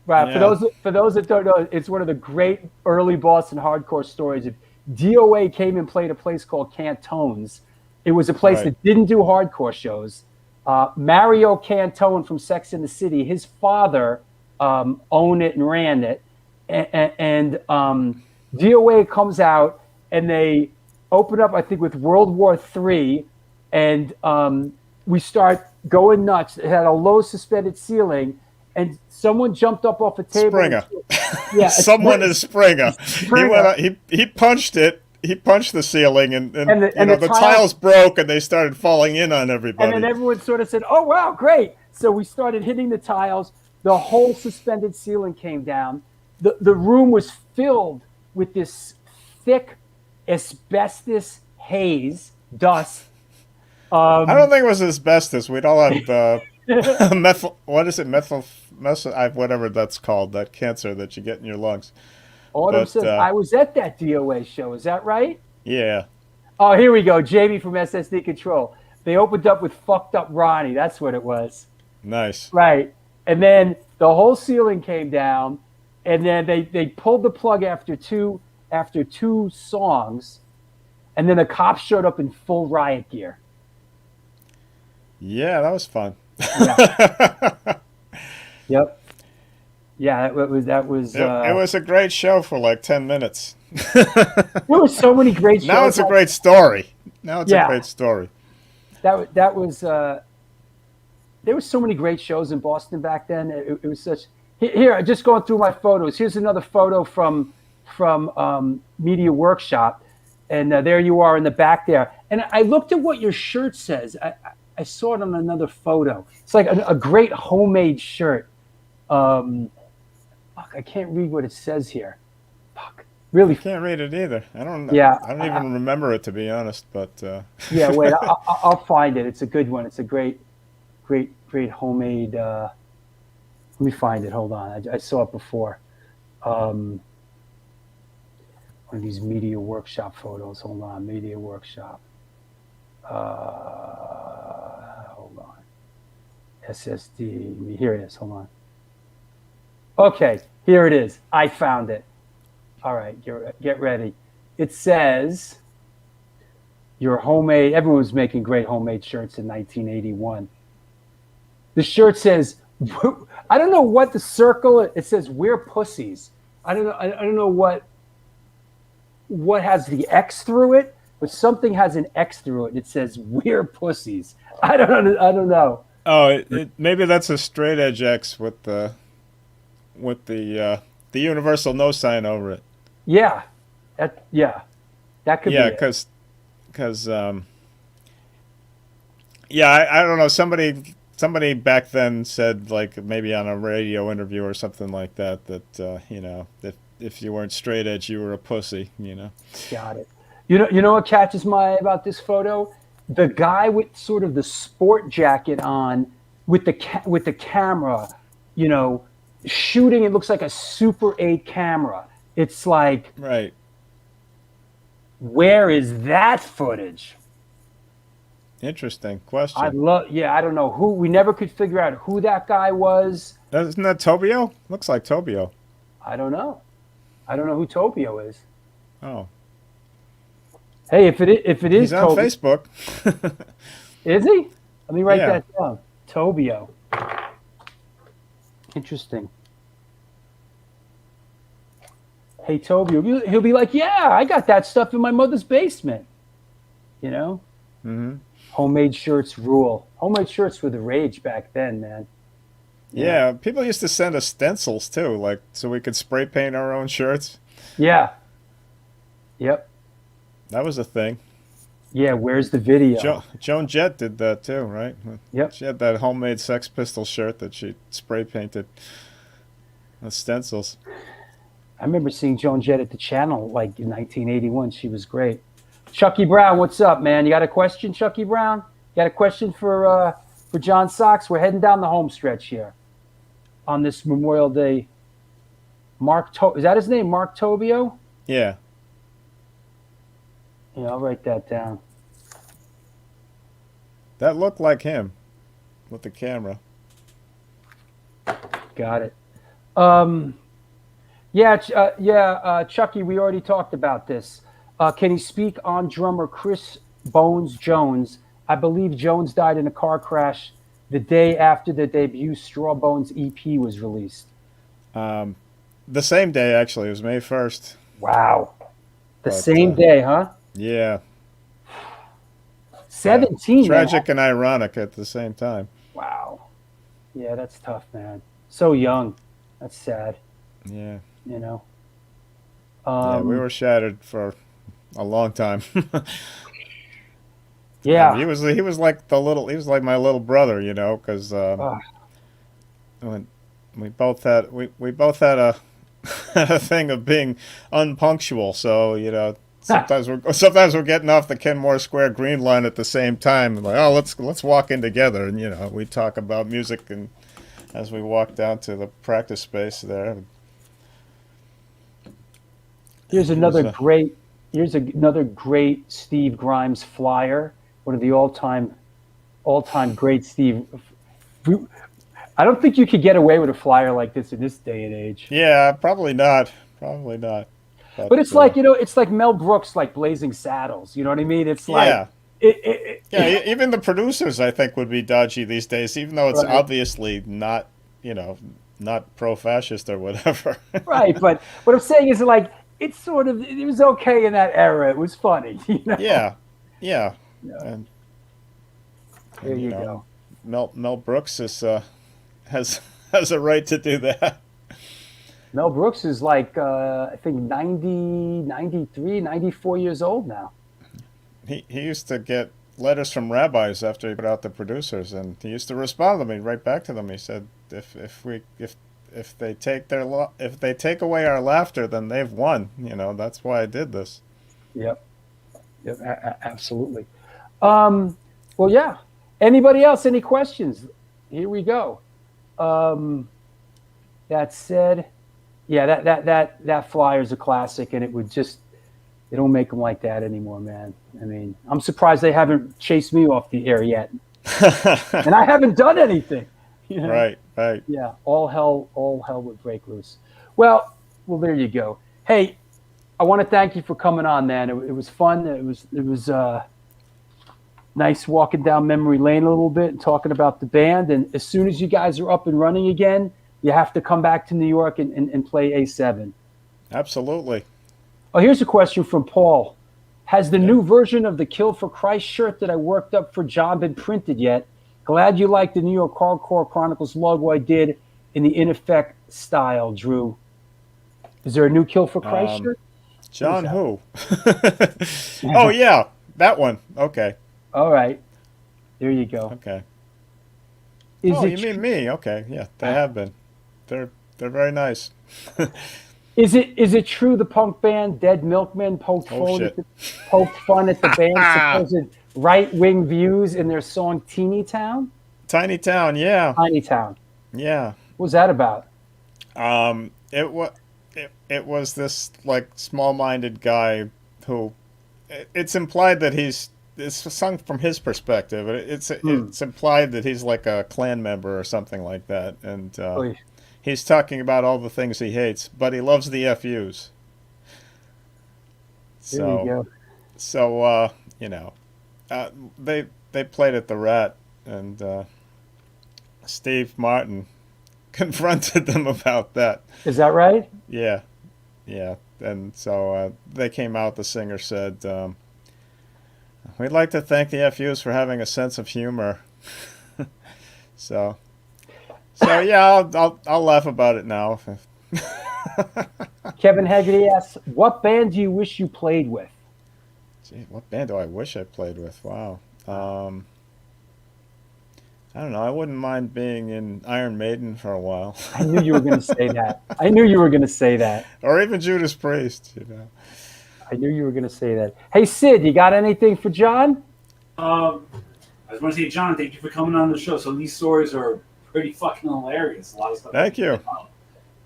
Yeah. For those that don't know, it's one of the great early Boston hardcore stories. DOA came and played a place called Cantone's. It was a place Right. that didn't do hardcore shows. Mario Cantone from Sex and the City, his father owned it and ran it. And DOA comes out and they open up, I think, with World War III. And we start going nuts. It had a low suspended ceiling. And someone jumped up off a table. Springer. Yeah, Someone is Springer. Springer. He went out, he punched it. He punched the ceiling, and the the tiles broke, and they started falling in on everybody. And then everyone sort of said, "Oh wow, great!" So we started hitting the tiles. The whole suspended ceiling came down. The room was filled with this thick asbestos haze, dust. I don't think it was asbestos. We'd all have methyl. What is it? Methyl. Whatever that's called. That cancer that you get in your lungs. Autumn says, I was at that DOA show. Is that right? Yeah. Oh, here we go. Jamie from SSD Control. They opened up with Fucked Up Ronnie. That's what it was. Nice. Right. And then the whole ceiling came down, and then they pulled the plug after two songs, and then the cops showed up in full riot gear. Yeah, that was fun. Yeah. Yep. Yeah, it was. It was a great show for like 10 minutes. There were so many great shows. Now it's a great story. Now it's a great story. That was. There were so many great shows in Boston back then. It was such. Here, just going through my photos. Here's another photo from Media Workshop, and there you are in the back there. And I looked at what your shirt says. I saw it on another photo. It's like a great homemade shirt. I can't read what it says here. Fuck. Really? I can't read it either. I don't know. Yeah. I don't even remember it, to be honest. But yeah, wait. I'll find it. It's a good one. It's a great homemade. Let me find it. Hold on. I saw it before. One of these Media Workshop photos. Hold on. Media Workshop. Hold on. SSD. Here it is. Hold on. Okay, here it is. I found it. All right, get ready. It says, your homemade, everyone was making great homemade shirts in 1981. The shirt says, I don't know what the circle, it says, we're pussies. I don't know what has the X through it, but something has an X through it. And it says, we're pussies. I don't know. Oh, maybe that's a straight edge X with the universal no sign over it. Yeah, that could be. Yeah, it. because I don't know. Somebody back then said, like, maybe on a radio interview or something like that, that if you weren't straight edge, you were a pussy. Got it. You know what catches my eye about this photo? The guy with sort of the sport jacket on, with the camera, shooting. It looks like a Super 8 camera. It's like, Right. where is that footage? Interesting question. I don't know who. We never could figure out who that guy was. Isn't that Tobio? Looks like Tobio. I don't know. I don't know who Tobio is. Oh. Hey, if it is He's on Facebook. is he? Let me write Yeah. that down. Tobio. Interesting. Hey, Tobio. He'll be like, yeah, I got that stuff in my mother's basement. You know? Mm-hmm. Homemade shirts rule. Homemade shirts were the rage back then, man. Yeah, people used to send us stencils too, like so we could spray paint our own shirts. Yeah. Yep. That was a thing. Yeah, where's the video? Joan Jett did that too, right? Yep. She had that homemade Sex Pistol shirt that she spray painted with stencils. I remember seeing Joan Jett at the channel like in 1981. She was great. Chucky Brown, what's up, man? You got a question, Chucky Brown? You got a question for John Sox? We're heading down the home stretch here on this Memorial Day. Is that his name? Mark Tobio? Yeah. Yeah, I'll write that down. That looked like him with the camera. Got it. Chucky, we already talked about this. Can you speak on drummer Chris Bones Jones? I believe Jones died in a car crash the day after the debut Straw Bones EP was released. The same day, actually. It was May 1st. Wow. The same day, huh? Yeah. 17. Tragic and ironic at the same time. Wow. Yeah, that's tough, man. So young. That's sad. Yeah. You know. Yeah, we were shattered for a long time. Yeah. He was like my little brother, you know, because when we both had a a thing of being unpunctual. So you know, sometimes we're getting off the Kenmore Square Green Line at the same time. Like, oh, let's walk in together, and you know, we talk about music, and as we walk down to the practice space there. Here's another great Steve Grimes flyer. One of the all-time great Steve. I don't think you could get away with a flyer like this in this day and age. Yeah, probably not. But But it's like, you know, it's like Mel Brooks, like Blazing Saddles. You know what I mean? It's like, even the producers, I think, would be dodgy these days, even though it's obviously not, you know, not pro-fascist or whatever. Right, but what I'm saying is, like, it was okay in that era. It was funny, you know? Yeah. And there you go. Mel Brooks has a right to do that. Mel Brooks is like, I think 90, 93, 94 years old now. He used to get letters from rabbis after he put out the producers, and he used to respond to me right back to them. He said, if they take away our laughter, then they've won. You know, that's why I did this. Yep, absolutely. Well, yeah. Anybody else? Any questions? Here we go. That said, yeah, that flyer is a classic, and they don't make them like that anymore, man. I mean, I'm surprised they haven't chased me off the air yet, and I haven't done anything. You know? Right. Yeah, all hell would break loose. Well, there you go. Hey, I want to thank you for coming on, man. It was fun. It was nice walking down memory lane a little bit and talking about the band. And as soon as you guys are up and running again, you have to come back to New York and play A7. Absolutely. Oh, here's a question from Paul. Has the new version of the Kill for Christ shirt that I worked up for John been printed yet? Glad you like the New York Hardcore Chronicles logo I did in the In Effect style, Drew. Is there a new Kill for Christ shirt? John who? Oh, yeah, that one. Okay. All right. There you go. Okay. You mean me? Okay. Yeah, they have been. They're very nice. Is it true the punk band Dead Milkmen poked fun at the band's supposed right-wing views in their song Teeny Town? Tiny Town, yeah. Tiny Town. Yeah. What was that about? It was this like small-minded guy who it's implied that it's sung from his perspective. It's implied that he's like a clan member or something like that, and Oy. he's talking about all the things he hates, but he loves the FUs. There you So go. so you know, they played at the Rat, and Steve Martin confronted them about that. Is that right? Yeah, yeah. And so they came out. The singer said, "We'd like to thank the FUs for having a sense of humor." so, yeah, I'll laugh about it now. Kevin Haggerty asks, "What band do you wish you played with?" Gee, what band do I wish I played with? Wow. I don't know. I wouldn't mind being in Iron Maiden for a while. I knew you were going to say that. I knew you were going to say that. Or even Judas Priest, you know. I knew you were going to say that. Hey, Sid, you got anything for John? I just want to say, John, thank you for coming on the show. So these stories are pretty fucking hilarious. A lot of stuff. Thank you.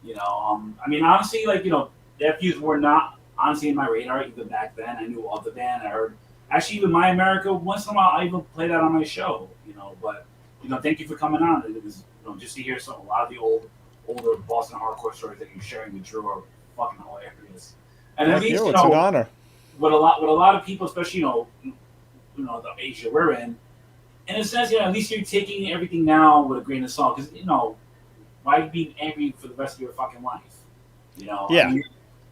You know, I mean, honestly, like, you know, the FUs were not honestly in my radar even back then. I knew of the band. I heard, actually, even My America, once in a while, I even played that on my show, you know, but, you know, thank you for coming on. It was, you know, just to hear a lot of the older Boston hardcore stories that you're sharing with Drew are fucking hilarious. And at Thank least, you. you It's an know, honor. what a lot of people, especially, you know, the age that we're in a sense, you know, at least you're taking everything now with a grain of salt, because, you know, why be angry for the rest of your fucking life? You know, Yeah. I mean,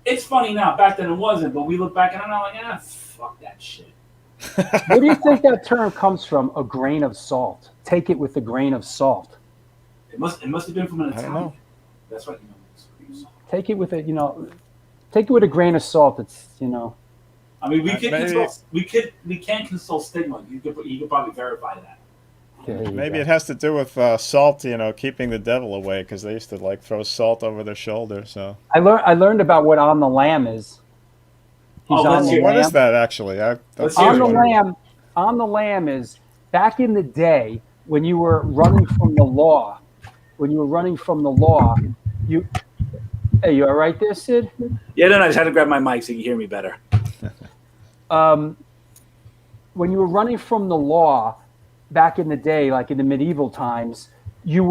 it's funny now. Back then it wasn't, but we look back and I'm like, fuck that shit. Where do you think that term comes from? A grain of salt. Take it with a grain of salt. It must have been from an I don't Italian. know. That's what, you know. Take it with take it with a grain of salt. It's, you know. I mean, we can consult stigma. You could probably verify that. Maybe it has to do with salt, you know, keeping the devil away, because they used to like throw salt over their shoulder. So I learned about what On the Lamb is. He's on the what lamb. is that actually? Let's hear On it. the lamb. On the Lamb is back in the day when you were running from the law. When you were running from the law, you. Hey, you all right there, Sid? Yeah, no, I just had to grab my mic so you can hear me better. When you were running from the law back in the day, like in the medieval times, you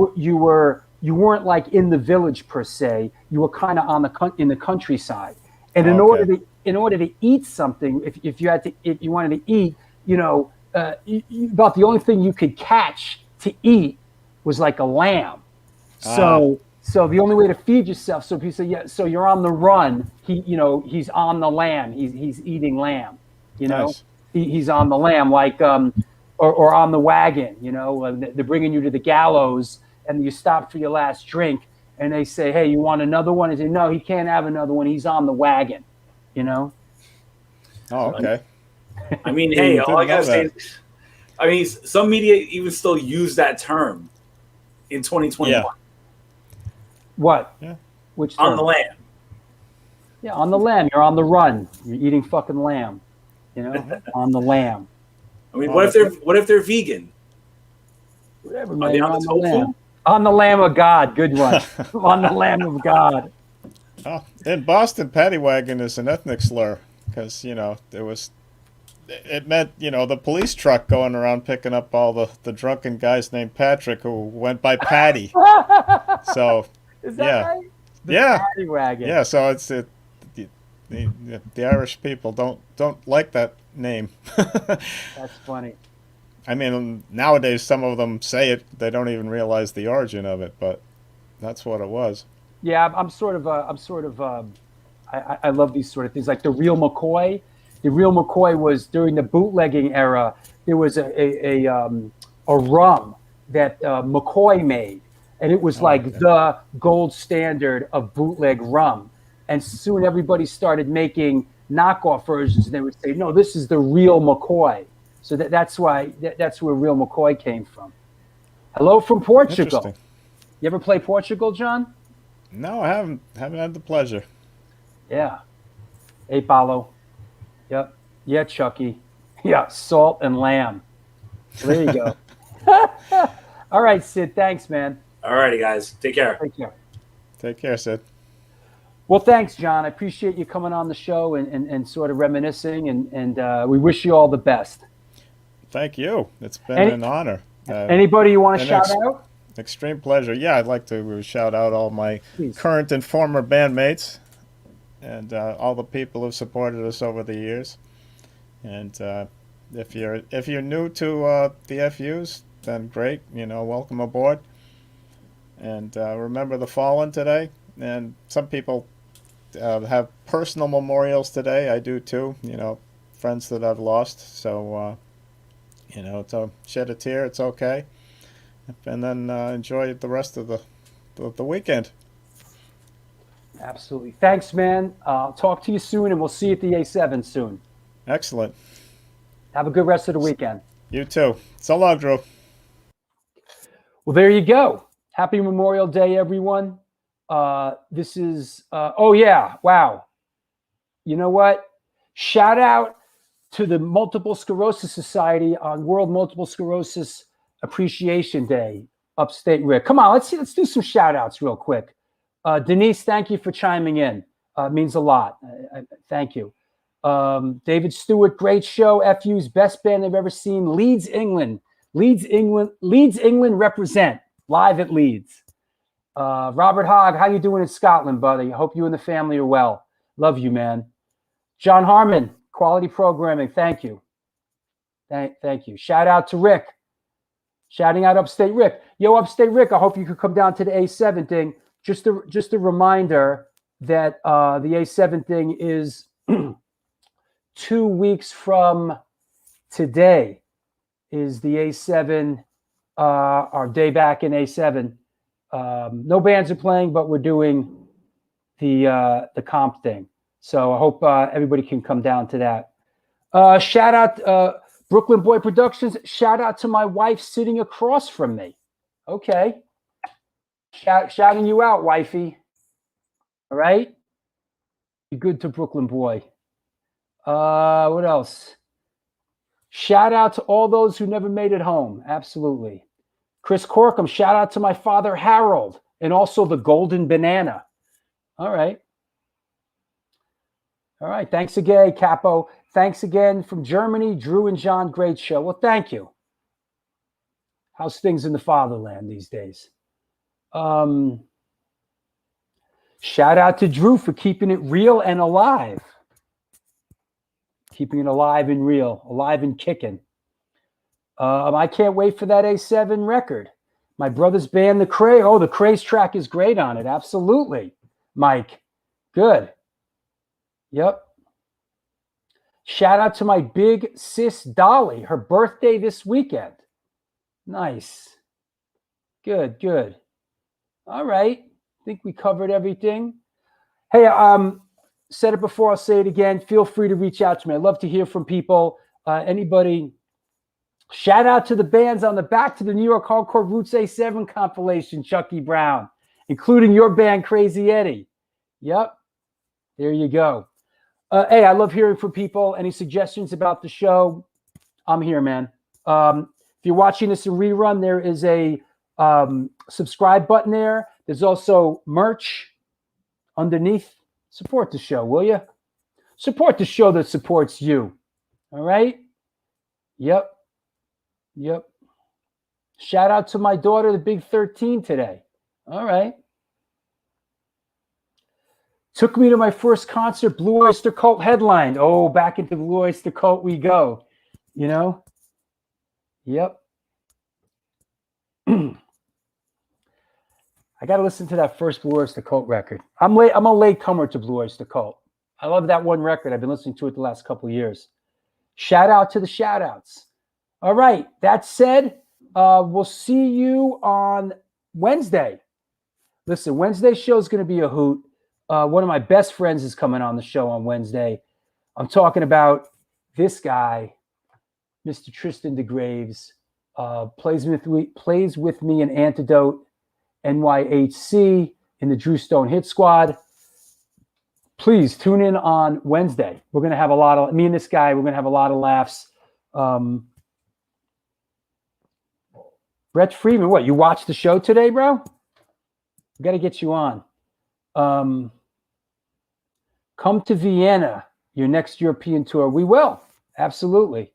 weren't like in the village per se. You were kind of in the countryside, and in order to eat something, if you wanted to eat, you know, about the only thing you could catch to eat was like a lamb. So the only way to feed yourself. So people say, yeah. So you're on the run. He's on the lamb. He's eating lamb. You know. Nice. He's on the lamb, like, or on the wagon, you know, they're bringing you to the gallows and you stop for your last drink and they say, hey, you want another one? And say, no, he can't have another one. He's on the wagon, you know? Oh, okay. I mean, hey, all I gotta say that. is, I mean, some media even still use that term in 2021. Yeah. What? Yeah. Which On term? the lamb. Yeah, on the lamb. You're on the run. You're eating fucking lamb, you know, on the lamb. I mean, what if they're vegan? Whatever, Are man. they You're on on the the tofu? lamb. On the Lamb of God. Good one. On the Lamb of God. Oh, in Boston, paddy wagon is an ethnic slur because, you know, it meant, you know, the police truck going around picking up all the drunken guys named Patrick who went by Patty. So, Is that yeah. right? Yeah. Paddy wagon. Yeah, so the Irish people don't like that name. That's funny. I mean, nowadays some of them say it, they don't even realize the origin of it, but that's what it was. Yeah, I love these sort of things. Like the Real McCoy. The Real McCoy was during the bootlegging era. There was a rum that McCoy made, and it was the gold standard of bootleg rum. And soon everybody started making knockoff versions, and they would say, "No, this is the Real McCoy." So that's why that's where Real McCoy came from. Hello from Portugal. Interesting. You ever play Portugal, John? No, I haven't had the pleasure. Yeah. Hey, Paulo. Yep. Yeah, Chucky. Yeah, salt and lamb. There you go. All right, Sid. Thanks, man. All righty, guys. Take care. Take care. Take care, Sid. Well, thanks, John. I appreciate you coming on the show and sort of reminiscing, and we wish you all the best. Thank you. It's been an honor. Anybody you want to shout out? Extreme pleasure. Yeah, I'd like to shout out all my Please. current and former bandmates and all the people who've supported us over the years. And if you're new to the FUs, then great. Welcome aboard. And remember the fallen today. And some people have personal memorials today. I do too. Friends that I've lost. So to shed a tear, it's okay. And then enjoy the rest of the weekend. Absolutely. Thanks, man. I'll talk to you soon, and we'll see you at the A7 soon. Excellent. Have a good rest of the weekend. You too. So long, Drew. Well, there you go. Happy Memorial Day, everyone. This is, oh yeah, wow. You know what? Shout out to the Multiple Sclerosis Society on World Multiple Sclerosis Appreciation Day, upstate Rick. Come on, let's do some shout outs real quick. Denise, thank you for chiming in. It means a lot. Thank you. David Stewart, great show. FU's best band I've ever seen. Leeds, England. Leeds, England represent. Live at Leeds. Robert Hogg, how you doing in Scotland, buddy? Hope you and the family are well. Love you, man. John Harmon, quality programming. Thank you. Thank you. Shout out to Rick. Shouting out Upstate Rick. Yo, Upstate Rick, I hope you could come down to the A7 thing. Just a reminder that the A7 thing is 2 weeks from today is the A7, our day back in A7. No bands are playing, but we're doing the comp thing. So I hope everybody can come down to that. Shout out Brooklyn Boy Productions. Shout out to my wife sitting across from me. Okay. Shouting you out, wifey. All right. Be good to Brooklyn Boy. What else? Shout out to all those who never made it home. Absolutely. Chris Corkum, shout out to my father, Harold, and also the Golden Banana. All right. All right. Thanks again, Capo. Thanks again from Germany, Drew and John. Great show. Well, thank you. How's things in the fatherland these days? Shout out to Drew for keeping it real and alive. Keeping it alive and real, alive and kicking. I can't wait for that A7 record. My brother's band, The Cray. Oh, the Cray's track is great on it. Absolutely, Mike. Good. Yep. Shout out to my big sis, Dolly. Her birthday this weekend. Nice. Good, good. All right. I think we covered everything. Hey, said it before, I'll say it again. Feel free to reach out to me. I love to hear from people. Anybody. Shout out to the bands on the Back to the New York Hardcore Roots A7 compilation, Chucky Brown, including your band, Crazy Eddie. Yep. There you go. Hey, I love hearing from people. Any suggestions about the show? I'm here, man. If you're watching this in rerun, there is a subscribe button there. There's also merch underneath. Support the show, will you? Support the show that supports you. All right? Yep. Yep. Shout out to my daughter, the Big 13 today. All right. Took me to my first concert, Blue Oyster Cult headlined. Oh, back into Blue Oyster Cult we go. You know? Yep. I got to listen to that first Blue Oyster Cult record. I'm a latecomer to Blue Oyster Cult. I love that one record. I've been listening to it the last couple of years. Shout out to the shout outs. All right. That said, we'll see you on Wednesday. Listen, Wednesday's show is going to be a hoot. One of my best friends is coming on the show on Wednesday. I'm talking about this guy, Mr. Tristan DeGraves, plays with me in Antidote, NYHC, in the Drew Stone Hit Squad. Please tune in on Wednesday. We're going to have me and this guy, we're going to have a lot of laughs. Brett Freeman, what, you watched the show today, bro? We got to get you on. Come to Vienna, your next European tour. We will. Absolutely.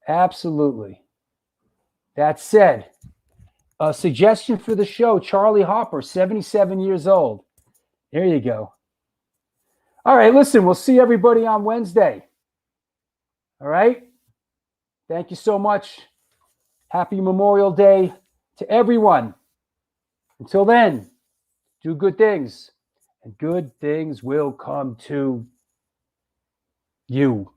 Absolutely. That said, a suggestion for the show, Charlie Hopper, 77 years old. There you go. All right, listen, we'll see everybody on Wednesday. All right? Thank you so much. Happy Memorial Day to everyone. Until then, do good things, and good things will come to you.